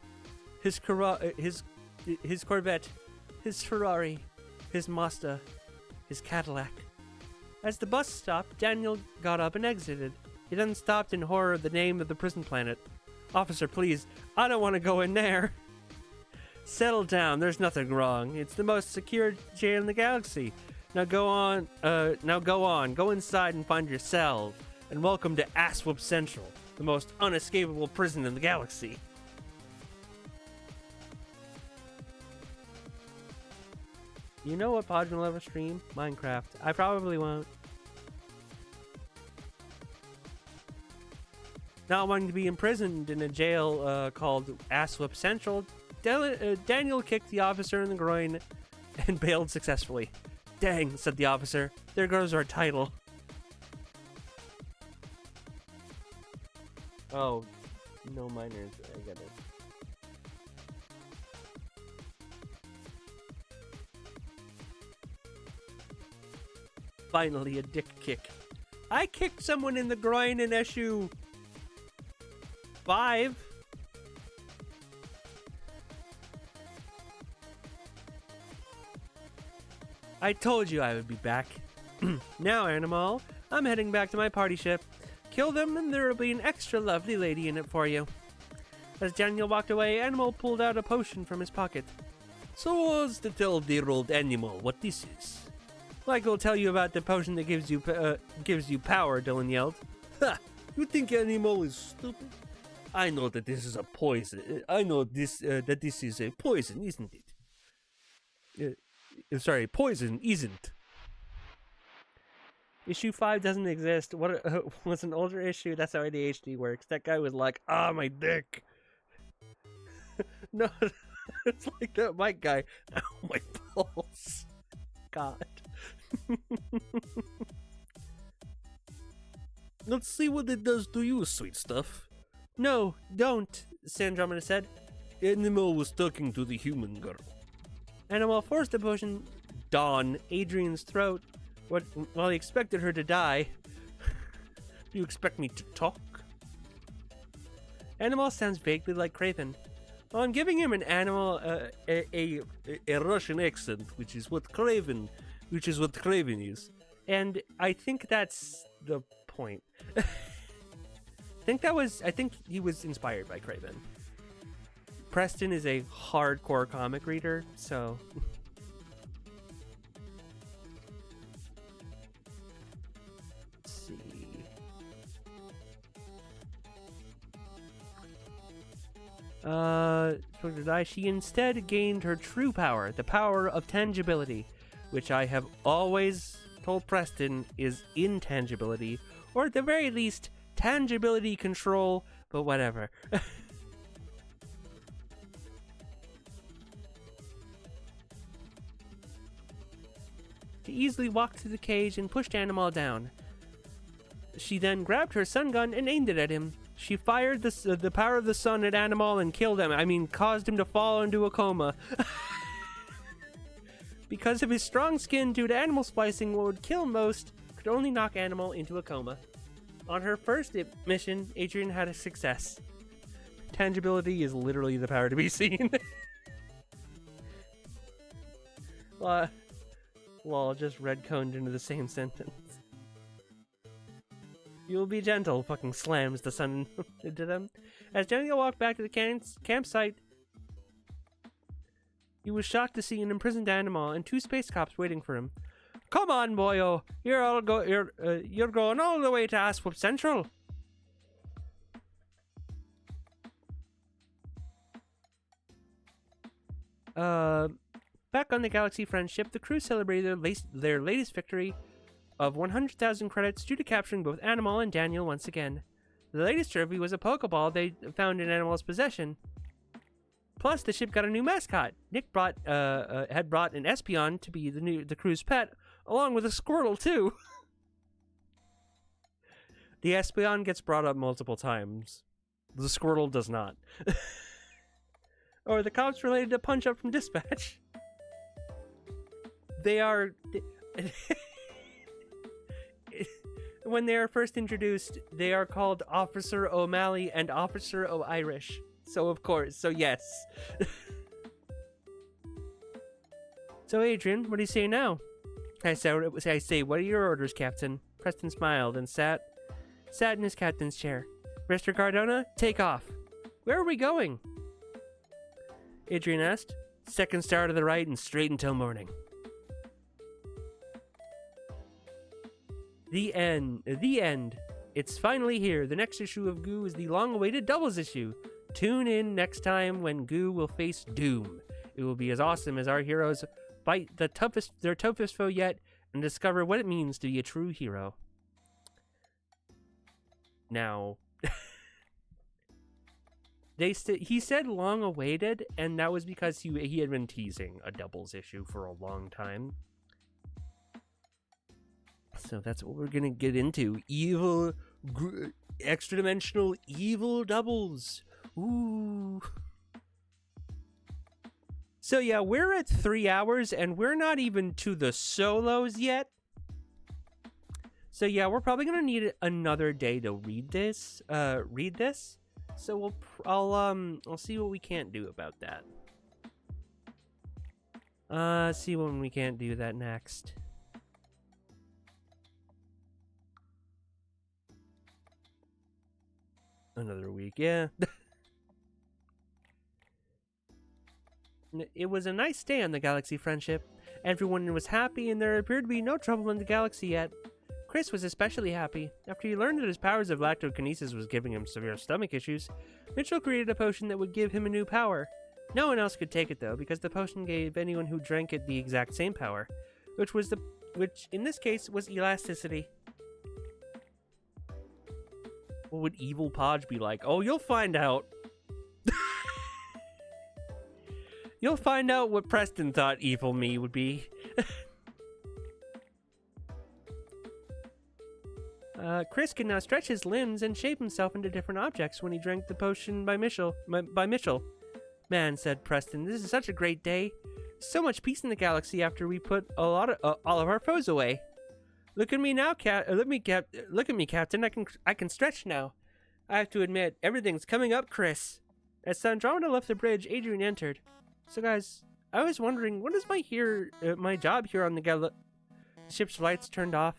A: His Corvette. His Ferrari. His Mazda. His Cadillac. As the bus stopped, Daniel got up and exited. He then stopped in horror at the name of the prison planet. Officer, please, I don't want to go in there. Settle down, there's nothing wrong. It's the most secure jail in the galaxy. Now go on, go inside and find your cell. And welcome to Asswhoop Central, the most unescapable prison in the galaxy. You know what pod will ever stream? Minecraft. I probably won't. Not wanting to be imprisoned in a jail called Asswhoop Central, Daniel kicked the officer in the groin and bailed successfully. Dang, said the officer. There goes our title. Oh, no minors. I get it. Finally, a dick kick. I kicked someone in the groin in issue 5. I told you I would be back. Now, Animal, I'm heading back to my party ship. Kill them and there will be an extra lovely lady in it for you. As Daniel walked away, Animal pulled out a potion from his pocket. So as to tell dear old Animal what this is. Like I'll tell you about the potion that gives you power, Dylan yelled. Ha! You think Animal is stupid? I know that this is a poison. I know this that this is a poison, isn't it? Sorry, poison isn't. Issue 5 doesn't exist. What was an older issue? That's how ADHD works. That guy was like, "Ah, my dick." No, it's like that Mike guy. Oh, my balls. God. Let's see what it does to you, sweet stuff. No, don't, Sandromeda said. Animal was talking to the human girl. Animal forced the potion down Adrian's throat while he expected her to die. Do you expect me to talk? Animal sounds vaguely like Craven. Well, I'm giving him an animal a Russian accent, which is what Craven is, and I think that's the point. I think he was inspired by Craven. Preston is a hardcore comic reader, so let's see. She instead gained her true power, the power of tangibility, which I have always told Preston is intangibility, or at the very least, tangibility control, but whatever. She easily walked to the cage and pushed Animal down. She then grabbed her sun gun and aimed it at him. She fired the power of the sun at Animal and killed him. I mean, caused him to fall into a coma. Because of his strong skin due to animal splicing, what would kill most could only knock Animal into a coma. On her first mission, Adrian had a success. Tangibility is literally the power to be seen. Lol, just red-coned into the same sentence. You'll be gentle, fucking slams the sun into them. As Daniel walked back to the campsite, he was shocked to see an imprisoned Animal and 2 space cops waiting for him. Come on, boyo! You're going all the way to Aswap Central. Back on the Galaxy Friendship, the crew celebrated their latest victory of 100,000 credits due to capturing both Animal and Daniel once again. The latest trophy was a Pokeball they found in Animal's possession. Plus, the ship got a new mascot. Nick had brought an Espeon to be the crew's pet, along with a Squirtle too. The Espeon gets brought up multiple times. The Squirtle does not. Or the cops related to Punch Up from Dispatch. When they are first introduced, they are called Officer O'Malley and Officer O'Irish. So of course, so yes. So Adrian, what do you say now? I say, what are your orders, Captain? Preston smiled and sat in his captain's chair. Mr. Cardona, take off. Where are we going? Adrian asked. Second star to the right and straight until morning. The end. It's finally here. The next issue of GOOH is the long-awaited doubles issue. Tune in next time when GOOH will face Doom. It will be as awesome as our heroes fight their toughest foe yet and discover what it means to be a true hero. Now, he said long awaited, and that was because he had been teasing a doubles issue for a long time. So that's what we're gonna get into. Extra dimensional evil doubles. Ooh. So yeah, we're at 3 hours and we're not even to the solos yet. So yeah, we're probably gonna need another day to read this. So I'll see what we can't do about that. See when we can't do that next. Another week, yeah. It was a nice day on the Galaxy Friendship. Everyone was happy, and there appeared to be no trouble in the galaxy yet. Chris was especially happy. After he learned that his powers of lactokinesis was giving him severe stomach issues, Mitchell created a potion that would give him a new power. No one else could take it, though, because the potion gave anyone who drank it the exact same power, which in this case was elasticity. What would Evil Podge be like? Oh, you'll find out. You'll find out what Preston thought Evil Me would be. Chris can now stretch his limbs and shape himself into different objects when he drank the potion by Mitchell. Man, said Preston, this is such a great day. So much peace in the galaxy after we put all of our foes away. Look at me now, look at me, Captain. I can stretch now. I have to admit, everything's coming up, Chris. As Andromeda left the bridge, Adrian entered. So, guys, I was wondering, what is my job here on the ship's lights turned off,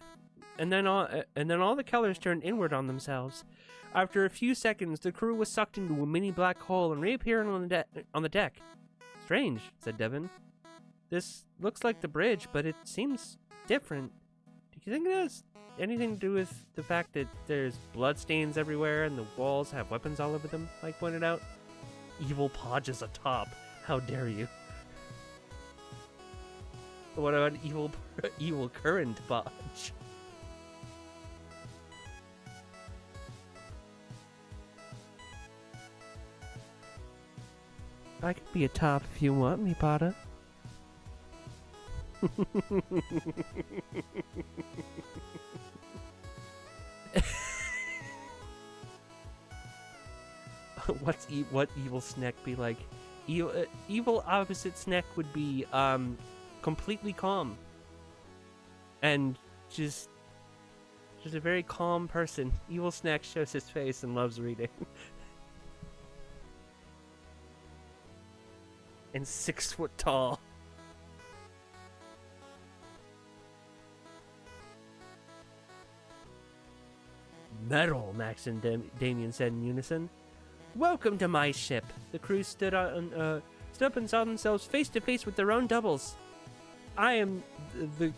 A: and then all the colors turned inward on themselves. After a few seconds, the crew was sucked into a mini black hole and reappeared on the deck. Strange, said Devin. This looks like the bridge, but it seems different. Do you think it has anything to do with the fact that there's bloodstains everywhere and the walls have weapons all over them, like pointed out? Evil Podge is atop. How dare you? What about evil current Podge? I could be a top if you want me, Potter. What evil Snack be like? Evil opposite Snack would be completely calm and just a very calm person. Evil Snack shows his face and loves reading. And 6 foot tall. Metal, Max and Damien said in unison. Welcome to my ship. The crew stood up and saw themselves face to face with their own doubles. I am the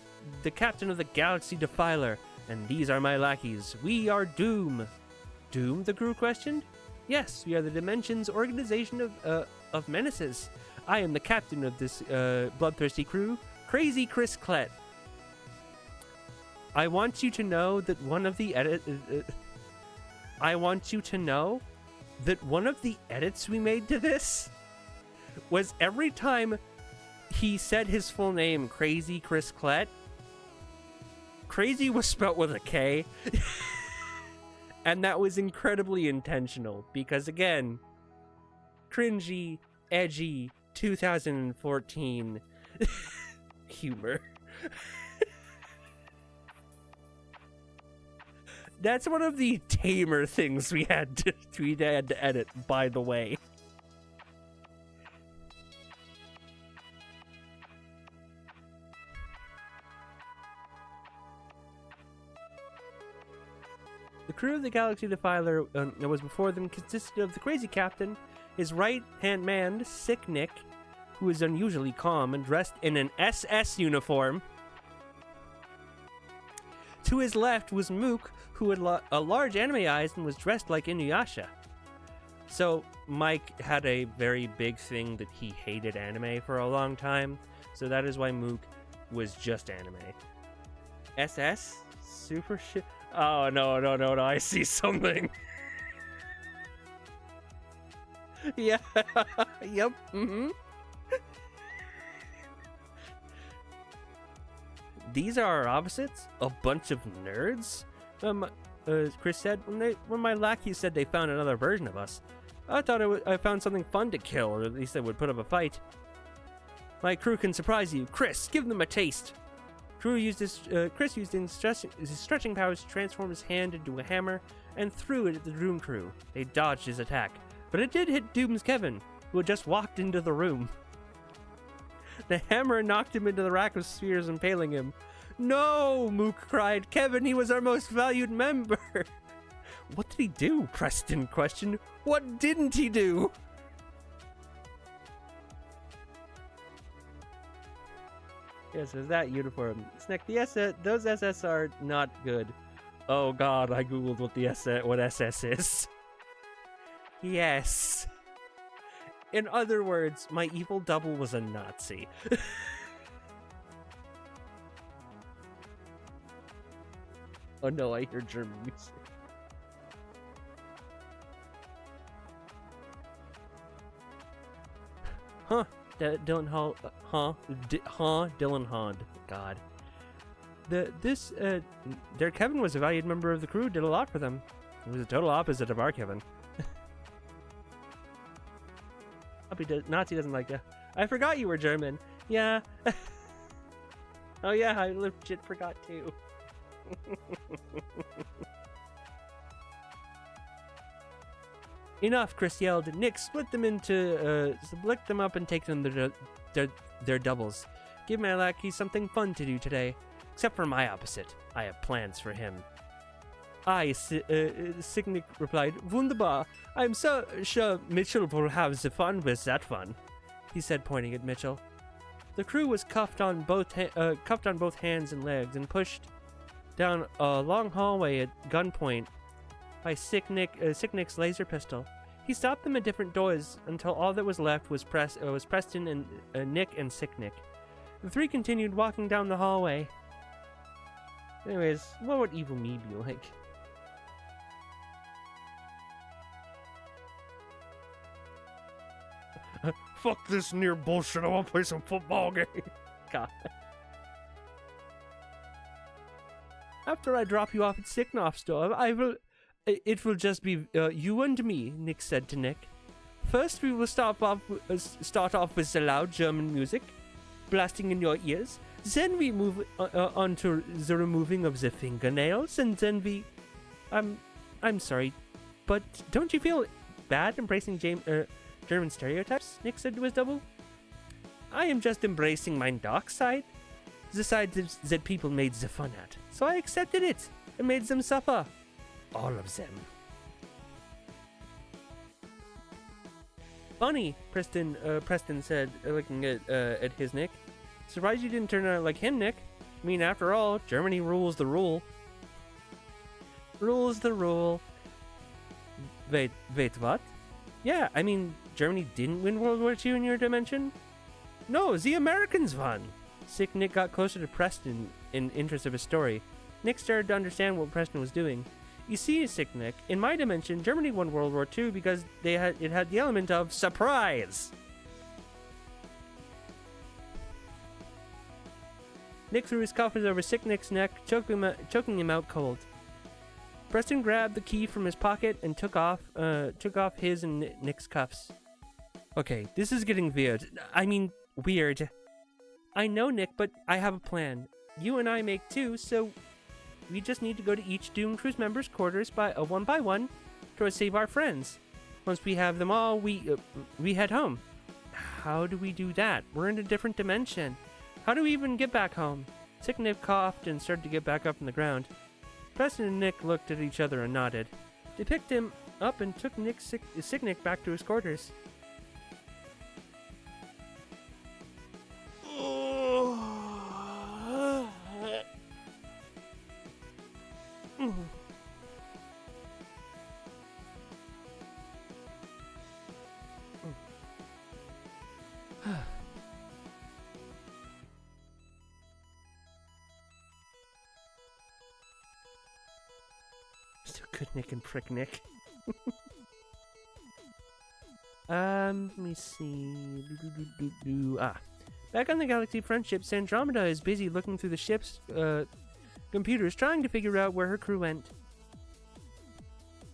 A: captain of the Galaxy Defiler, and these are my lackeys. We are Doom. Doom? The crew questioned. Yes, we are the Dimensions Organization of Menaces. I am the captain of this bloodthirsty crew, Crazy Chris Klett. I want you to know that one of the edits we made to this was every time he said his full name, Crazy Chris Klett, Crazy was spelt with a K. And that was incredibly intentional because, again, cringy, edgy, 2014 humor. That's one of the tamer things we had to edit, by the way. The crew of the Galaxy Defiler that was before them consisted of the crazy captain, his right-hand man, Sick Nick, who was unusually calm and dressed in an SS uniform. To his left was Mook, who had a large anime eyes and was dressed like Inuyasha. So Mike had a very big thing that he hated anime for a long time, so that is why Mook was just anime. SS? Super shit? Oh, no, I see something. Yeah. Yep. Mm-hmm. These are our opposites? A bunch of nerds? Chris said when my lackeys said they found another version of us. I thought I found something fun to kill, or at least I would put up a fight. My crew can surprise you. Chris, give them a taste. Chris used his stretching powers to transform his hand into a hammer and threw it at the Doom crew. They dodged his attack, but it did hit Doom's Kevin, who had just walked into the room. The hammer knocked him into the rack of spheres, impaling him. No, Mook cried. Kevin, he was our most valued member. What did he do? Preston questioned. What didn't he do? Yes, is that uniform? Snack, those SS are not good. Oh god, I googled what SS is. Yes. In other words, my evil double was a Nazi. Oh no, I hear German music. Huh. Dylan Hall, Dylan Hond. God. Their Kevin was a valued member of the crew, did a lot for them. It was a total opposite of our Kevin. Nazi doesn't like you. I forgot you were German. Yeah. Oh yeah, I legit forgot too. Enough, Chris yelled. Nick, split them up and take them their doubles. Give my lackey something fun to do today. Except for my opposite. I have plans for him. Signic replied, Wunderbar. I'm so sure Mitchell will have the fun with that one, he said, pointing at Mitchell. The crew was cuffed on both hands and legs and down a long hallway at gunpoint by Sicknick's laser pistol. He stopped them at different doors until all that was left was Preston and Nick and Sicknick. The three continued walking down the hallway. Anyways, what would evil me be like? Fuck this near bullshit, I want to play some football game. God. After I drop you off at Sicknoff's door, it will just be you and me, Nick said to Nick. First, we will start off with the loud German music, blasting in your ears. Then we move on to the removing of the fingernails, and then I'm sorry, but don't you feel bad embracing German stereotypes? Nick said to his double. I am just embracing my dark side, the side that people made the fun at. So I accepted it and made them suffer. All of them. Funny, Preston said, looking at his Nick. Surprised you didn't turn out like him, Nick. I mean, after all, Germany rules the rule. Rules the rule. Wait, what? Yeah, I mean, Germany didn't win World War II in your dimension? No, the Americans won. Sick Nick got closer to Preston in interest of his story. Nick started to understand what Preston was doing. You see, Sick Nick, in my dimension, Germany won World War II because it had the element of surprise. Nick threw his coffers over Sick Nick's neck, choking him out cold. Preston grabbed the key from his pocket and took off his and Nick's cuffs. Okay, this is getting weird. I mean, weird. I know, Nick, but I have a plan. You and I make two, so we just need to go to each Doom Cruise members' quarters one by one to save our friends. Once we have them all, we head home. How do we do that? We're in a different dimension. How do we even get back home? Sick Nick coughed and started to get back up from the ground. Preston and Nick looked at each other and nodded. They picked him up and took Sick Nick back to his quarters. Still good Nick and prick Nick. Let me see. Back on the Galaxy Friendship, Sandromeda is busy looking through the ship's computers, trying to figure out where her crew went.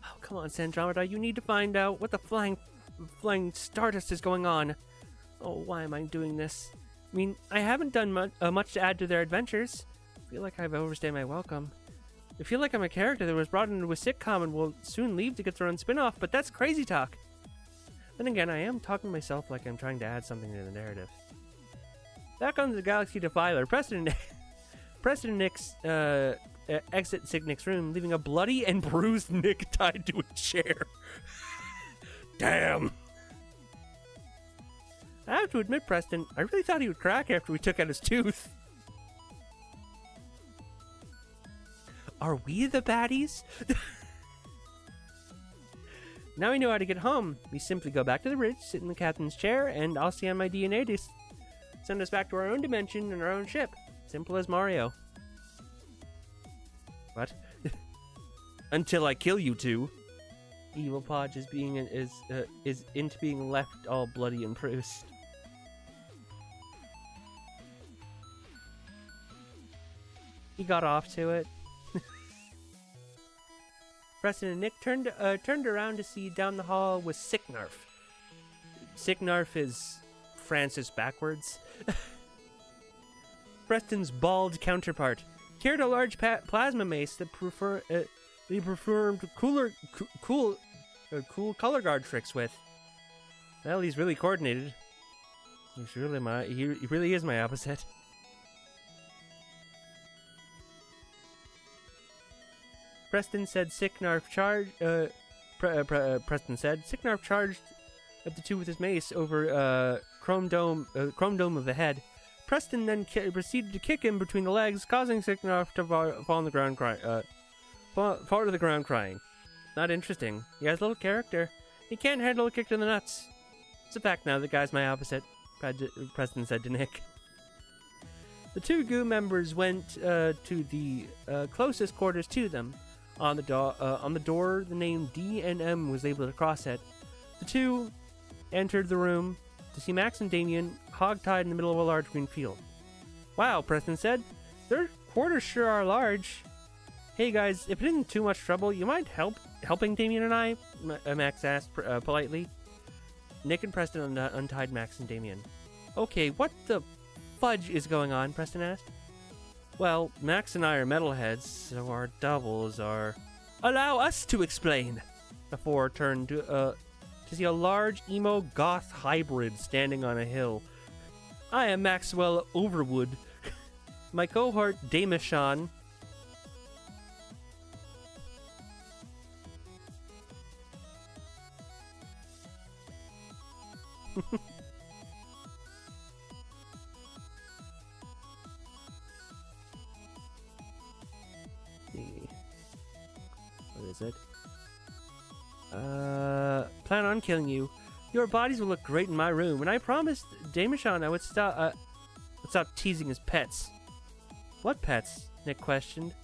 A: Oh, come on, Sandromeda, you need to find out what the flying stardust is going on. Oh, why am I doing this? I mean, I haven't done much to add to their adventures. I feel like I've overstayed my welcome. I feel like I'm a character that was brought into a sitcom and will soon leave to get their own spin-off, but that's crazy talk. Then again, I am talking to myself like I'm trying to add something to the narrative. Back on the Galaxy Defiler, Preston and Nick's exit Nick's room, leaving a bloody and bruised Nick tied to a chair. Damn. I have to admit, Preston, I really thought he would crack after we took out his tooth. Are we the baddies? Now we know how to get home. We simply go back to the ridge, sit in the captain's chair, and I'll scan my DNA to send us back to our own dimension and our own ship. Simple as Mario. What? Until I kill you two. Evil Podge is into being left all bloody and bruised. He got off to it. Preston and Nick turned around to see down the hall was Sicknarf. Sicknarf is Francis backwards. Preston's bald counterpart carried a large plasma mace that he performed cool color guard tricks with. Well, he's really coordinated. He really is my opposite. Preston said Sicknarf charged at the two with his mace over Chrome Dome of the head. Preston then proceeded to kick him between the legs, causing Sicknarf to fall on the ground fall to the ground crying. Not interesting. He has a little character. He can't handle a kick to the nuts. It's a fact now, the guy's my opposite, Preston said to Nick. The two GOOH members went to the closest quarters to them. On the door, the name D&M was labeled across it. The two entered the room to see Max and Damien hogtied in the middle of a large green field. Wow, Preston said. Their quarters sure are large. Hey guys, if it isn't too much trouble, you mind helping Damien and I? Max asked politely. Nick and Preston untied Max and Damien. Okay, what the fudge is going on? Preston asked. Well, Max and I are metalheads, so our doubles are... Allow us to explain! The four turned to see a large emo goth hybrid standing on a hill. I am Maxwell Overwood. My cohort, Damishon... What is it? Plan on killing you. Your bodies will look great in my room, and I promised Damishon I would stop teasing his pets. What pets? Nick questioned.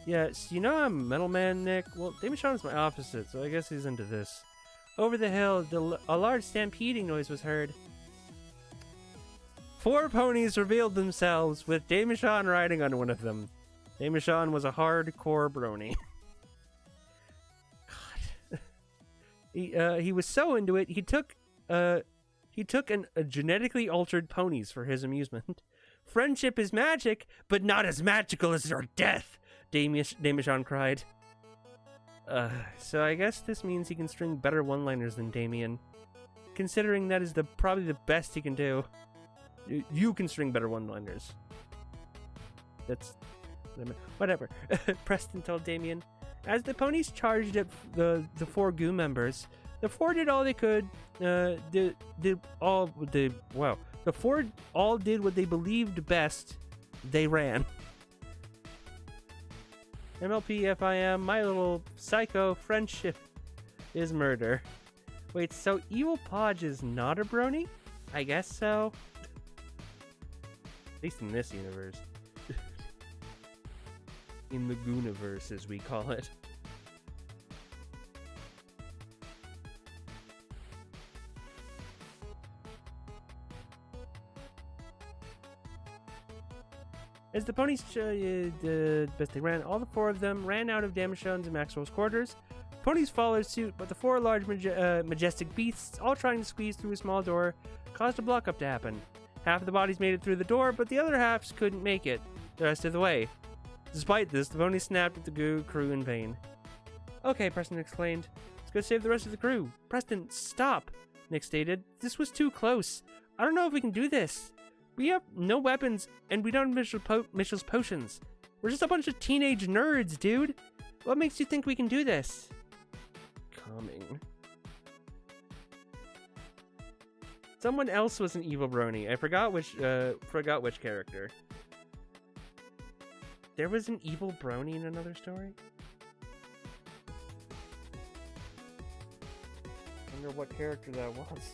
A: Yes, you know I'm Metal Man, Nick. Well, Damishon is my opposite, so I guess he's into this. Over the hill, a large stampeding noise was heard. 4 ponies revealed themselves, with Damishon riding on one of them. Damishon was a hardcore brony. God. He was so into it, he took a genetically altered ponies for his amusement. Friendship is magic, but not as magical as your death, Damishon cried. So I guess this means he can string better one-liners than Damien. Considering that is probably the best he can do. You can string better one-liners. That's... whatever. Preston told Damien. As the ponies charged at the 4 GOOH members, the 4 did all they could. The 4 all did what they believed best. They ran. MLP FIM, my little psycho friendship is murder. Wait, so Evil Podge is not a brony? I guess so. At least in this universe. In the Gooniverse, as we call it. As the ponies the best they ran, all the four of them ran out of Damashon's and Maxwell's quarters. Ponies followed suit, but the four large majestic beasts, all trying to squeeze through a small door, caused a block-up to happen. Half of the bodies made it through the door, but the other halves couldn't make it the rest of the way. Despite this, the ponies snapped at the GOOH crew in vain. Okay, Preston exclaimed. Let's go save the rest of the crew. Preston, stop, Nick stated. This was too close. I don't know if we can do this. We have no weapons, and we don't have Mitchell's potions. We're just a bunch of teenage nerds, dude. What makes you think we can do this? Coming. Someone else was an evil brony. I forgot which character. There was an evil brony in another story? I wonder what character that was.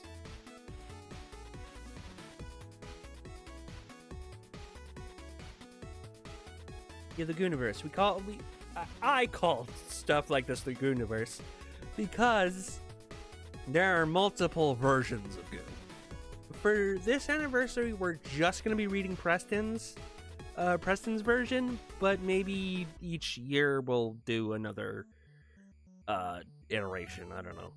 A: Yeah, the Gooniverse. I call stuff like this the Gooniverse because there are multiple versions of Goo. For this anniversary, we're just gonna be reading Preston's version, but maybe each year we'll do another iteration. I don't know.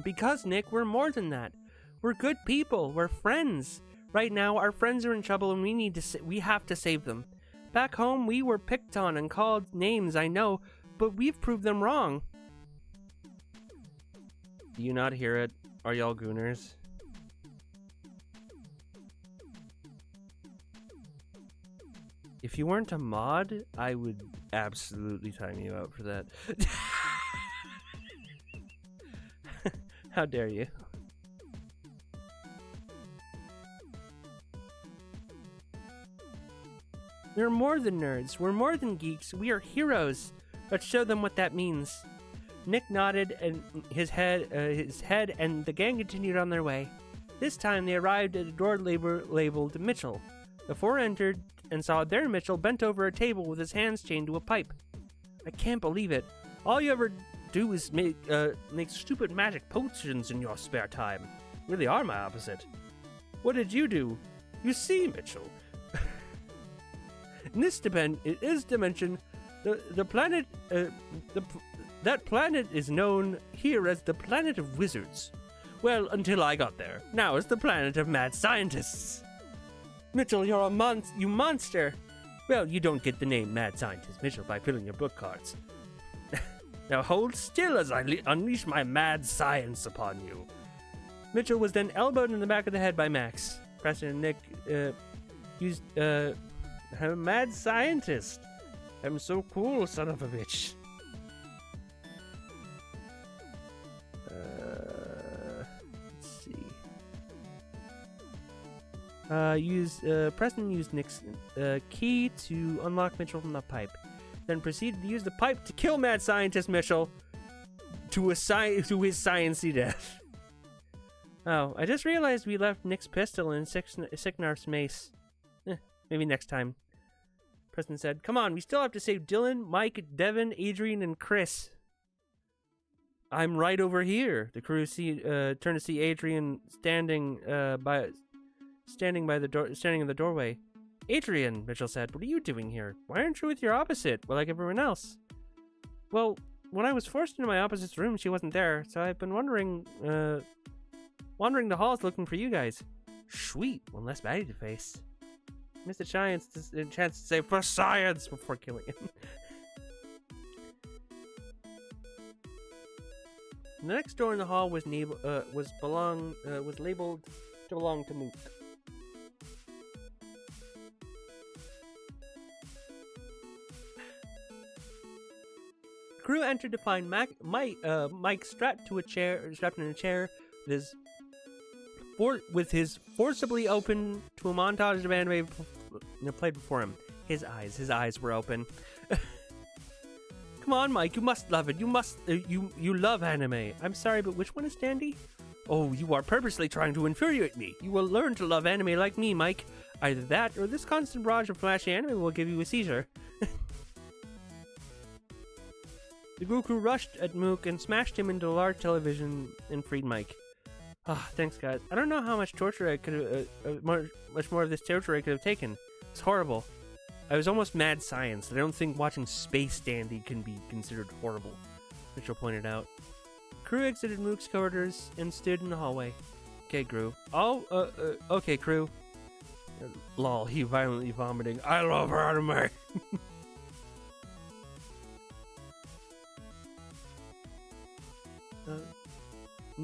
A: Because, Nick, we're more than that. We're good people. We're friends. Right now, our friends are in trouble and we have to save them. Back home, we were picked on and called names, I know, but we've proved them wrong. Do you not hear it? Are y'all gooners? If you weren't a mod, I would absolutely time you out for that. How dare you? We're more than nerds. We're more than geeks. We are heroes. Let's show them what that means. Nick nodded and his head, and the gang continued on their way. This time they arrived at a door labeled Mitchell. The four entered and saw their Mitchell bent over a table with his hands chained to a pipe. I can't believe it. All you ever do is make stupid magic potions in your spare time. You really are my opposite. What did you do? You see, Mitchell. In this dimension, the planet that planet is known here as the planet of wizards. Well, until I got there. Now it's the planet of mad scientists. Mitchell, you're you monster. Well, you don't get the name Mad Scientist Mitchell by filling your book cards. Now hold still as I unleash my mad science upon you. Mitchell was then elbowed in the back of the head by Max. Preston and Nick used I'm a mad scientist. I'm so cool, son of a bitch. Let's see. Preston used Nick's key to unlock Mitchell from the pipe. Then proceeded to use the pipe to kill mad scientist Mitchell to his sciencey death. Oh, I just realized we left Nick's pistol in Sicknarf's mace. Maybe next time. Preston said, come on, we still have to save Dylan, Mike, Devin, Adrian, and Chris. I'm right over here. The crew turned to see Adrian standing in the doorway. Adrian, Mitchell said, what are you doing here? Why aren't you with your opposite, like everyone else? Well, when I was forced into my opposite's room, she wasn't there, so I've been wandering the halls looking for you guys. Sweet, one less baddie to face. Missed a chance to say, for science, before killing him. The next door in the hall was labeled to belong to Mook. Crew entered to find Mike strapped in a chair, with his forcibly open to a montage of anime played before him. His eyes were open. Come on, Mike, you must love it. You love anime. I'm sorry, but which one is Dandy? Oh, you are purposely trying to infuriate me. You will learn to love anime like me, Mike. Either that, or this constant barrage of flashy anime will give you a seizure. The GOOH crew rushed at Mook and smashed him into a large television and freed Mike. Ah, thanks guys. I don't know how much torture I could have, much more of this torture I could have taken. It's horrible. I was almost mad science, and I don't think watching Space Dandy can be considered horrible, Mitchell pointed out. The crew exited Mook's quarters and stood in the hallway. Okay, crew. Okay, crew. Lol, he violently vomiting. I love anime!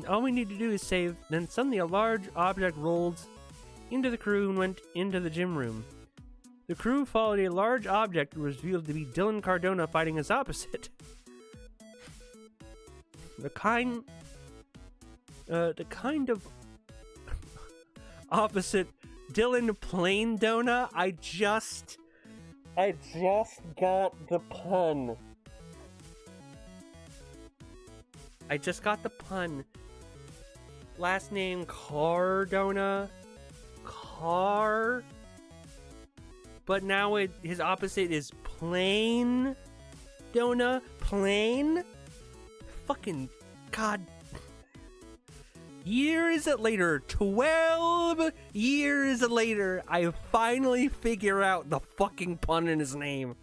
A: All we need to do is save. Then suddenly a large object rolled into the crew and went into the gym room. The crew followed a large object and was revealed to be Dylan Cardona fighting his opposite. The kind of opposite Dylan Plain Dona. I just got the pun. I just got the pun. Last name Cardona. But now his opposite is Plain Dona. Plain? Fucking God. Years later, 12 years later, I finally figure out the fucking pun in his name.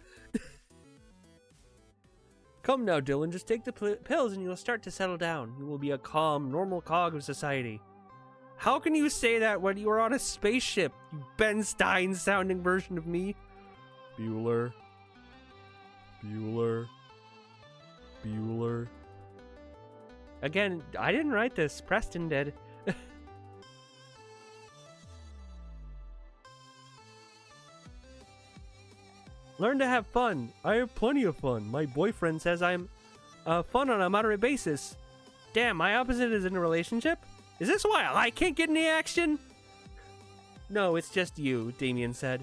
A: Come now, Dylan, just take the pills and you'll start to settle down. You will be a calm, normal cog of society. How can you say that when you are on a spaceship, you Ben Stein-sounding version of me? Bueller. Again, I didn't write this. Preston did. Learn to have fun. I have plenty of fun. My boyfriend says I'm fun on a moderate basis. Damn, my opposite is in a relationship? Is this why I can't get any action? No, it's just you, Damien said.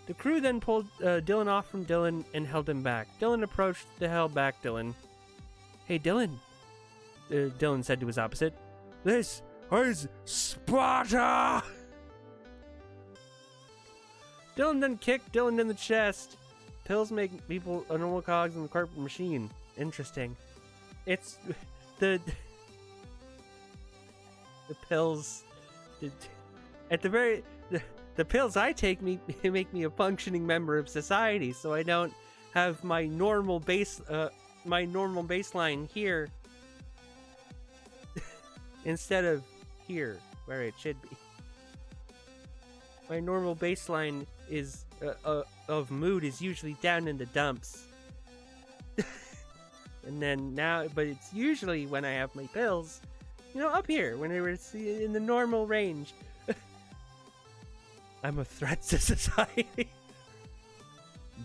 A: The crew then pulled Dylan off from Dylan and held him back. Dylan approached to held back Dylan. Hey, Dylan, Dylan said to his opposite. This is Sparta! Dylan then kicked Dylan in the chest. Pills make people a normal cogs in the corporate machine. Interesting. It's the pills. At the very the pills I take make me a functioning member of society, so I don't have my normal baseline here instead of here where it should be. My normal baseline is of mood is usually down in the dumps. And then now, but it's usually when I have my pills, you know, up here, when they were in the normal range. I'm a threat to society.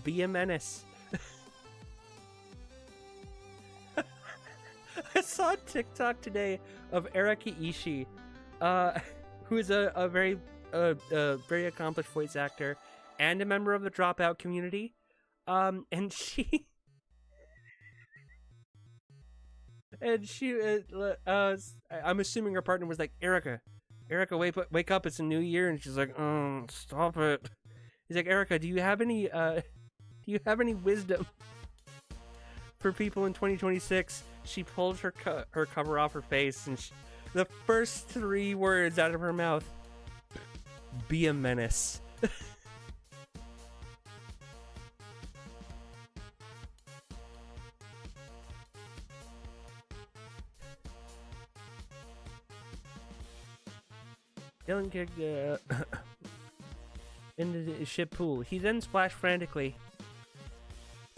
A: Be a menace. I saw a TikTok today of Erika Ishii, who is a very accomplished voice actor and a member of the Dropout community. And she I'm assuming her partner was like, Erika, wake up, it's a new year. And she's like, stop it. He's like, Erika, do you have any wisdom for people in 2026? She pulled her cover off her face, and the first 3 words out of her mouth: be a menace. Dylan kicked into the ship pool. He then splashed frantically.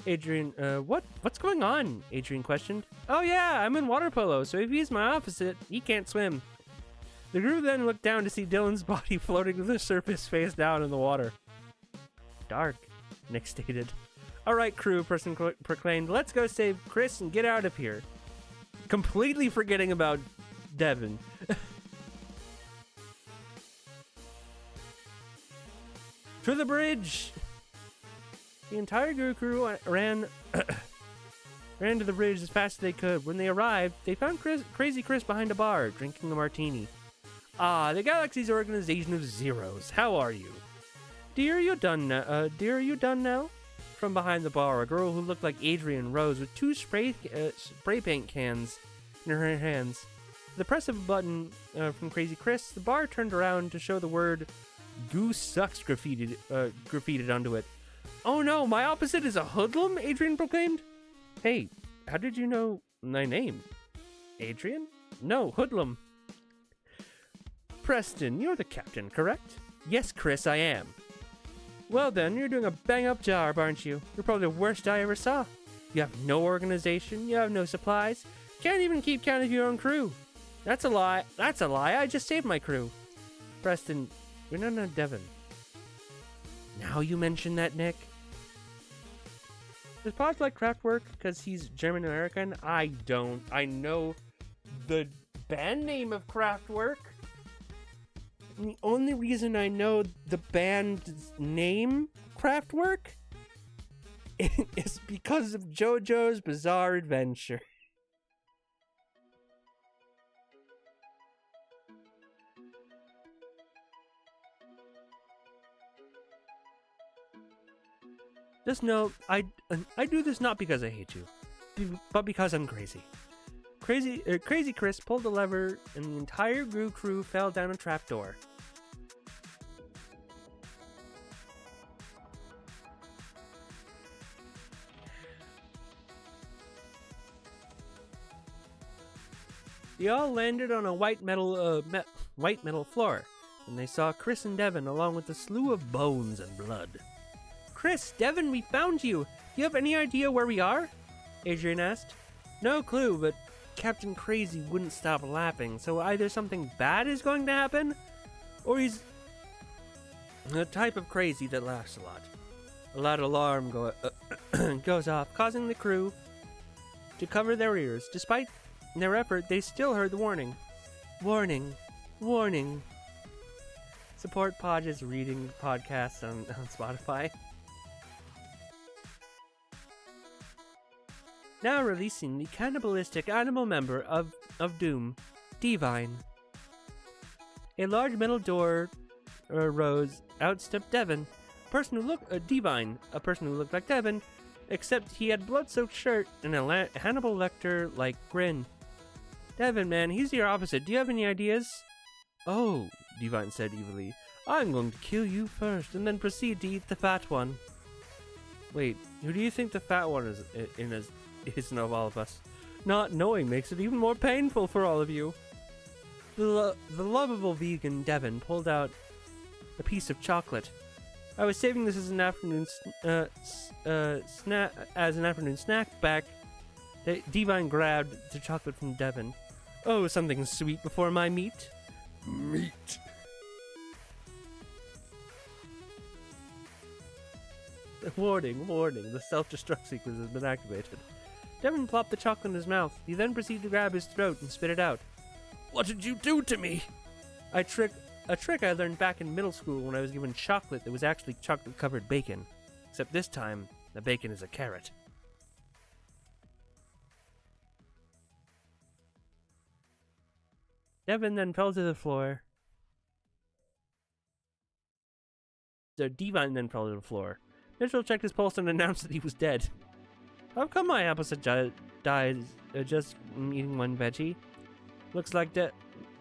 A: Adrian, what's going on? Adrian questioned. Oh yeah, I'm in water polo, so if he's my opposite, he can't swim. The crew then looked down to see Dylan's body floating to the surface face down in the water. Dark, Nick stated. Alright, crew, person proclaimed, let's go save Chris and get out of here. Completely forgetting about Devin. To the bridge! The entire GOOH crew ran to the bridge as fast as they could. When they arrived, they found Crazy Chris behind a bar, drinking a martini. Ah, the Galaxy's organization of zeros. How are you? Dear, you done now? Dear, are you done now? From behind the bar, a girl who looked like Adrian rose with two spray paint cans in her hands. With the press of a button from Crazy Chris, the bar turned around to show the word "GOOH sucks" graffitied onto it. Oh no, my opposite is a hoodlum, Adrian proclaimed. Hey, how did you know my name? Adrian? No, hoodlum. Preston, you're the captain, correct? Yes, Chris, I am. Well then, you're doing a bang-up job, aren't you? You're probably the worst I ever saw. You have no organization, you have no supplies, can't even keep count of your own crew. That's a lie, I just saved my crew. Preston, you're not on Devon. Now you mention that, Nick. Does Pod like Kraftwerk because he's German-American? I don't. I know the band name of Kraftwerk. And the only reason I know the band's name, Kraftwerk, is because of JoJo's Bizarre Adventure. Just know, I do this not because I hate you, but because I'm crazy. Crazy Chris pulled the lever, and the entire GOOH crew fell down a trapdoor. They all landed on a white metal floor, and they saw Chris and Devon along with a slew of bones and blood. Chris, Devon, we found you! You have any idea where we are? Adrian asked. No clue, but Captain Crazy wouldn't stop laughing, so either something bad is going to happen, or he's the type of crazy that laughs a lot. A loud alarm goes off, causing the crew to cover their ears. Despite their effort, they still heard the warning. Warning. Warning. Support Podge's reading podcasts on Spotify. Now releasing the cannibalistic animal member of Doom, Divine. A large metal door rose. Out stepped Devon, Divine, a person who looked like Devon, except he had blood-soaked shirt and a Hannibal Lecter-like grin. Devon, man, he's your opposite. Do you have any ideas? Oh, Divine said evilly. I'm going to kill you first, and then proceed to eat the fat one. Wait, who do you think the fat one isn't of all of us? Not knowing makes it even more painful for all of you. The lovable vegan Devon pulled out a piece of chocolate. I was saving this as an afternoon snack back. Divine grabbed the chocolate from Devon. Oh, something sweet before my meat. Meat. Warning, the self-destruct sequence has been activated. Devon plopped the chocolate in his mouth. He then proceeded to grab his throat and spit it out. What did you do to me? A trick I learned back in middle school when I was given chocolate that was actually chocolate-covered bacon. Except this time, the bacon is a carrot. Devon then fell to the floor. Divine then fell to the floor. Mitchell checked his pulse and announced that he was dead. How come my opposite dies just from eating one veggie? Looks like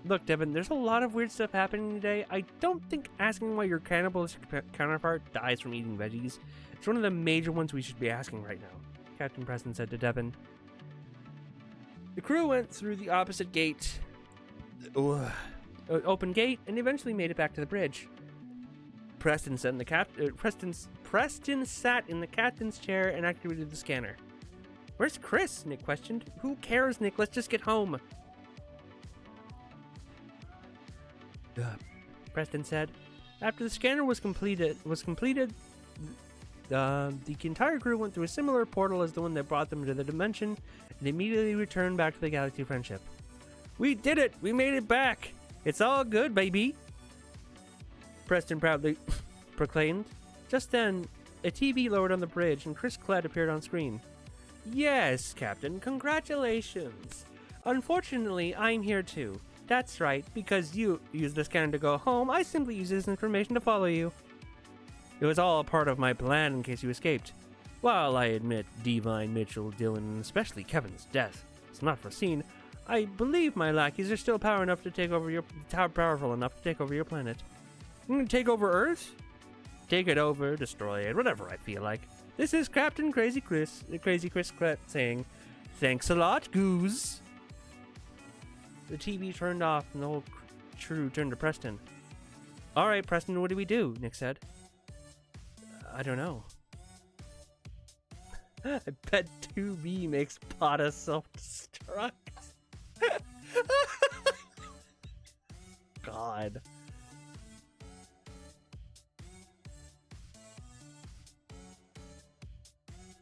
A: Look, Devon, there's a lot of weird stuff happening today. I don't think asking why your cannibalistic counterpart dies from eating veggies is one of the major ones we should be asking right now, Captain Preston said to Devon. The crew went through the opposite gate, open gate, and eventually made it back to the bridge. Preston sat in the captain's chair and activated the scanner. Where's Chris? Nick questioned. Who cares, Nick? Let's just get home. Preston said. After the scanner was completed, the entire crew went through a similar portal as the one that brought them to the dimension, and immediately returned back to the Galaxy Friendship. We did it! We made it back! It's all good, baby! Preston proudly proclaimed. Just then, a TV lowered on the bridge, and Chris Klett appeared on screen. Yes, Captain, congratulations! Unfortunately, I'm here too. That's right, because you used the scanner to go home, I simply use this information to follow you. It was all a part of my plan in case you escaped. While I admit Divine, Mitchell, Dylan, and especially Kevin's death is not foreseen, I believe my lackeys are still powerful enough to take over your planet. I'm gonna take over Earth? Take it over, destroy it, whatever I feel like. This is Captain Crazy Chris saying, "Thanks a lot, GOOH." The TV turned off and the whole crew turned to Preston. "All right, Preston, what do we do?" Nick said. "I don't know." I bet 2B makes Potta self-destruct. God.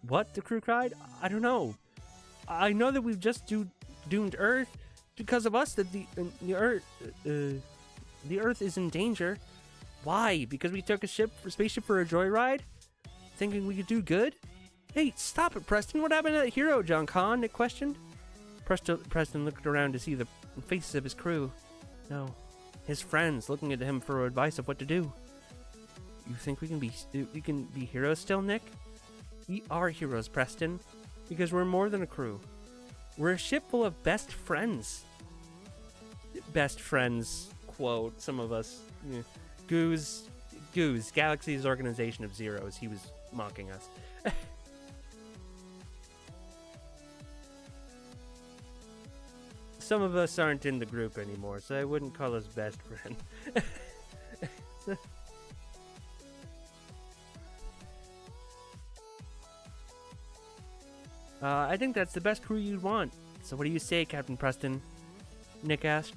A: What? The crew cried. I don't know. I know that we've just doomed Earth. Because of us, that the Earth is in danger. Why? Because we took a spaceship for a joyride, thinking we could do good. Hey, stop it, Preston! What happened to that hero junk, huh? Nick questioned. Preston looked around to see the faces of his crew. No, his friends looking at him for advice of what to do. You think we can be heroes still, Nick? We are heroes, Preston, because we're more than a crew. We're a ship full of best friends. Best friends, quote, some of us. GOOH, Galaxy's organization of zeros. He was mocking us. Some of us aren't in the group anymore, so I wouldn't call us best friend. I think that's the best crew you'd want. So what do you say, Captain Preston? Nick asked.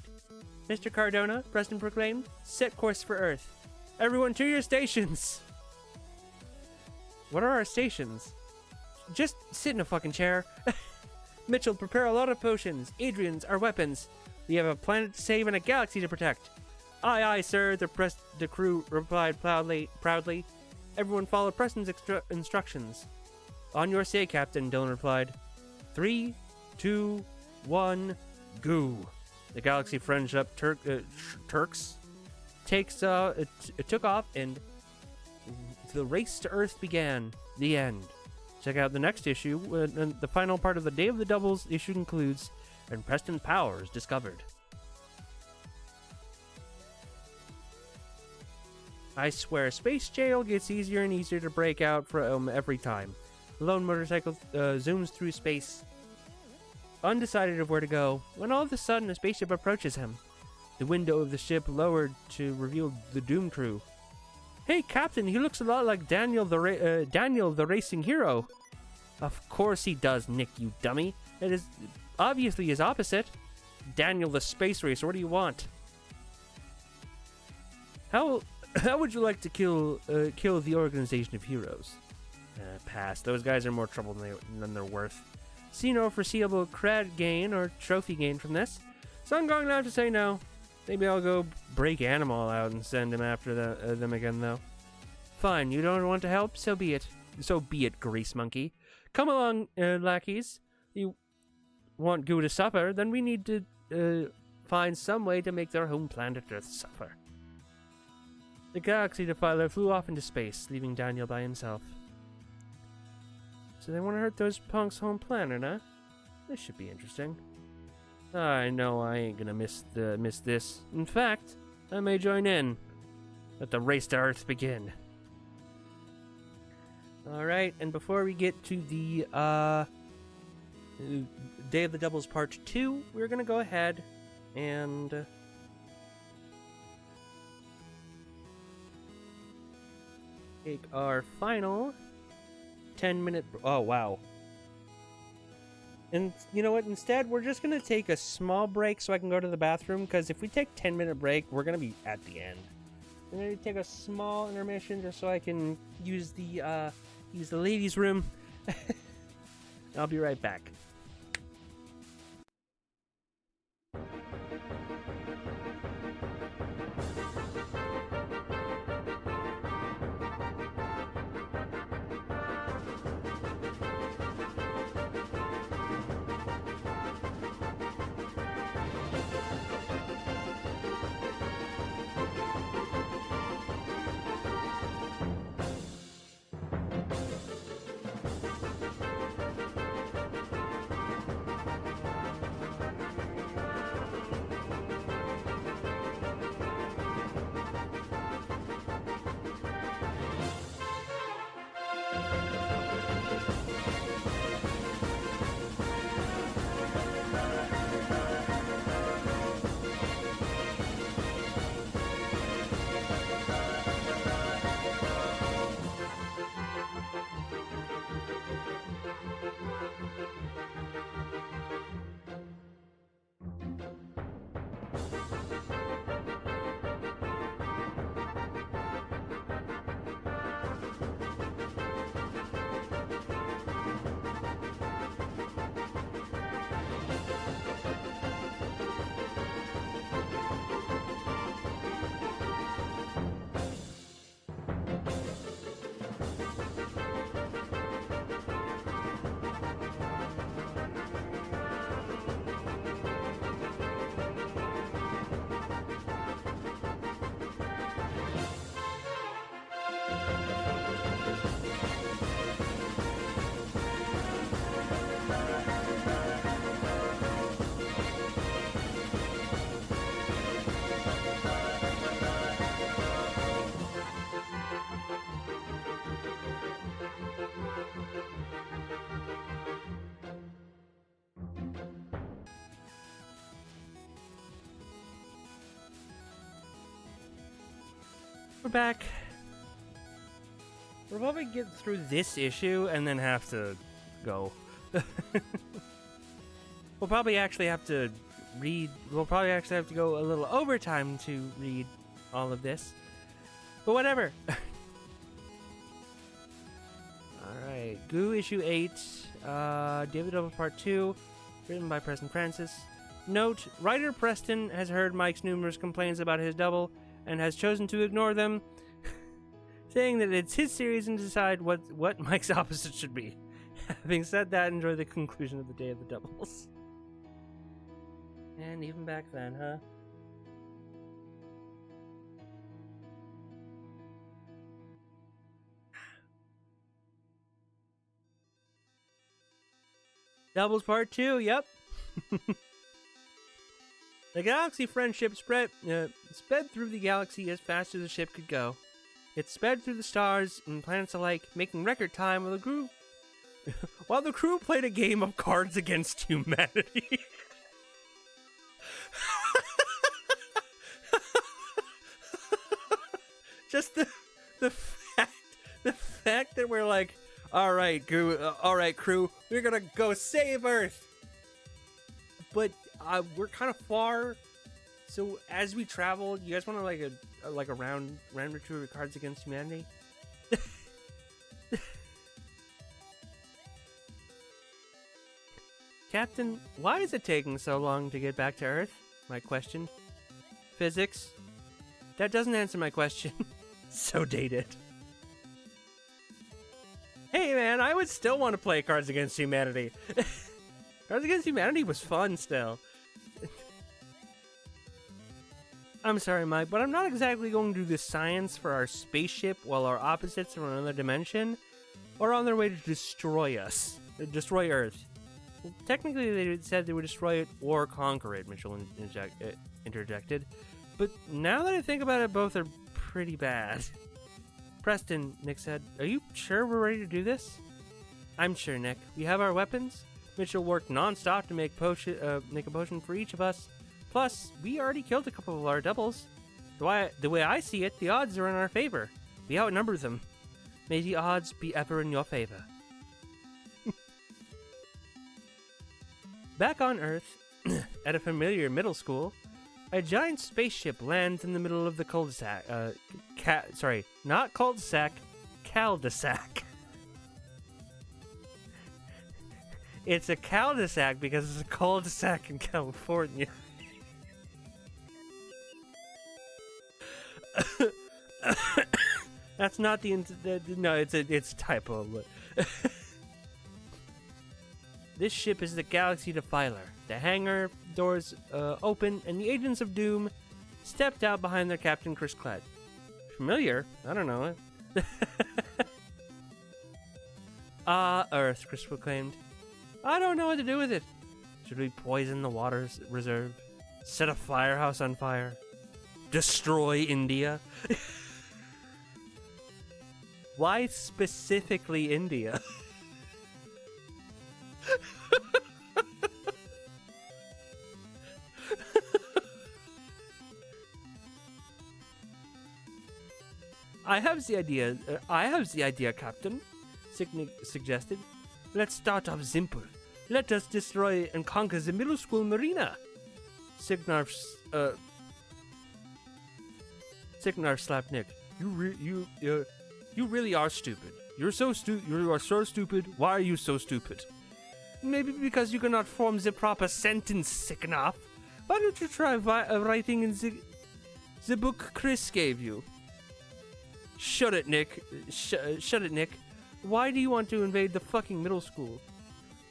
A: Mr. Cardona, Preston proclaimed, set course for Earth. Everyone to your stations! What are our stations? Just sit in a fucking chair. Mitchell, prepare a lot of potions. Adrian's our weapons. We have a planet to save and a galaxy to protect. Aye, aye, sir, the crew replied proudly. Everyone followed Preston's instructions. On your say, Captain, Dylan replied. 3, 2, 1, go. The galaxy friendship Turks took off, and the race to Earth began. The end. Check out the next issue, and the final part of the Day of the Doubles issue includes, and Preston's power is discovered. I swear, space jail gets easier and easier to break out from every time. The lone motorcycle zooms through space, undecided of where to go, when all of a sudden a spaceship approaches him. The window of the ship lowered to reveal the Doom crew. Hey, Captain, he looks a lot like Daniel the racing hero. Of course he does, Nick, you dummy. It is obviously his opposite. Daniel the space racer, what do you want? How would you like to kill the organization of heroes? Pass. Those guys are more trouble than they're worth. See no foreseeable cred gain or trophy gain from this, so I'm going to have to say no. Maybe I'll go break Animal out and send him after them again, though. Fine, you don't want to help? So be it. So be it, Grease Monkey. Come along, lackeys. You want GOOH to suffer, then we need to find some way to make their home planet Earth suffer. The Galaxy Defiler flew off into space, leaving Daniel by himself. So they want to hurt those punks' home planet, huh? This should be interesting. I know I ain't gonna miss this. In fact, I may join in. Let the race to Earth begin. Alright, and before we get to the Day of the Doubles Part 2, we're gonna go ahead and take our final 10-minute... Oh, wow. And you know what? Instead, we're just going to take a small break so I can go to the bathroom, because if we take 10-minute break, we're going to be at the end. I'm going to take a small intermission just so I can use the ladies' room. I'll be right back. We're back. We'll probably get through this issue and then have to go. We'll probably actually have to read. We'll probably actually have to go a little overtime to read all of this. But whatever. Alright. GOOH issue 8. David Double Part 2. Written by Preston Francis. Note, writer Preston has heard Mike's numerous complaints about his double and has chosen to ignore them, saying that it's his series and decide what Mike's opposite should be. Having said that, enjoy the conclusion of the Day of the Doubles. And even back then, huh? Doubles Part 2, yep. The Galaxy Friendship sped through the galaxy as fast as the ship could go. It sped through the stars and planets alike, making record time while the crew played a game of Cards Against Humanity. Just the fact that we're like, all right, crew, we're gonna go save Earth. But we're kind of far, so as we travel, you guys want to like a round or two of Cards Against Humanity? Captain, why is it taking so long to get back to Earth? My question. Physics. That doesn't answer my question. So dated. Hey man, I would still want to play Cards Against Humanity. Cards Against Humanity was fun still. I'm sorry, Mike, but I'm not exactly going to do the science for our spaceship while our opposites are in another dimension or on their way to destroy us. Destroy Earth. Well, technically, they said they would destroy it or conquer it, Mitchell interjected. But now that I think about it, both are pretty bad. Preston, Nick said, are you sure we're ready to do this? I'm sure, Nick. We have our weapons. Mitchell worked non-stop to make a potion for each of us. Plus, we already killed a couple of our doubles. The way I see it, the odds are in our favor. We outnumber them. May the odds be ever in your favor. Back on Earth, at a familiar middle school, a giant spaceship lands in the middle of the cul-de-sac. Not cul-de-sac, cul-de-sac. It's a cul-de-sac because it's a cul-de-sac in California. That's not no, it's a typo. This ship is the Galaxy Defiler. The hangar doors open, and the agents of Doom stepped out behind their captain, Chris Klett. Familiar? I don't know. Earth, Chris proclaimed. I don't know what to do with it. Should we poison the waters reserve? Set a firehouse on fire? Destroy India? Why specifically India? I have the idea, Captain, Signy suggested. Let's start off simple. Let us destroy and conquer the middle school marina. Signar slapped Nick. You really are stupid. You are so stupid. Why are you so stupid? Maybe because you cannot form the proper sentence, Signar. Why don't you try writing in the book Chris gave you? Shut it, Nick. Shut it, Nick. Why do you want to invade the fucking middle school?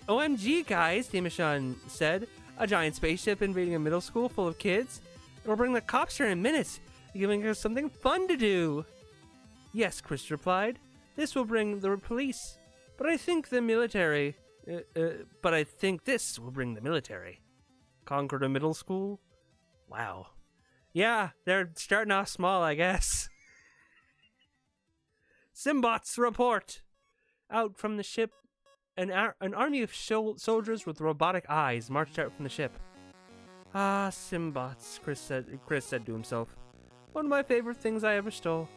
A: OMG, guys, Damashon said. A giant spaceship invading a middle school full of kids? It'll bring the cops here in minutes, giving us something fun to do. Yes, Chris replied. This will bring the police. But I think the military... but I think this will bring the military. Conquer a middle school? Wow. Yeah, they're starting off small, I guess. Simbots, report! Out from the ship, an army of soldiers with robotic eyes marched out from the ship. Ah, Simbots, Chris said to himself. One of my favorite things I ever stole.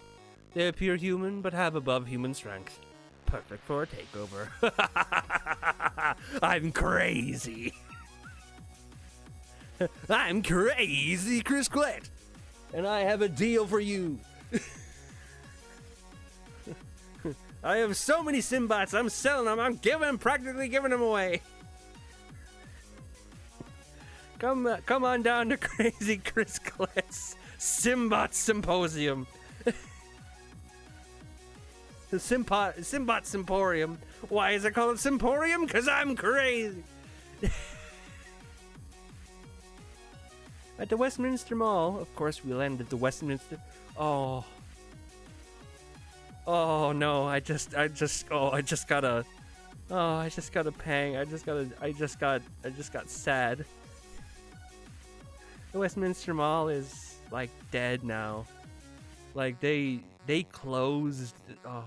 A: They appear human, but have above human strength. Perfect for a takeover. I'm crazy. I'm crazy, Chris Klett. And I have a deal for you. I have so many Simbots, I'm selling them. I'm practically giving them away. Come on down to Crazy Chris Klett's Simbot Symposium. The Simbot Symporium. Why is it called Symporium? Because I'm crazy. At the Westminster Mall, of course, we landed at the Westminster. Oh no! I just got a pang. I just got sad. The Westminster Mall is like dead now. Like they closed. Oh,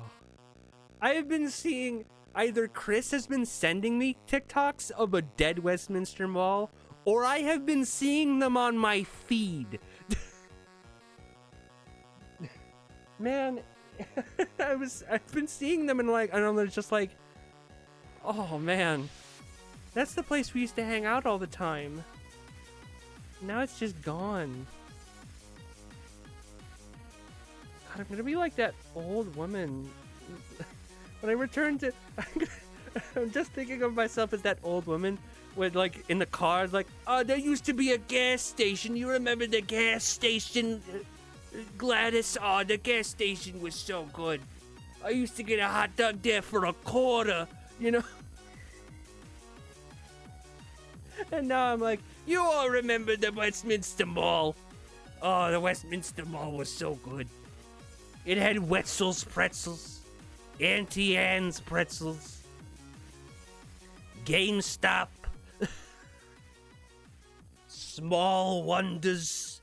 A: I have been seeing either Chris has been sending me TikToks of a dead Westminster Mall, or I have been seeing them on my feed. Man, I've been seeing them and like, I don't know, it's just like, oh man, that's the place we used to hang out all the time. Now it's just gone. God, I'm gonna be like that old woman when I return to. I'm just thinking of myself as that old woman with like in the cars, like, oh, there used to be a gas station. You remember the gas station, Gladys? Oh, the gas station was so good. I used to get a hot dog there for $0.25, you know. And now I'm like, you all remember the Westminster Mall? Oh, the Westminster Mall was so good. It had Wetzel's pretzels, Auntie Anne's pretzels, GameStop, Small Wonders,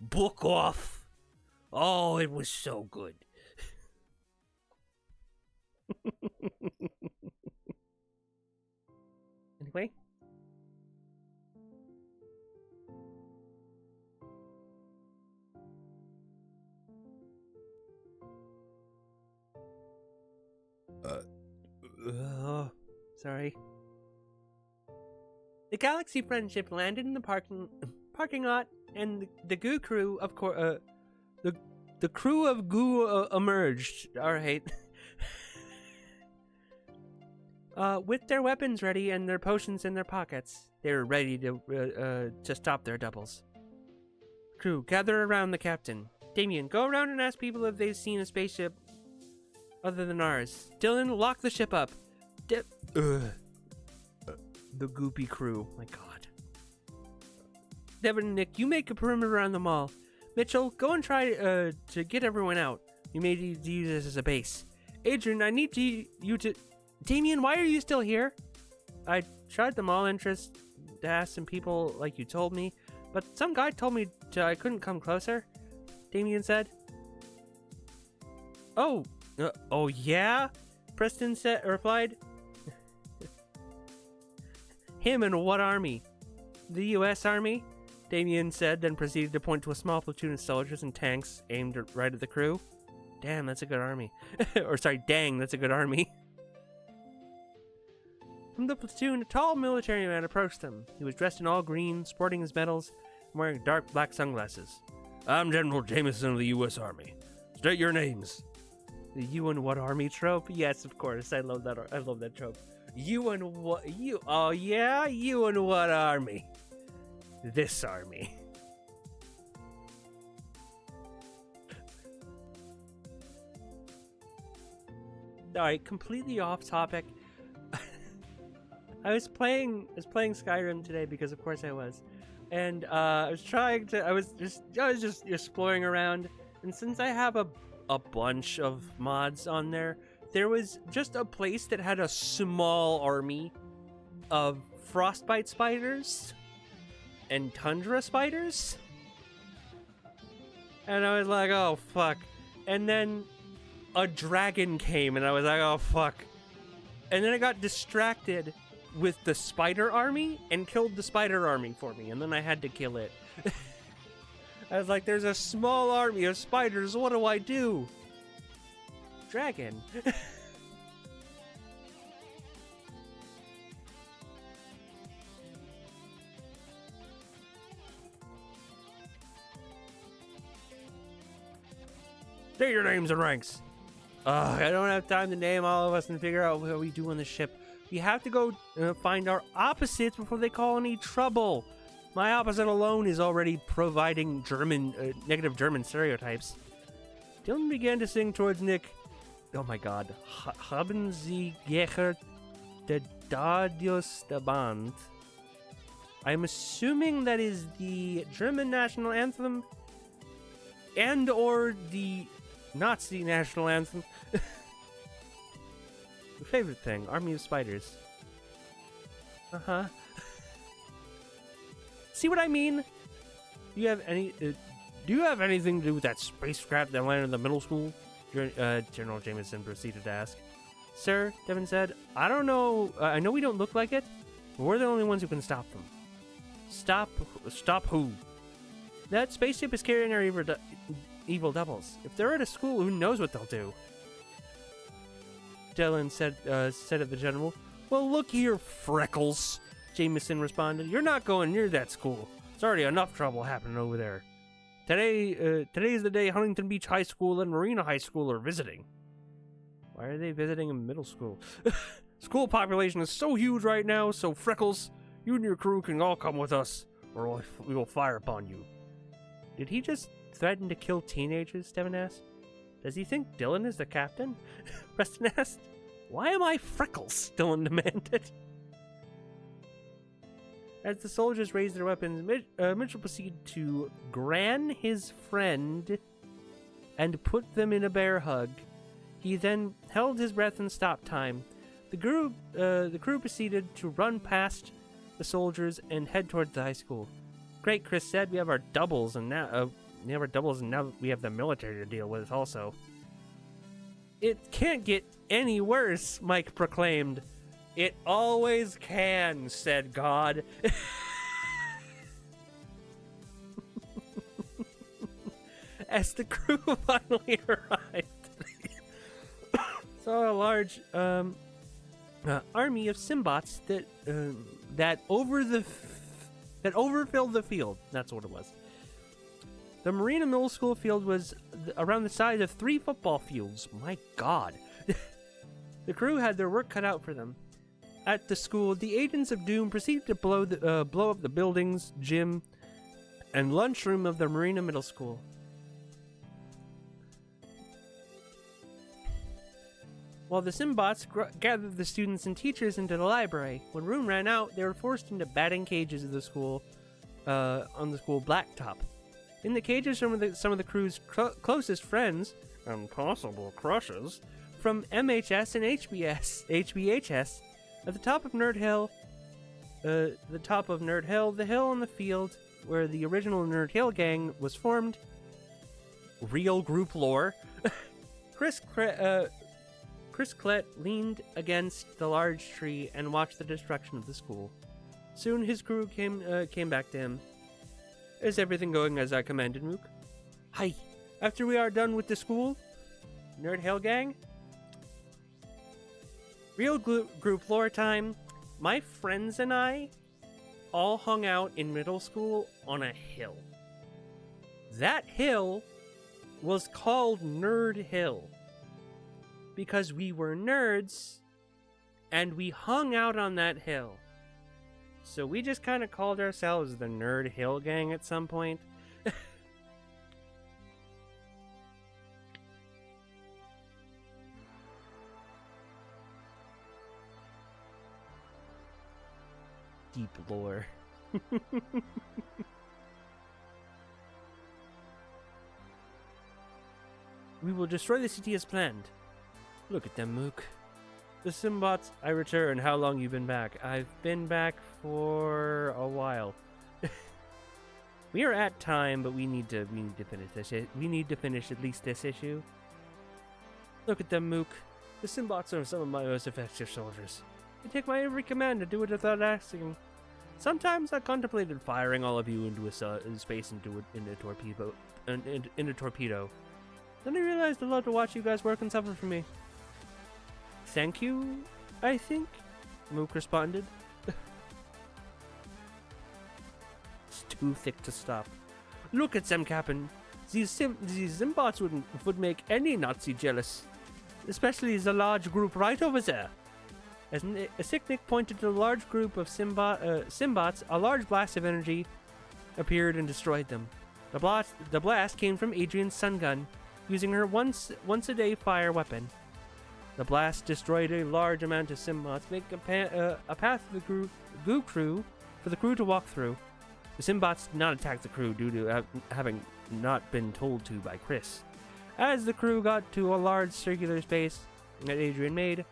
A: Book Off. Oh, it was so good. Anyway. Sorry. The Galaxy Friendship landed in the parking lot, and the GOOH crew, of course, the crew of GOOH emerged. All right. With their weapons ready and their potions in their pockets, they were ready to stop their doubles. Crew, gather around the captain. Damien, go around and ask people if they've seen a spaceship other than ours. Dylan, lock the ship up. The goopy crew. My God. Devin and Nick, you make a perimeter around the mall. Mitchell, go and try to get everyone out. You may need to use this as a base. Adrian, I need you to... Damien, why are you still here? I tried the mall entrance to ask some people like you told me, but some guy told me I couldn't come closer. Damien said. Oh yeah? Preston replied. Him and what army? The U.S. Army? Damien said, then proceeded to point to a small platoon of soldiers and tanks aimed right at the crew. Damn, that's a good army. Or sorry, dang, that's a good army. From the platoon, a tall military man approached them. He was dressed in all green, sporting his medals, and wearing dark black sunglasses. I'm General Jameson of the U.S. Army. State your names. The you and what army trope? Yes, of course. I love that trope. You and what? You? Oh yeah, you and what army? This army. All right, completely off topic. I was playing Skyrim today because of course I was, and I was just exploring around, and since I have a bunch of mods on there, there was just a place that had a small army of frostbite spiders and tundra spiders, and I was like, oh fuck, and then a dragon came, and I was like, oh fuck, and then I got distracted with the spider army and killed the spider army for me, and then I had to kill it. I was like, there's a small army of spiders. What do I do? Dragon. Say your names and ranks. I don't have time to name all of us and figure out what we do on the ship. We have to go find our opposites before they call any trouble. My opposite alone is already providing negative German stereotypes. Dylan began to sing towards Nick. Oh my god. Haben Sie gehört der Dadios der Band? I'm assuming that is the German national anthem and or the Nazi national anthem. Your favorite thing, Army of Spiders. Uh-huh. See what I mean? Do you have anything to do with that spacecraft that landed in the middle school? General Jameson proceeded to ask. Sir, Devin said, I don't know. I know we don't look like it, but we're the only ones who can stop them. Stop who? That spaceship is carrying our evil doubles. If they're at a school, who knows what they'll do? Dylan said at the general. Well, look here, Freckles, Jameson responded. You're not going near that school. It's already enough trouble happening over there. Today is the day Huntington Beach High School and Marina High School are visiting. Why are they visiting a middle school? School population is so huge right now, so Freckles, you and your crew can all come with us, or we will fire upon you. Did he just threaten to kill teenagers? Devin asked. Does he think Dylan is the captain? Preston asked. Why am I Freckles? Dylan demanded. As the soldiers raised their weapons, Mitchell proceeded to gran his friend and put them in a bear hug. He then held his breath and stopped time. The crew proceeded to run past the soldiers and head towards the high school. Great, Chris said. We have our doubles, and now we have the military to deal with also. It can't get any worse, Mike proclaimed. It always can, said God. As the crew finally arrived, saw a large army of Simbots that overfilled the field. That's what it was. The Marina Middle School field was around the size of 3 football fields. My God. The crew had their work cut out for them. At the school, the agents of doom proceeded to blow up the buildings, gym, and lunchroom of the Marina Middle School. While the Simbots gathered the students and teachers into the library, when room ran out, they were forced into batting cages of the school, on the school blacktop. In the cages, some of the crew's closest friends and possible crushes from MHS and HBHS. At the top of Nerd Hill, the hill on the field where the original Nerd Hill gang was formed. Real group lore. Chris Klett leaned against the large tree and watched the destruction of the school. Soon his crew came back to him. Is everything going as I commanded, Mook? Hi. After we are done with the school, Nerd Hill gang. Real group lore time. My friends and I all hung out in middle school on a hill. That hill was called Nerd Hill because we were nerds and we hung out on that hill. So we just kind of called ourselves the Nerd Hill Gang at some point. Deep lore. We will destroy the city as planned. Look at them, Mook. The Simbots, I return. How long you been back? I've been back for a while. We are at time, but we need to finish this. We need to finish at least this issue. Look at them, Mook. The Simbots are some of my most effective soldiers. They take my every command to do it without asking. Sometimes I contemplated firing all of you into space in a torpedo. Then I realized I'd love to watch you guys work and suffer for me. Thank you, I think, Mook responded. It's too thick to stop. Look at them, Captain. These Zimbots would make any Nazi jealous. Especially the large group right over there. As Sicknick pointed to the large group of Simbots, a large blast of energy appeared and destroyed them. The blast came from Adrian's sun gun, using her once-a-day fire weapon. The blast destroyed a large amount of Simbots, making a path for the GOOH crew for the crew to walk through. The Simbots did not attack the crew due to having not been told to by Chris. As the crew got to a large circular space that Adrian made,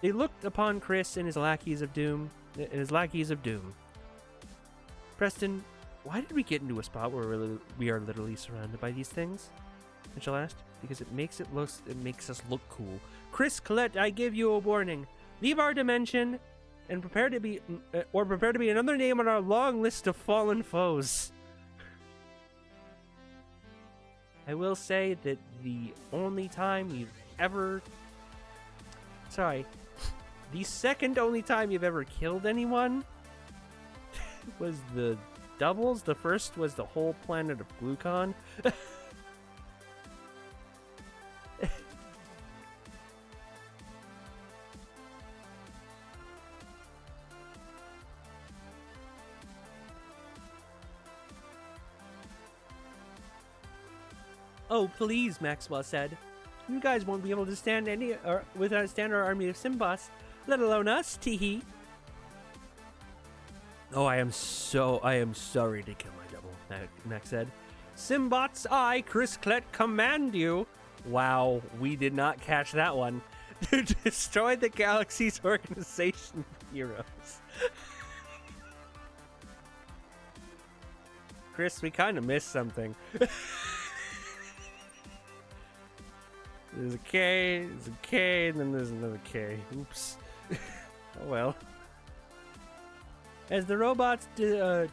A: they looked upon Chris and his lackeys of doom. Preston, why did we get into a spot where we are literally surrounded by these things? Mitchell asked. Because it makes us look cool. Chris Collette, I give you a warning. Leave our dimension and prepare to be another name on our long list of fallen foes. I will say that the second only time you've ever killed anyone was the doubles. The first was the whole planet of Glucon. Oh, please, Maxwell said. You guys won't be able to stand our army of Simbots, let alone us, teehee. Oh, I am sorry to kill my double, Max said. Simbots, I, Chris Klett, command you. Wow, we did not catch that one. To destroy the galaxy's organization of heroes. Chris, we kind of missed something. There's a K, and then there's another K. Oops. Oh well. As the robots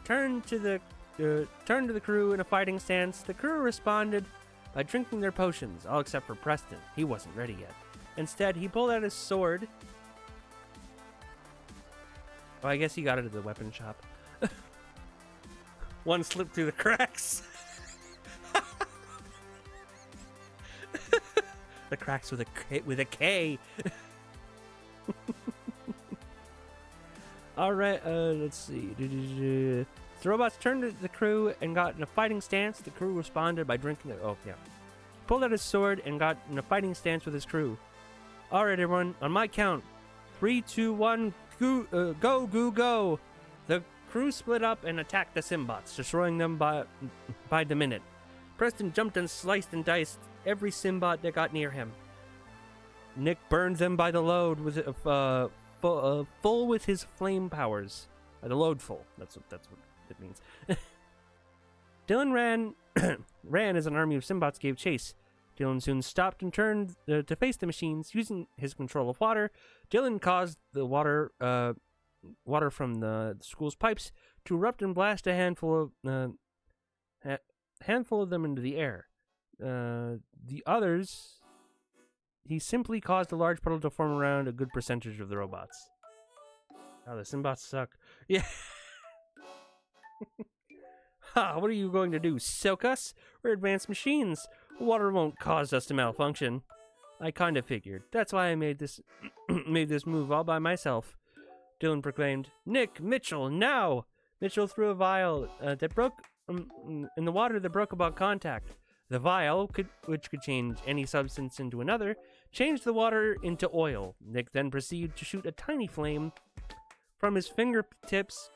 A: turned to the crew in a fighting stance, the crew responded by drinking their potions, all except for Preston. He wasn't ready yet. Instead, he pulled out his sword. Oh, I guess he got it at the weapon shop. One slipped through the cracks. The cracks with a K. All right, let's see. The robots turned to the crew and got in a fighting stance. The crew responded by drinking it. Oh, yeah. Pulled out his sword and got in a fighting stance with his crew. All right, everyone, on my count. 3, 2, 1, go. The crew split up and attacked the Simbots, destroying them by the minute. Preston jumped and sliced and diced every Simbot that got near him. Nick burned them by the load with full with his flame powers. The load full. That's what it means. Dylan ran as an army of Simbots gave chase. Dylan soon stopped and turned to face the machines. Using his control of water, Dylan caused the water from the school's pipes to erupt and blast a handful of them into the air. The others, he simply caused a large puddle to form around a good percentage of the robots. Oh, the Simbots suck. Yeah. Ha, what are you going to do, soak us? We're advanced machines. Water won't cause us to malfunction. I kind of figured. That's why I made this move all by myself. Dylan proclaimed, Nick, Mitchell, now! Mitchell threw a vial that broke in the water that broke upon contact. The vial, which could change any substance into another, changed the water into oil. Nick then proceeded to shoot a tiny flame from his fingertips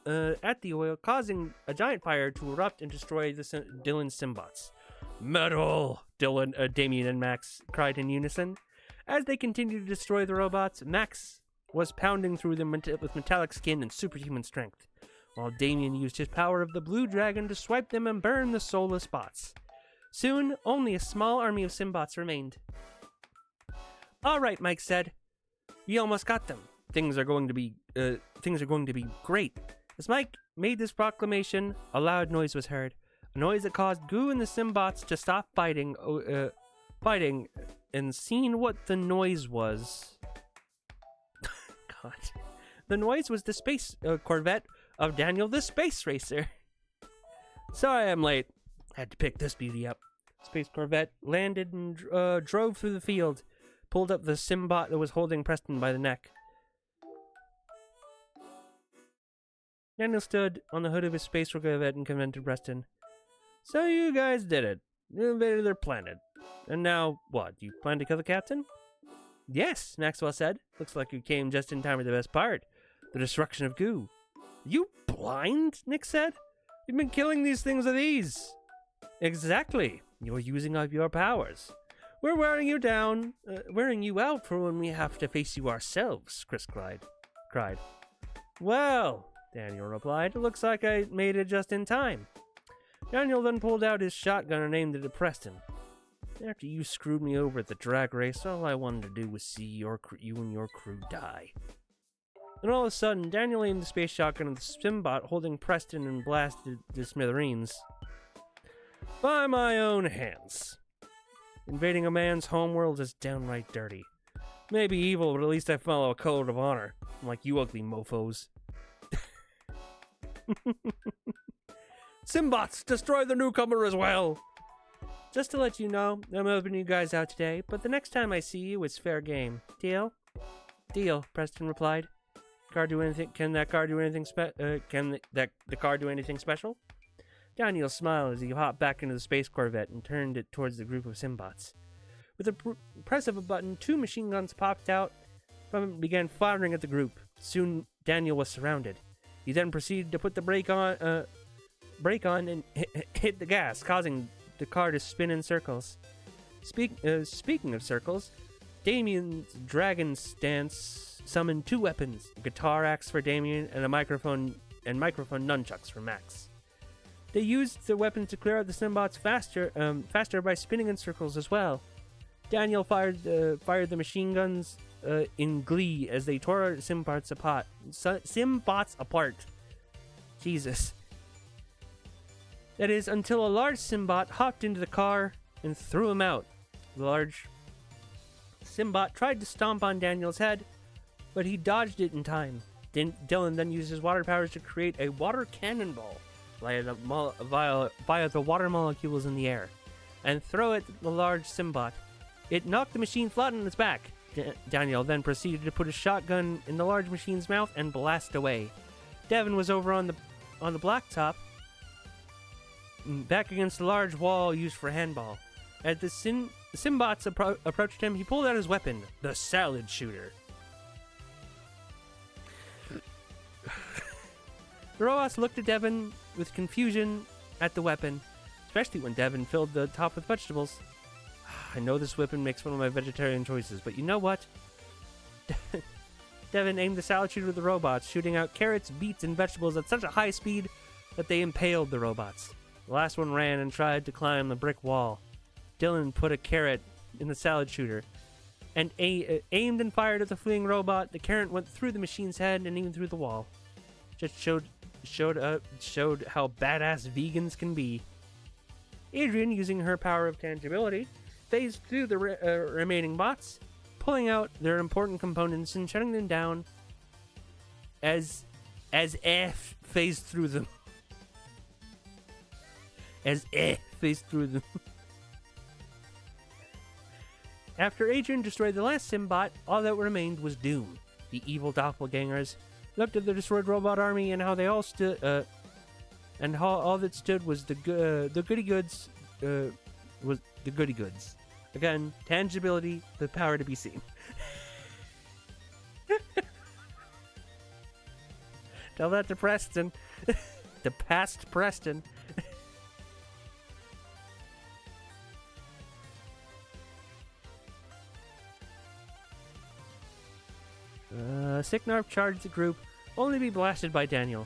A: at the oil, causing a giant fire to erupt and destroy Dylan's Simbots. Metal! Damien and Max cried in unison. As they continued to destroy the robots, Max was pounding through them with metallic skin and superhuman strength, while Damien used his power of the Blue Dragon to swipe them and burn the soulless bots. Soon, only a small army of Simbots remained. All right, Mike said. We almost got them. things are going to be great. As Mike made this proclamation, a loud noise was heard. A noise that caused GOOH and the Simbots to stop fighting, and seeing what the noise was. God. The noise was the space Corvette of Daniel the Space Racer. Sorry I'm late. Had to pick this beauty up. Space Corvette landed and drove through the field, pulled up the Simbot that was holding Preston by the neck. Daniel stood on the hood of his Space Corvette and confronted Preston. So you guys did it. You invaded their planet. And now, what, you plan to kill the captain? Yes, Maxwell said. Looks like you came just in time for the best part. The destruction of GOOH. You blind? Nick said. You've been killing these things with ease. Exactly. You're using up your powers. We're wearing you down, wearing you out for when we have to face you ourselves, Chris cried. Well, Daniel replied, it looks like I made it just in time. Daniel then pulled out his shotgun and aimed it at Preston. After you screwed me over at the drag race, all I wanted to do was see you and your crew die. Then all of a sudden, Daniel aimed the space shotgun at the Simbot holding Preston and blasted to smithereens. By my own hands. Invading a man's homeworld is downright dirty. Maybe evil, but at least I follow a code of honor. Like you ugly mofos. Simbots, destroy the newcomer as well! Just to let you know, I'm helping you guys out today, but the next time I see you, it's fair game. Deal? Deal, Preston replied. Can the car do anything special? Daniel smiled as he hopped back into the Space Corvette and turned it towards the group of Simbots. With the press of a button, 2 machine guns popped out from it and began firing at the group. Soon, Daniel was surrounded. He then proceeded to put the brake on and hit the gas, causing the car to spin in circles. Speaking of circles, Damien's dragon stance summoned 2 weapons: a guitar axe for Damien and a microphone nunchucks for Max. They used the weapons to clear out the Simbots faster by spinning in circles as well. Daniel fired the machine guns in glee as they tore Simbots apart. Jesus. That is, until a large Simbot hopped into the car and threw him out. The large Simbot tried to stomp on Daniel's head, but he dodged it in time. Dylan then used his water powers to create a water cannonball via the water molecules in the air, and throw it at the large Simbot. It knocked the machine flat on its back. Daniel then proceeded to put a shotgun in the large machine's mouth and blast away. Devin was over on the blacktop, back against the large wall used for handball. As the Simbots approached him, he pulled out his weapon, the salad shooter. The robots looked at Devin with confusion at the weapon, especially when Devin filled the top with vegetables. I know this weapon makes one of my vegetarian choices, but you know what? Devin aimed the salad shooter at the robots, shooting out carrots, beets, and vegetables at such a high speed that they impaled the robots. The last one ran and tried to climb the brick wall. Dylan put a carrot in the salad shooter and aimed and fired at the fleeing robot. The carrot went through the machine's head and even through the wall. Just showed how badass vegans can be. Adrian, using her power of tangibility, phased through the remaining bots, pulling out their important components and shutting them down as F phased through them. After Adrian destroyed the last Simbot, all that remained was Doom. The evil doppelgangers looked at the destroyed robot army and how they all stood, and how all that stood was the goody goods. Was the goody goods. Again, tangibility, the power to be seen. Tell that to Preston. The past Preston. Sicknarf charged the group, only to be blasted by Daniel.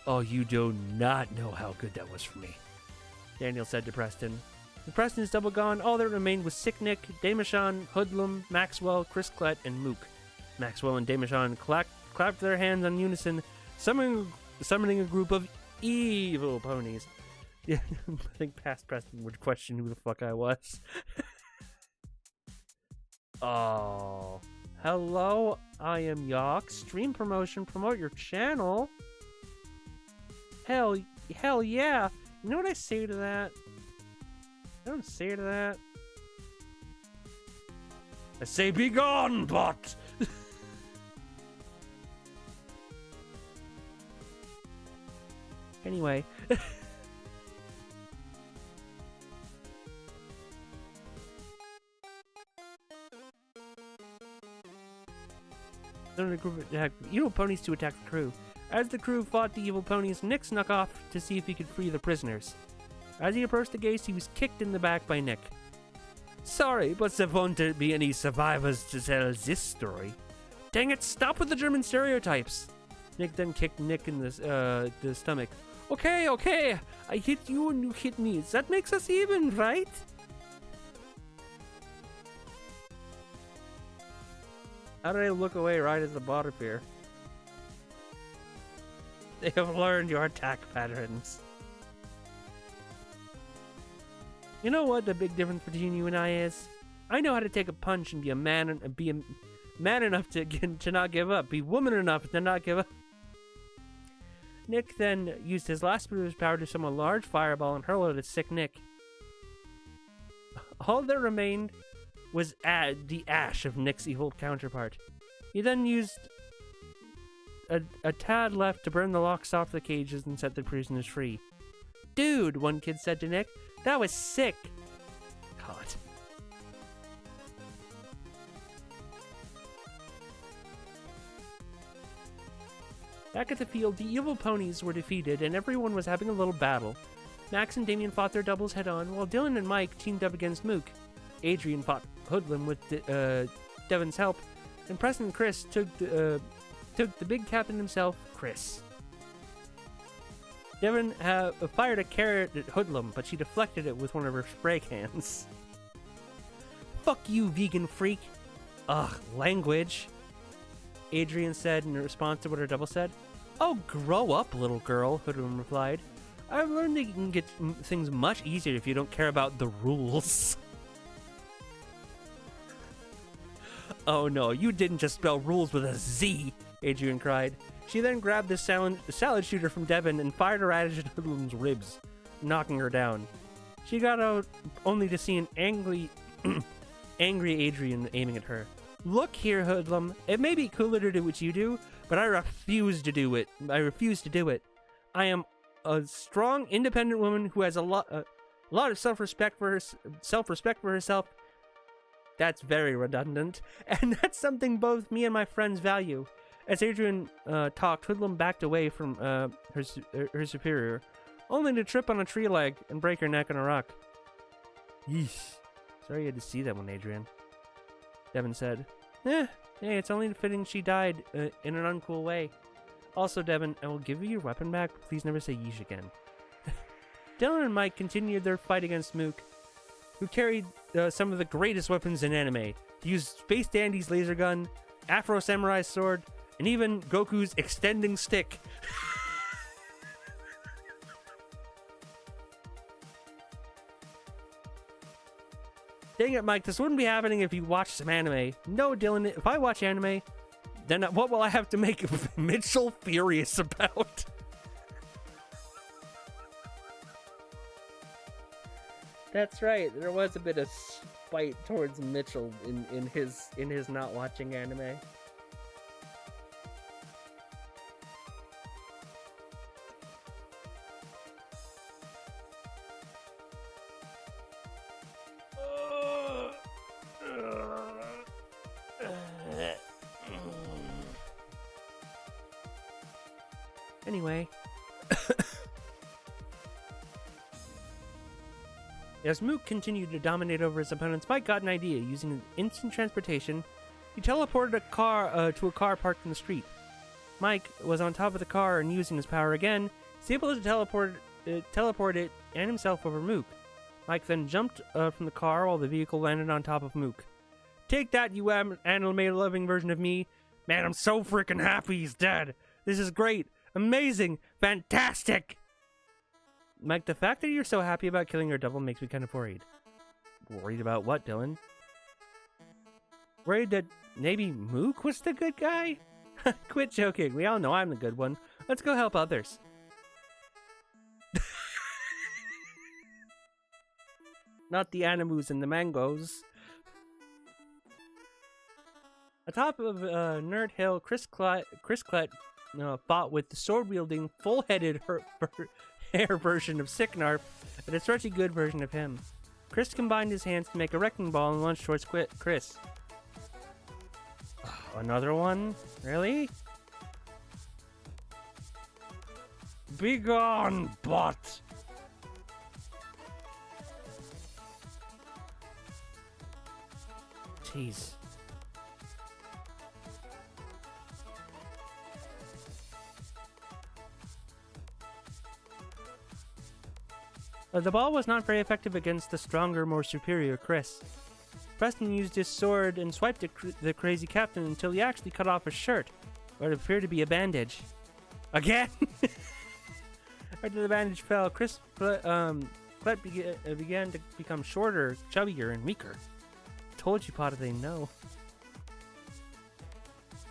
A: Oh, you do not know how good that was for me, Daniel said to Preston. With Preston's double gone, all that remained was Sick Nick, Damashon, Hoodlum, Maxwell, Chris Klett, and Mook. Maxwell and Damashon clapped their hands in unison, summoning a group of evil ponies. Yeah, I think past Preston would question who the fuck I was. Oh. Hello, I am Yox. Stream promotion, promote your channel. Hell yeah. You know what I say to that? I don't say to that. I say, be gone, bot! Anyway. A group of evil ponies to attack the crew. As the crew fought the evil ponies, Nick snuck off to see if he could free the prisoners. As he approached the gates, he was kicked in the back by Nick. Sorry, but there won't be any survivors to tell this story. Dang it, stop with the German stereotypes! Nick then kicked Nick in the stomach. Okay, I hit you and you hit me. That makes us even, right? How did I look away right as the bot appear? They have learned your attack patterns. You know what the big difference between you and I is? I know how to take a punch and be a man enough to not give up. Be woman enough to not give up. Nick then used his last bit of his power to summon a large fireball and hurl it at sick Nick. All that remained was the ash of Nick's evil counterpart. He then used a tad left to burn the locks off the cages and set the prisoners free. Dude, one kid said to Nick, that was sick. God. Back at the field, the evil ponies were defeated and everyone was having a little battle. Max and Damien fought their doubles head-on, while Dylan and Mike teamed up against Mook. Adrian fought Hoodlum with Devin's help, and Preston and Chris took the big captain himself, Chris. Devin fired a carrot at Hoodlum, but she deflected it with one of her spray cans. Fuck you, vegan freak. Ugh, language. Adrian said in response to what her double said. Oh, grow up, little girl, Hoodlum replied. I've learned that you can get things much easier if you don't care about the rules. Oh no, you didn't just spell rules with a Z, Adrian cried. She then grabbed the salad shooter from Devin and fired a radish at Hoodlum's ribs, knocking her down. She got out only to see an angry Adrian aiming at her. Look here, Hoodlum. It may be cooler to do what you do, but I refuse to do it. I am a strong, independent woman who has a lot of self-respect for herself. That's very redundant, and that's something both me and my friends value. As Adrian talked, Hoodlum backed away from her superior, only to trip on a tree leg and break her neck on a rock. Yeesh. Sorry you had to see that one, Adrian. Devin said. Hey, it's only fitting she died in an uncool way. Also, Devin, I will give you your weapon back, but please never say yeesh again. Dylan and Mike continued their fight against Mook, who carried some of the greatest weapons in anime. He used Space Dandy's laser gun, Afro Samurai's sword, and even Goku's extending stick. Dang it, Mike, this wouldn't be happening if you watched some anime. No, Dylan, if I watch anime, then what will I have to make Mitchell furious about? That's right, there was a bit of spite towards Mitchell in his not watching anime. Anyway. As Mook continued to dominate over his opponents, Mike got an idea. Using instant transportation, he teleported a car to a car parked in the street. Mike was on top of the car and using his power again, he's able to teleport it and himself over Mook. Mike then jumped from the car while the vehicle landed on top of Mook. Take that, you anime-loving version of me. Man, I'm so freaking happy he's dead. This is great. Amazing. Fantastic. Mike, the fact that you're so happy about killing your double makes me kind of worried. Worried about what, Dylan? Worried that maybe Mook was the good guy? Quit joking. We all know I'm the good one. Let's go help others. Not the animus and the mangoes. Atop of Nerd Hill, Chris Klett fought with the sword-wielding, full-headed hair version of Sicknarf and a stretchy good version of him. Chris combined his hands to make a wrecking ball and launched towards Chris. Oh, another one? Really? Be gone, bot! Jeez. The ball was not very effective against the stronger, more superior Chris. Preston used his sword and swiped at the crazy captain until he actually cut off his shirt, what appeared to be a bandage. Again? After the bandage fell, Chris began to become shorter, chubbier, and weaker. Told you, Potter, they know.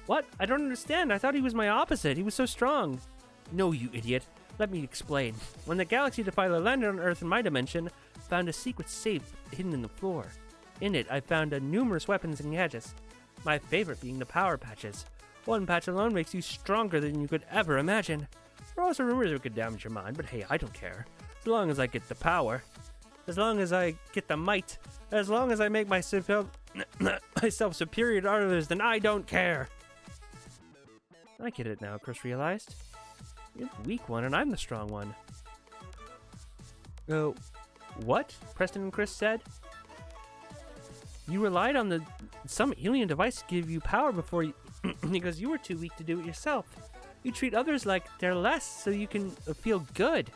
A: What? I don't understand. I thought he was my opposite. He was so strong. No, you idiot. Let me explain. When the Galaxy Defiler landed on Earth in my dimension, I found a secret safe hidden in the floor. In it, I found numerous weapons and gadgets, my favorite being the power patches. One patch alone makes you stronger than you could ever imagine. There are also rumors it could damage your mind, but hey, I don't care. As long as I get the power. As long as I get the might. As long as I make myself superior to others, then I don't care. I get it now, Chris realized. You're the weak one, and I'm the strong one. What? Preston and Chris said. You relied on some alien device to give you power before you, because you were too weak to do it yourself. You treat others like they're less so you can feel good.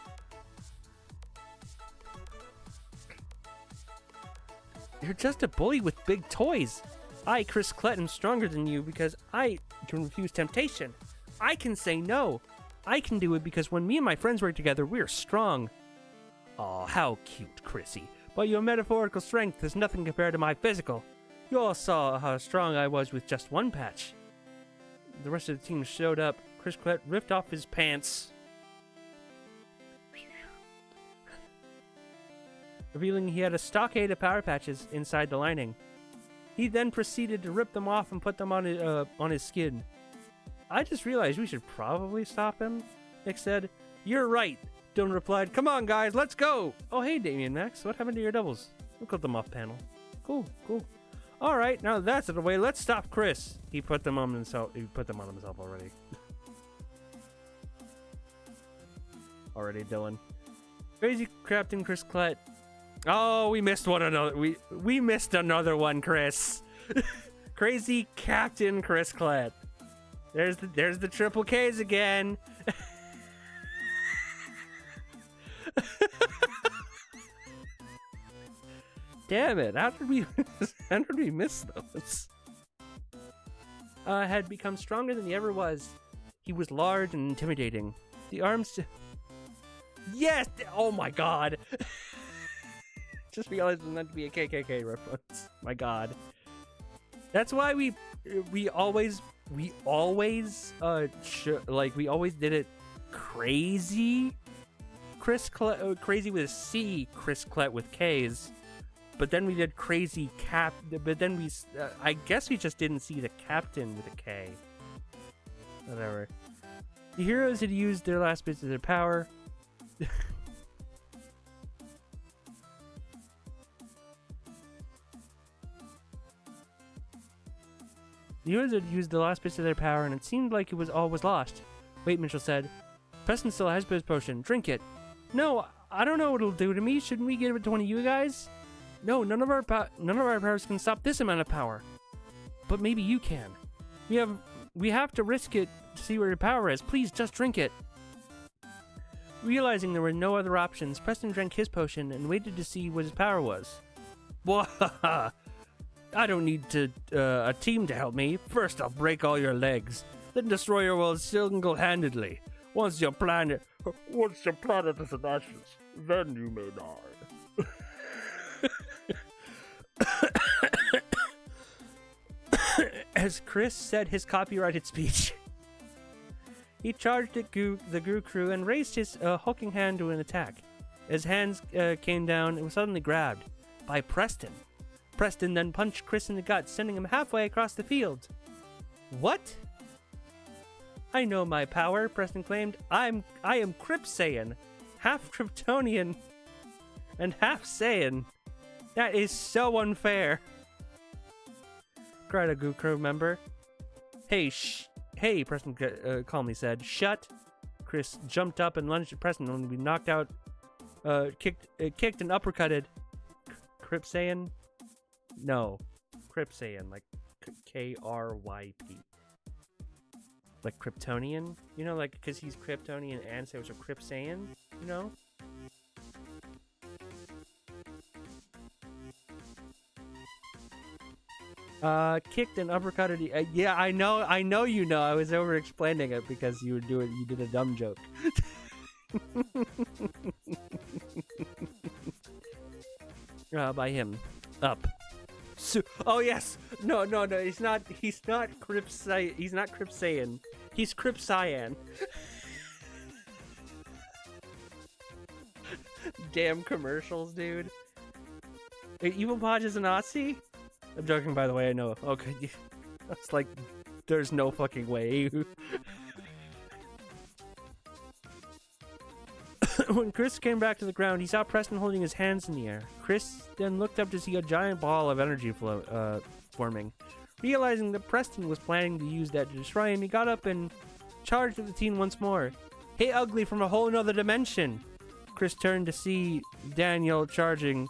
A: You're just a bully with big toys. I, Chris Klett, am stronger than you because I can refuse temptation. I can say no. I can do it because when me and my friends work together, we're strong. Aw, how cute, Chrissy. But your metaphorical strength is nothing compared to my physical. You all saw how strong I was with just one patch. The rest of the team showed up. Chris Klett ripped off his pants, revealing he had a stockade of power patches inside the lining. He then proceeded to rip them off and put them on his skin. I just realized we should probably stop him, Nick said. You're right, Dylan replied. Come on, guys, let's go. Oh, hey, Damian Max, what happened to your doubles? We'll cut them off panel. Cool. All right, now that's out of the way. Let's stop Chris. He put them on himself. Already. Already, Dylan. Crazy Captain Chris Klett. Oh, we missed one another. We missed another one, Chris. Crazy Captain Chris Klett. There's the triple K's again. Damn it! How did we miss those? Had become stronger than he ever was. He was large and intimidating. The arms. Yes! Oh my God! Just realized it was meant to be a KKK reference. My God. That's why we always did it crazy. Crazy with a C, Chris Klett with K's. But then we did crazy cap. But then I guess we just didn't see the captain with a K. Whatever. The heroes had used their last bits of their power. The heroes had used the last bits of their power, and it seemed like it was all was lost. Wait, Mitchell said. Preston still has his potion. Drink it. No, I don't know what it'll do to me. Shouldn't we give it to one of you guys? No, none of our powers can stop this amount of power. But maybe you can. We have to risk it to see where your power is. Please, just drink it. Realizing there were no other options, Preston drank his potion and waited to see what his power was. Whoa! I don't need a team to help me. First, I'll break all your legs, then destroy your world single-handedly. Once your planet is in ashes, then you may die. As Chris said his copyrighted speech, he charged at the GOOH crew and raised his hooking hand to an attack. As hands came down, it was suddenly grabbed by Preston. Preston then punched Chris in the gut, sending him halfway across the field. What? I know my power, Preston claimed. I am Kryp Saiyan, half Kryptonian and half Saiyan. That is so unfair, cried a GOOH crew member. Hey, Preston calmly said. Shut. Chris jumped up and lunged at Preston, only to be knocked out, kicked and uppercutted. Kryp Saiyan? No. Kryp Saiyan, like K-R-Y-P. Like Kryptonian? You know, like, because he's Kryptonian and so it's a Kryp Saiyan, you know? Kicked and uppercutted. Yeah, I know you know. I was over explaining it because you did a dumb joke. By him. Up. Oh yes. No. He's not Kryp Saiyan. He's not Kryp Saiyan. He's Kryp Cyan. Damn commercials, dude. Evil Podge is a Nazi? I'm joking, by the way, I know. Okay. That's like, there's no fucking way. When Chris came back to the ground, he saw Preston holding his hands in the air. Chris then looked up to see a giant ball of energy forming. Realizing that Preston was planning to use that to destroy him, he got up and charged at the teen once more. Hey, ugly from a whole nother dimension! Chris turned to see Daniel charging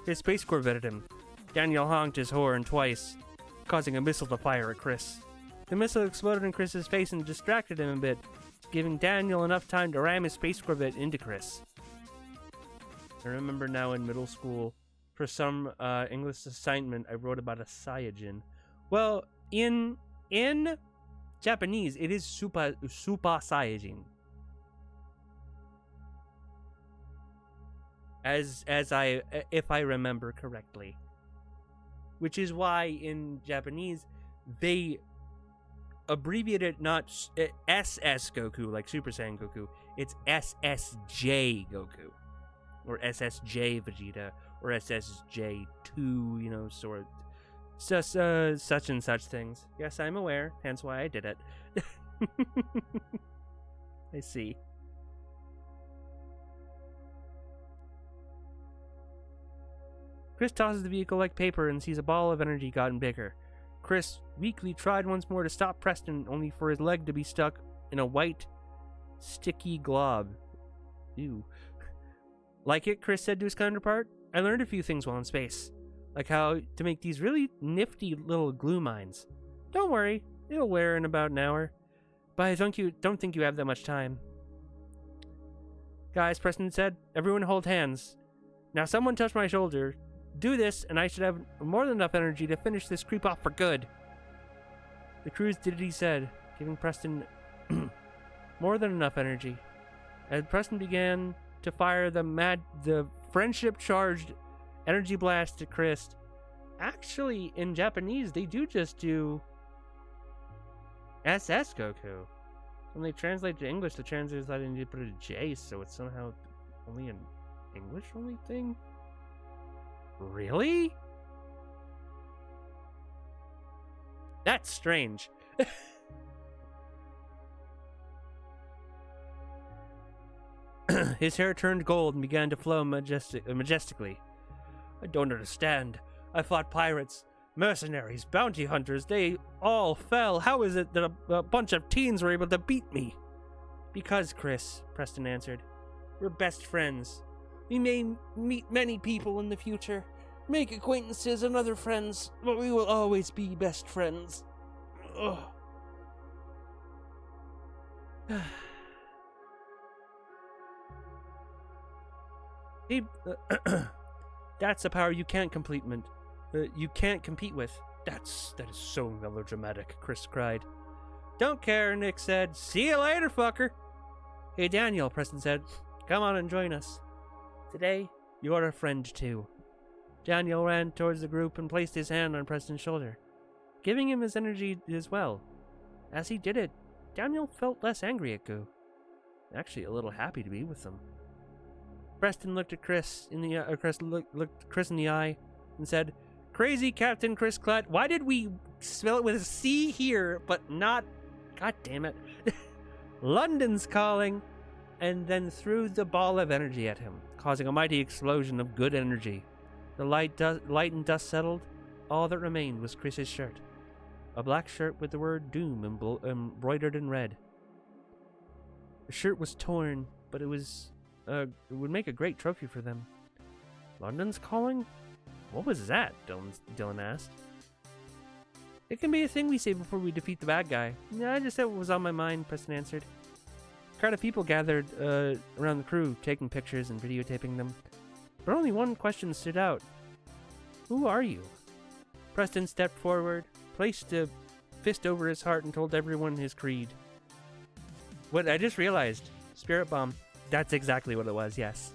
A: his space corvette at him. Daniel honked his horn twice, causing a missile to fire at Chris. The missile exploded in Chris's face and distracted him a bit, giving Daniel enough time to ram his space corvette into Chris. I remember now in middle school, for some English assignment, I wrote about a Saiyajin. Well, in Japanese, it is Super Saiyajin. If I remember correctly. Which is why in Japanese, they abbreviate it not SS Goku, like Super Saiyan Goku. It's SSJ Goku. Or SSJ Vegeta. Or SSJ2, you know, sort of. Such and such things. Yes, I'm aware, hence why I did it. I see. Chris tosses the vehicle like paper and sees a ball of energy gotten bigger. Chris weakly tried once more to stop Preston, only for his leg to be stuck in a white, sticky glob. Ew. Like it, Chris said to his counterpart, I learned a few things while in space. Like how to make these really nifty little glue mines. Don't worry, it'll wear in about an hour. But I don't think you have that much time. Guys, Preston said, everyone hold hands. Now someone touch my shoulder. Do this, and I should have more than enough energy to finish this creep off for good. The crews did what he said, giving Preston more than enough energy. As Preston began to fire the friendship-charged energy blast at Chris. Actually, in Japanese, they do just do SS Goku. When they translate to English, the translators thought they need to put a J, so it's somehow only an English-only thing? Really? That's strange. His hair turned gold and began to flow majestically. I don't understand. I fought pirates, mercenaries, bounty hunters. They all fell. How is it that a bunch of teens were able to beat me? Because, Chris, Preston answered. We're best friends. We may meet many people in the future, make acquaintances and other friends, but we will always be best friends. Ugh. That's a power you can't complement. you can't compete with. That is so melodramatic, Chris cried. Don't care, Nick said. See you later, fucker. Hey, Daniel, Preston said. Come on and join us. Today, you're a friend too. Daniel ran towards the group and placed his hand on Preston's shoulder, giving him his energy as well. As he did it, Daniel felt less angry at GOOH. Actually, a little happy to be with them. Preston looked at Chris in the looked Chris in the eye and said, "Crazy Captain Chris Clutt, why did we spell it with a C here, but not? God damn it! London's calling!" And then threw the ball of energy at him, causing a mighty explosion of good energy. The light and dust settled. All that remained was Chris's shirt, a black shirt with the word Doom embroidered in red. The shirt was torn, but it would make a great trophy for them. London's calling? What was that? Dylan asked. It can be a thing we say before we defeat the bad guy. Yeah, I just said what was on my mind, Preston answered. A crowd of people gathered around the crew, taking pictures and videotaping them. But only one question stood out. Who are you? Preston stepped forward, placed a fist over his heart, and told everyone his creed. What I just realized, Spirit Bomb. That's exactly what it was, yes.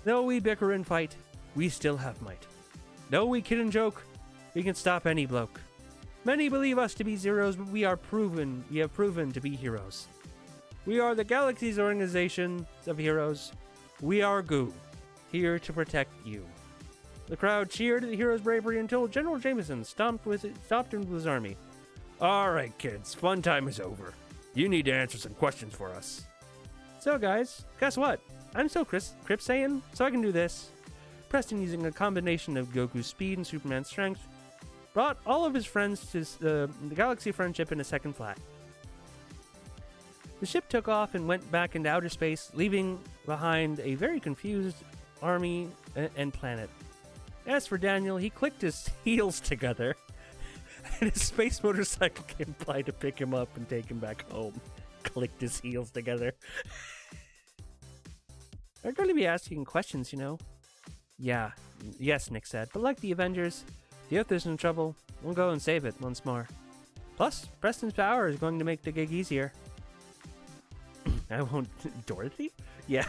A: Though we bicker and fight, we still have might. Though we kid and joke, we can stop any bloke. Many believe us to be zeros, but we have proven to be heroes. We are the galaxy's organization of heroes. We are GOOH, here to protect you. The crowd cheered at the hero's bravery until General Jameson stopped him with his army. All right, kids, fun time is over. You need to answer some questions for us. So, guys, guess what? I'm still Crip Saiyan, so I can do this. Preston, using a combination of Goku's speed and Superman's strength, brought all of his friends to the Galaxy Friendship in a second flat. The ship took off and went back into outer space, leaving behind a very confused army and planet. As for Daniel, he clicked his heels together, and his space motorcycle came by to pick him up and take him back home. Clicked his heels together. They're going to be asking questions, you know. Yes, Nick said, but like the Avengers, the Earth is in trouble. We'll go and save it once more. Plus, Preston's power is going to make the gig easier. I won't... Dorothy? Yeah.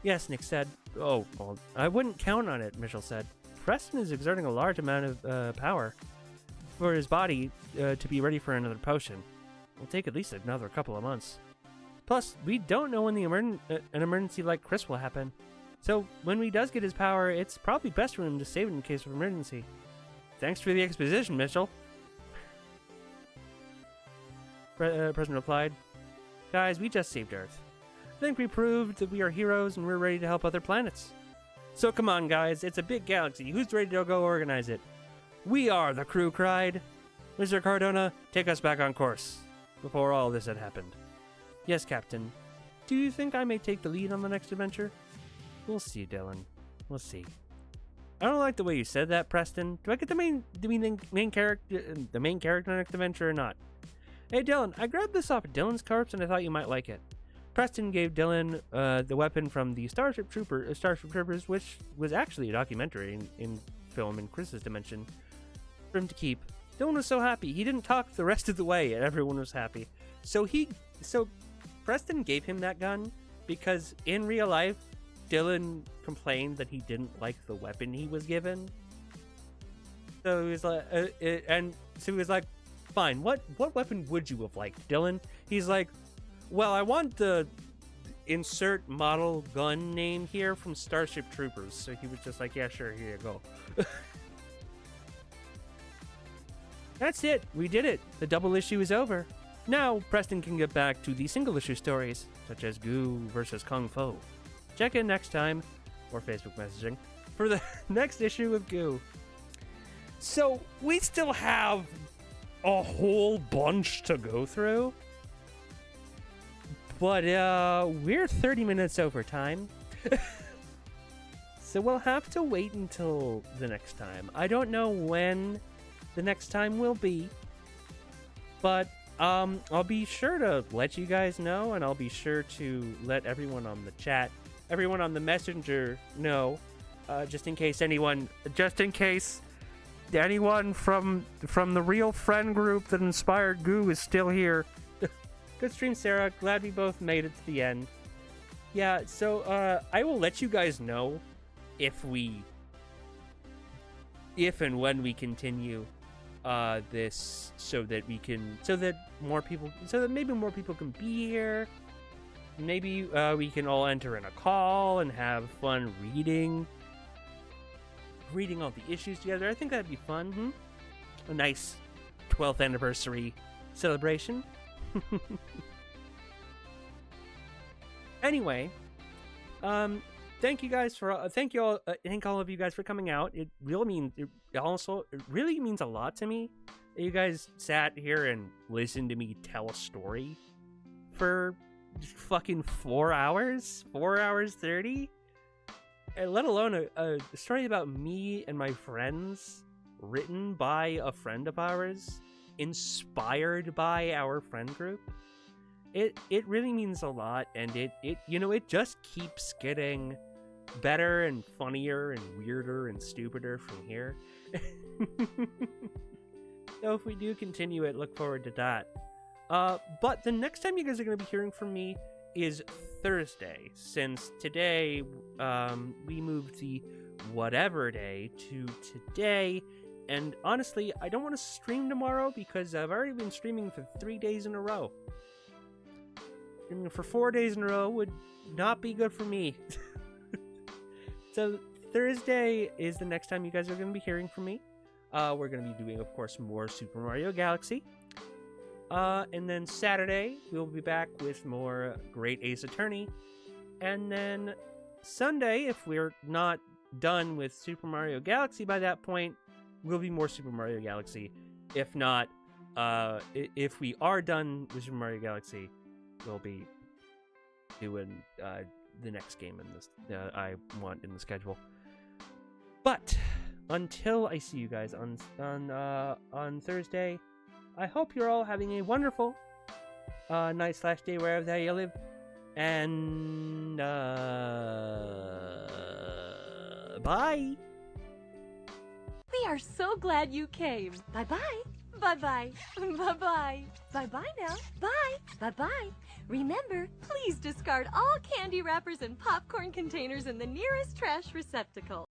A: Yes, Nick said. Oh, well, I wouldn't count on it, Mitchell said. Preston is exerting a large amount of power for his body to be ready for another potion. It'll take at least another couple of months. Plus, we don't know when an emergency like Chris will happen. So, when he does get his power, it's probably best for him to save it in case of emergency. Thanks for the exposition, Mitchell. President replied, Guys, we just saved Earth. I think we proved that we are heroes and we're ready to help other planets. So come on, guys, it's a big galaxy. Who's ready to go organize it? We are, the crew cried. Mr. Cardona, take us back on course. Before all this had happened. Yes, Captain. Do you think I may take the lead on the next adventure? We'll see, Dylan. We'll see. I don't like the way you said that, Preston. Do I get the main character next adventure or not? Hey, Dylan, I grabbed this off of Dylan's corpse and I thought you might like it. Preston gave Dylan the weapon from the Starship Troopers, which was actually a documentary in film in Chris's dimension, for him to keep. Dylan was so happy. He didn't talk the rest of the way, and everyone was happy. So Preston gave him that gun because in real life, Dylan complained that he didn't like the weapon he was given. So he was like, fine. What weapon would you have liked, Dylan? He's like, well, I want the insert model gun name here from Starship Troopers. So he was just like, yeah, sure, here you go. That's it. We did it. The double issue is over. Now, Preston can get back to the single issue stories, such as GOOH versus Kung Fu. Check in next time, or Facebook messaging, for the next issue of GOOH. So, we still have a whole bunch to go through. But, we're 30 minutes over time. So we'll have to wait until the next time. I don't know when the next time will be. But, I'll be sure to let you guys know, and I'll be sure to let everyone on the chat, everyone on the messenger know, just in case anyone from the real friend group that inspired GOOH is still here. Good stream, Sarah. Glad we both made it to the end. Yeah, so I will let you guys know if and when we continue this, so that maybe more people can be here. Maybe we can all enter in a call and have fun reading all the issues together. I think that'd be fun. A nice 12th anniversary celebration. Anyway, thank all of you guys for coming out. It really means a lot to me that you guys sat here and listened to me tell a story for fucking 4 hours, 4 hours 30. And let alone a story about me and my friends, written by a friend of ours, inspired by our friend group. It really means a lot, and it just keeps getting better and funnier and weirder and stupider from here. So if we do continue it, look forward to that. But the next time you guys are going to be hearing from me is Thursday, since today we moved the whatever day to today, and honestly I don't want to stream tomorrow because I've already been streaming for 3 days in a row. Streaming for 4 days in a row would not be good for me. So Thursday is the next time you guys are going to be hearing from me. We're going to be doing, of course, more Super Mario Galaxy. And then Saturday, we'll be back with more Great Ace Attorney. And then Sunday, if we're not done with Super Mario Galaxy by that point, will be more Super Mario Galaxy. If not, if we are done with Super Mario Galaxy, we'll be doing the next game in this I want in the schedule. But until I see you guys on Thursday, I hope you're all having a wonderful night/day wherever that you live. And bye.
B: We are so glad you came. Bye-bye. Bye-bye. Bye-bye. Bye-bye now. Bye. Bye-bye. Remember, please discard all candy wrappers and popcorn containers in the nearest trash receptacle.